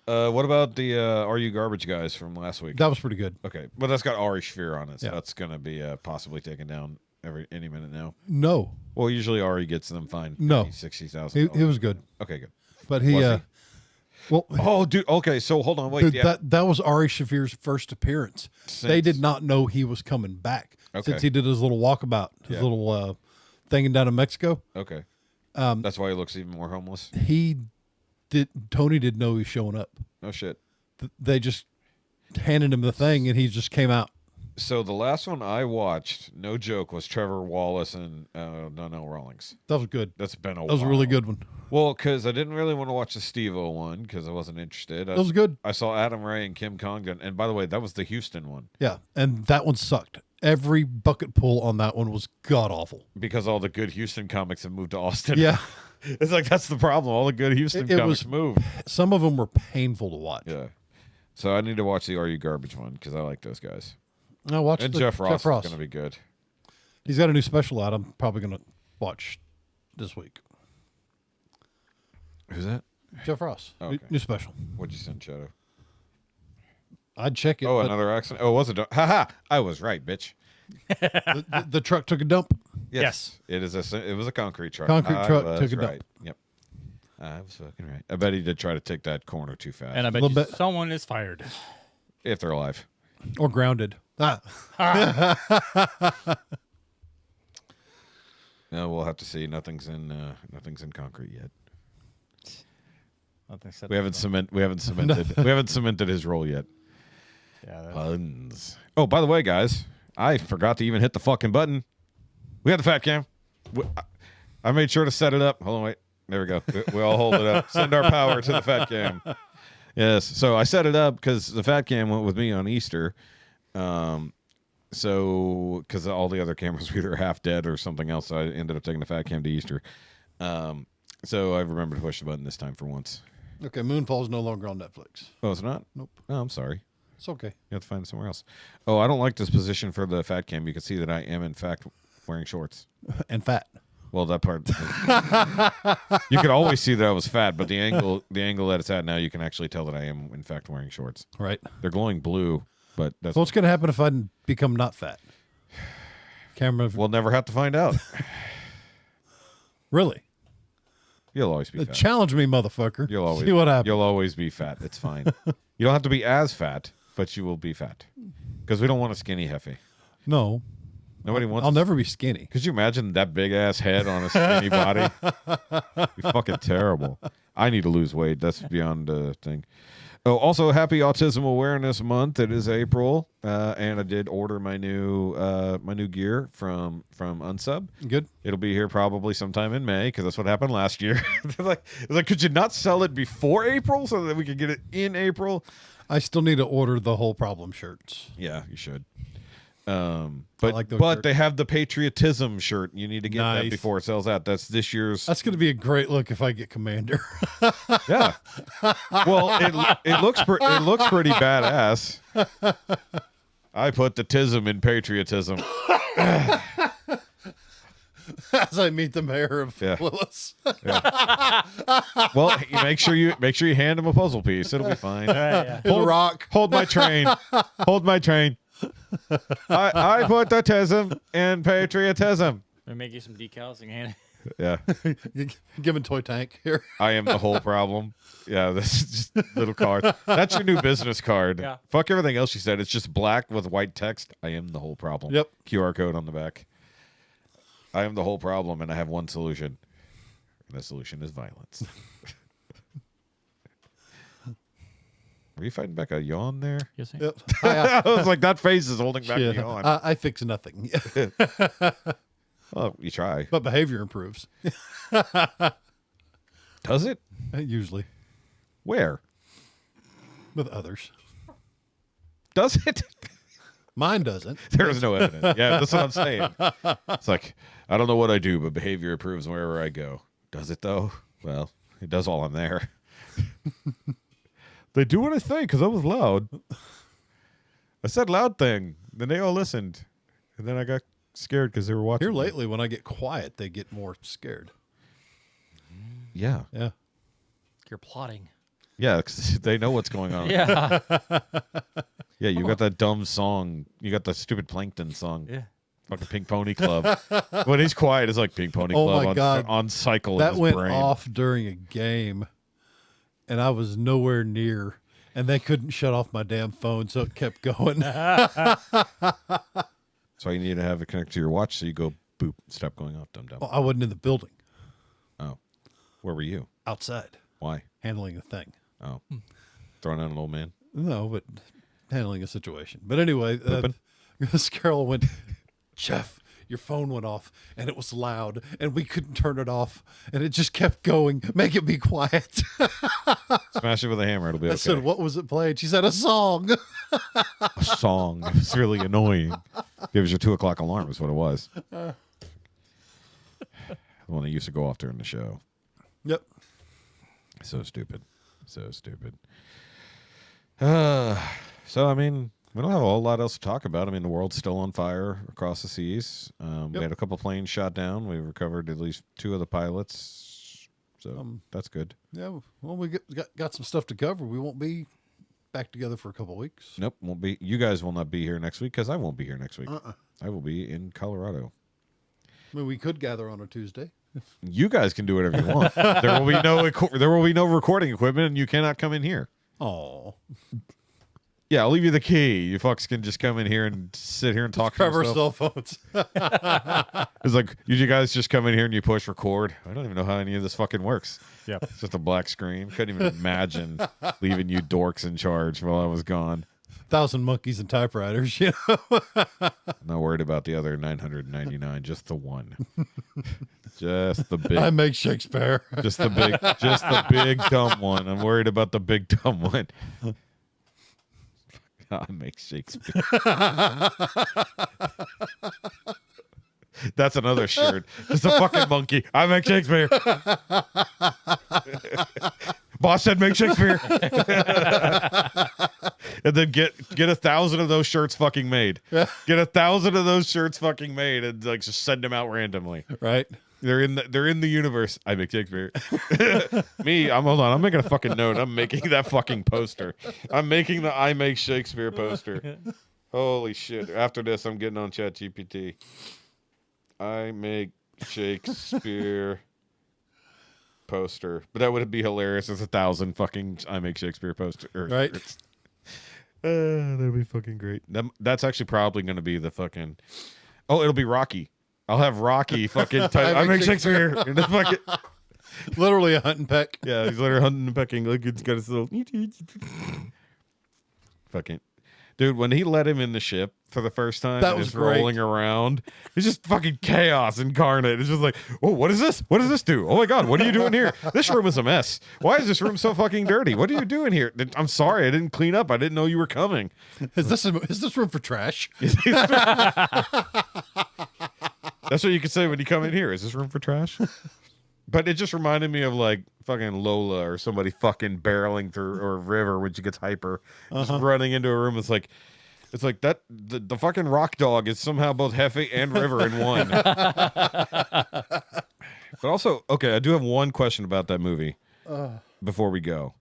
on. What about the Are You Garbage guys from last week? That was pretty good. Okay, but that's got Ari Shafir on it, so Yeah. that's gonna be possibly taken down any minute now. No, Well, usually Ari gets them fined. No. 60,000. he was good, Okay, good. but he, Was he? well, Oh, dude. Okay, so hold on. Wait. dude, Yeah. that was Ari Shafir's first appearance. They did not know he was coming back Okay. since he did his little walkabout, his Yeah. little thing down in Mexico. Okay. That's why he looks even more homeless. Tony didn't know he was showing up. No shit. They just handed him the thing, and he just came out. So the last one I watched, no joke, was Trevor Wallace and Donnell Rawlings. That was good. That's been a while. That was a really good one. Well, because I didn't really want to watch the Steve-O one because I wasn't interested. That was good. I saw Adam Ray and Kim Congdon. And by the way, that was the Houston one. Yeah, and that one sucked. Every bucket pull on that one was god awful. Because all the good Houston comics have moved to Austin. Yeah, It's like that's the problem. All the good Houston It comics was- moved. some of them were painful to watch. Yeah. So I need to watch the Are You Garbage one because I like those guys. I watched And the- Jeff Ross is going to be good. He's got a new special out. I'm probably going to watch this week. Who's that? Jeff Ross, Okay. new special. What'd you send, Shadow? I'd check it. Oh, but another accident. Oh, was it? Haha! I was right, bitch. the truck took a dump. Yes. It was a concrete truck. Concrete I truck was took a dump. right. Yep. I was fucking right. I bet he did try to take that corner too fast. And I bet Little you bit. someone is fired. If they're alive. Or grounded. No, we'll have to see. Nothing's in concrete yet. Nothing said We haven't cemented his role yet. Yeah, that's- Puns. Oh, by the way, guys, I forgot to even hit the fucking button. We had the fat cam. I made sure to set it up. Hold on, wait. There we go. We all hold it up. Send our power to the fat cam. Yes. So I set it up because the fat cam went with me on Easter. So because all the other cameras were either half dead or something else, so I ended up taking the fat cam to Easter. So I remembered to push the button this time for once. Okay, Moonfall's no longer on Netflix. Oh, it's not? Nope. Oh, I'm sorry. It's okay. You have to find it somewhere else. Oh, I don't like this position for the fat cam. You can see that I am, in fact, wearing shorts. And fat. Well, that part. You could always see that I was fat, but the angle that it's at now, you can actually tell that I am, in fact, wearing shorts. Right. They're glowing blue, but that's. So what's going to happen if I become not fat? Camera. We'll never have to find out. Really? You'll always be fat. Challenge me, motherfucker. You'll always see what happens. You'll always be fat. It's fine. You don't have to be as fat, but you will be fat. Because we don't want a skinny Hefe. No. Nobody wants. I'll never be skinny. Could you imagine that big ass head on a skinny body? Be fucking terrible. I need to lose weight. That's beyond the thing. Oh, also, happy Autism Awareness Month. It is April, and I did order my new gear from Unsub. Good. It'll be here probably sometime in May because that's what happened last year. They're like, could you not sell it before April so that we could get it in April? I still need to order the whole problem shirts. Yeah, you should. like those But shirts. they have the patriotism shirt. You need to get that Nice. before it sells out. That's this year's. That's going to be a great look if I get Commander. Yeah. Well, it looks pretty badass. I put the tism in patriotism. As I meet the mayor of Yeah. Willis. Well, you make sure you hand him a puzzle piece. It'll be fine. yeah. Hold, rock. Hold my train. Hold my train. I put the tism in patriotism. We make you some decals and hand. Yeah. Give him toy tank here. I am the whole problem. Yeah, this is just little card. That's your new business card. Yeah. Fuck everything else you said. It's just black with white text. I am the whole problem. Yep. QR code on the back. I am the whole problem, and I have one solution. And the solution is violence. Were you fighting back a yawn there? Yes, sir. Yep. I was like, that face is holding back a yawn. I fix nothing, Well, you try. but behavior improves. Does it? Usually Where? with others. Does it? Mine doesn't. There is no evidence. Yeah, that's what I'm saying. It's like, I don't know what I do, but behavior improves wherever I go. Does it, though? Well, it does while I'm there. They do what I say because I was loud. I said loud thing. Then they all listened. And then I got scared because they were watching. Here me. lately, when I get quiet, they get more scared. Yeah. Yeah. You're plotting. Yeah, because they know what's going on. Yeah. Yeah, you got that dumb song. You got the stupid Plankton song. Yeah. Fucking Pink Pony Club. When he's quiet, it's like Pink Pony Oh Club my God. on cycle in That his went brain. off during a game, and I was nowhere near, and they couldn't shut off my damn phone, so it kept going. That's why you need to have it connected to your watch so you go boop, stop going off, dum dum. Well, I wasn't in the building, Oh. Where were you? outside, Why? handling a thing. Oh. Throwing out an old man? No, but handling a situation. But anyway, Pooping? this Carol went, Jeff, your phone went off, and it was loud, and we couldn't turn it off, and it just kept going. Make it be quiet. Smash it with a hammer. It'll be okay. I said, what was it playing? She said, a song. A song. It was really annoying. It was your 2 o'clock alarm is what it was. The one that used to go off during the show. Yep. So stupid. So stupid. So, I mean, we don't have a whole lot else to talk about. I mean, the world's still on fire across the seas. We had a couple planes shot down. We recovered at least 2 of the pilots. So that's good. Yeah, well, we got some stuff to cover. We won't be back together for a couple weeks. Nope, won't be. You guys will not be here next week because I won't be here next week. I will be in Colorado. I mean, we could gather on a Tuesday. You guys can do whatever you want. There will be no recording equipment, and you cannot come in here. Oh, Yeah, I'll leave you the key. You fucks can just come in here and sit here and talk to grab our yourself. cell phones. It's like you guys just come in here and you push record. I don't even know how any of this fucking works. Yeah. It's just a black screen. Couldn't even imagine leaving you dorks in charge while I was gone. 1,000 monkeys and typewriters, you know. I'm not worried about the other 999, just the one. Just the big I make Shakespeare. just the big dumb one. I'm worried about the big dumb one. I make Shakespeare. That's another shirt. Just a fucking monkey. I make Shakespeare. Boss said make Shakespeare. And then get 1,000 of those shirts fucking made. Get 1,000 of those shirts fucking made and like just send them out randomly. Right. They're in the universe. I make Shakespeare. Hold on. I'm making a fucking note. I'm making that fucking poster. I'm making the I make Shakespeare poster. Holy shit. After this, I'm getting on ChatGPT. I make Shakespeare poster. But that would be hilarious. It's 1,000 fucking I make Shakespeare poster. Right. That'd be fucking great. That's actually probably going to be the fucking... Oh, it'll be Rocky. I'll have Rocky fucking type. I make Shakespeare. And it's fucking... Literally a hunt and peck. Yeah, he's literally hunting and pecking. Look, it's got his little... Fucking... Dude, when he let him in the ship for the first time, That and was just great. rolling around, it's just fucking chaos incarnate. It's just like, oh, what is this? What does this do? Oh my god, what are you doing here? This room is a mess. Why is this room so fucking dirty? What are you doing here? I'm sorry, I didn't clean up. I didn't know you were coming. Is this room for trash? That's what you could say when you come in here. Is this room for trash? But it just reminded me of like fucking Lola or somebody fucking barreling through, or River when she gets hyper, just running into a room. It's like that the fucking rock dog is somehow both Hefe and River in one. But also, okay, I do have one question about that movie before we go.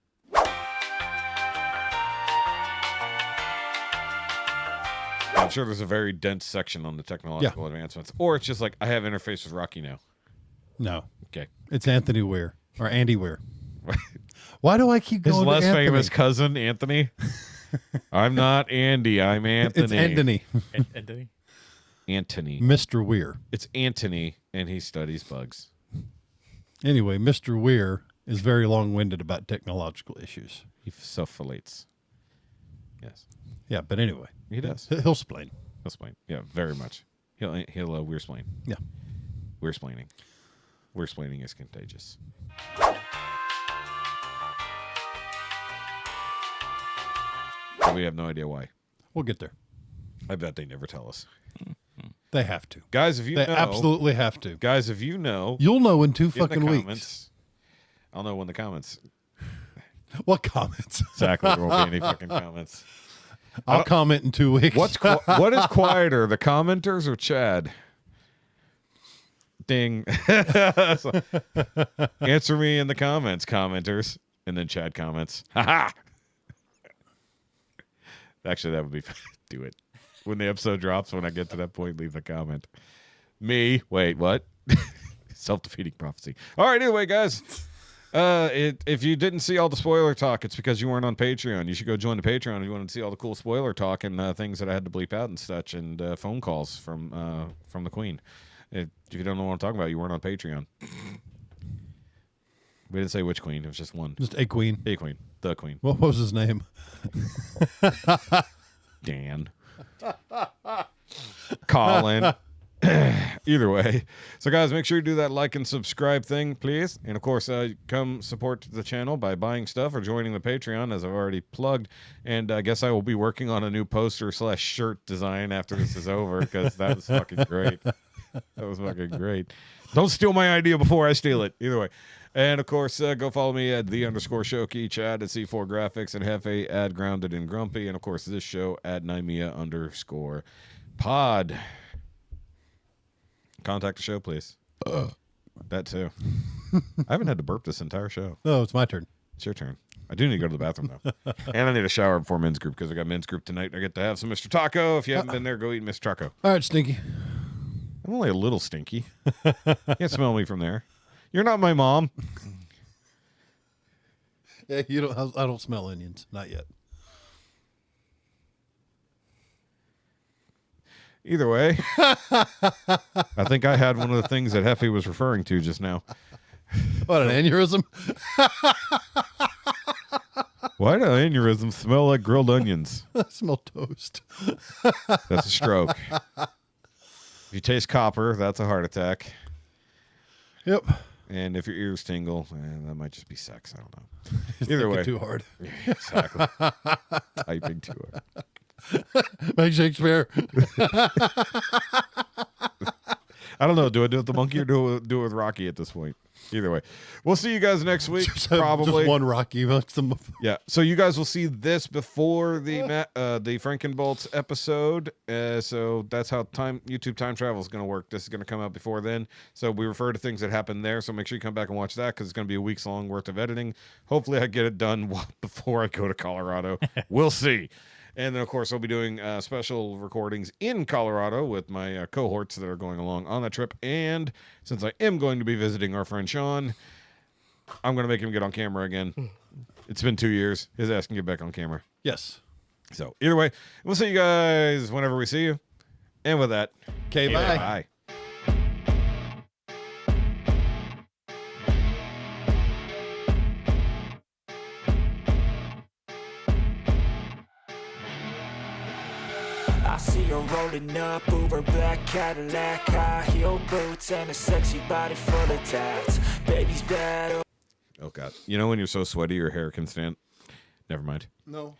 I'm sure there's a very dense section on the technological advancements, or it's just like I have interface with Rocky now. No. Okay. It's Anthony Weir or Andy Weir. Why do I keep His going less to Anthony? famous cousin, Anthony. I'm not Andy. I'm Anthony. It's Anthony. Anthony. Anthony. Mr. Weir. It's Anthony, and he studies bugs. Anyway, Mr. Weir is very long-winded about technological issues. He self-filates. Yes. Yeah, but anyway. He does. He'll explain. He'll explain. Yeah, very much. He'll we're explain. Yeah. We're explaining. We're explaining is contagious. We have no idea why. We'll get there. I bet they never tell us. They have to. Guys, if you They know. absolutely have to. Guys, if you know. You'll know in 2 in the fucking weeks. comments, I'll know when the comments. What comments? Exactly. There won't be any fucking comments. I'll comment in 2 weeks. What is quieter, the commenters or Chad? Ding. So, answer me in the comments, commenters. And then Chad comments. Ha ha. Actually, that would be do it. When the episode drops, when I get to that point, leave a comment. Me. Wait, what? Self-defeating prophecy. All right, anyway, guys. If you didn't see all the spoiler talk, it's because you weren't on Patreon. You should go join the Patreon if you want to see all the cool spoiler talk and things that I had to bleep out and such, and phone calls from the Queen. If you don't know what I'm talking about, you weren't on Patreon. We didn't say which queen. It was just one. Just a queen. A queen. The queen. What was his name? Dan. Colin. Either way. So, guys, make sure you do that like and subscribe thing, please. And, of course, come support the channel by buying stuff or joining the Patreon, as I've already plugged. And I guess I will be working on a new poster/shirt design after this is over, because that was fucking great. That was fucking great. Don't steal my idea before I steal it. Either way. And, of course, go follow me at _Shoky, Chad at C4 Graphics, and Hefe at Grounded and Grumpy. And, of course, this show at Naimia_pod. Contact the show, please. That, too. I haven't had to burp this entire show. No, it's my turn. It's your turn. I do need to go to the bathroom, though. And I need a shower before men's group, because I got men's group tonight. I get to have some Mr. Taco. If you haven't been there, go eat Mr. Taco. All right, Stinky. I'm only a little stinky. You can't smell me from there. You're not my mom. Yeah, you don't. I don't smell onions. Not yet. Either way, I think I had one of the things that Heffy was referring to just now. What, an aneurysm? Why do aneurysms smell like grilled onions? I smell toast. That's a stroke. If you taste copper, that's a heart attack. Yep. And if your ears tingle, that might just be sex. I don't know. Either way. Too hard. Yeah, exactly. Typing too hard. Make Shakespeare. I don't know. Do I do it with the monkey or do it with Rocky at this point? Either way. We'll see you guys next week. Probably. Just one Rocky. Yeah. So you guys will see this before the Frankenbolts episode. So that's how YouTube time travel is going to work. This is going to come out before then. So we refer to things that happened there. So make sure you come back and watch that, because it's going to be a week's long worth of editing. Hopefully I get it done before I go to Colorado. We'll see. And then, of course, I'll be doing special recordings in Colorado with my cohorts that are going along on that trip. And since I am going to be visiting our friend Shaun, I'm going to make him get on camera again. It's been 2 years. His ass can get back on camera. Yes. So, either way, we'll see you guys whenever we see you. And with that, okay, bye. Bye. I see her rolling up, Uber black Cadillac, high heel boots, and a sexy body full of tats. Baby's bad. Oh, God. You know when you're so sweaty your hair can stand? Never mind. No.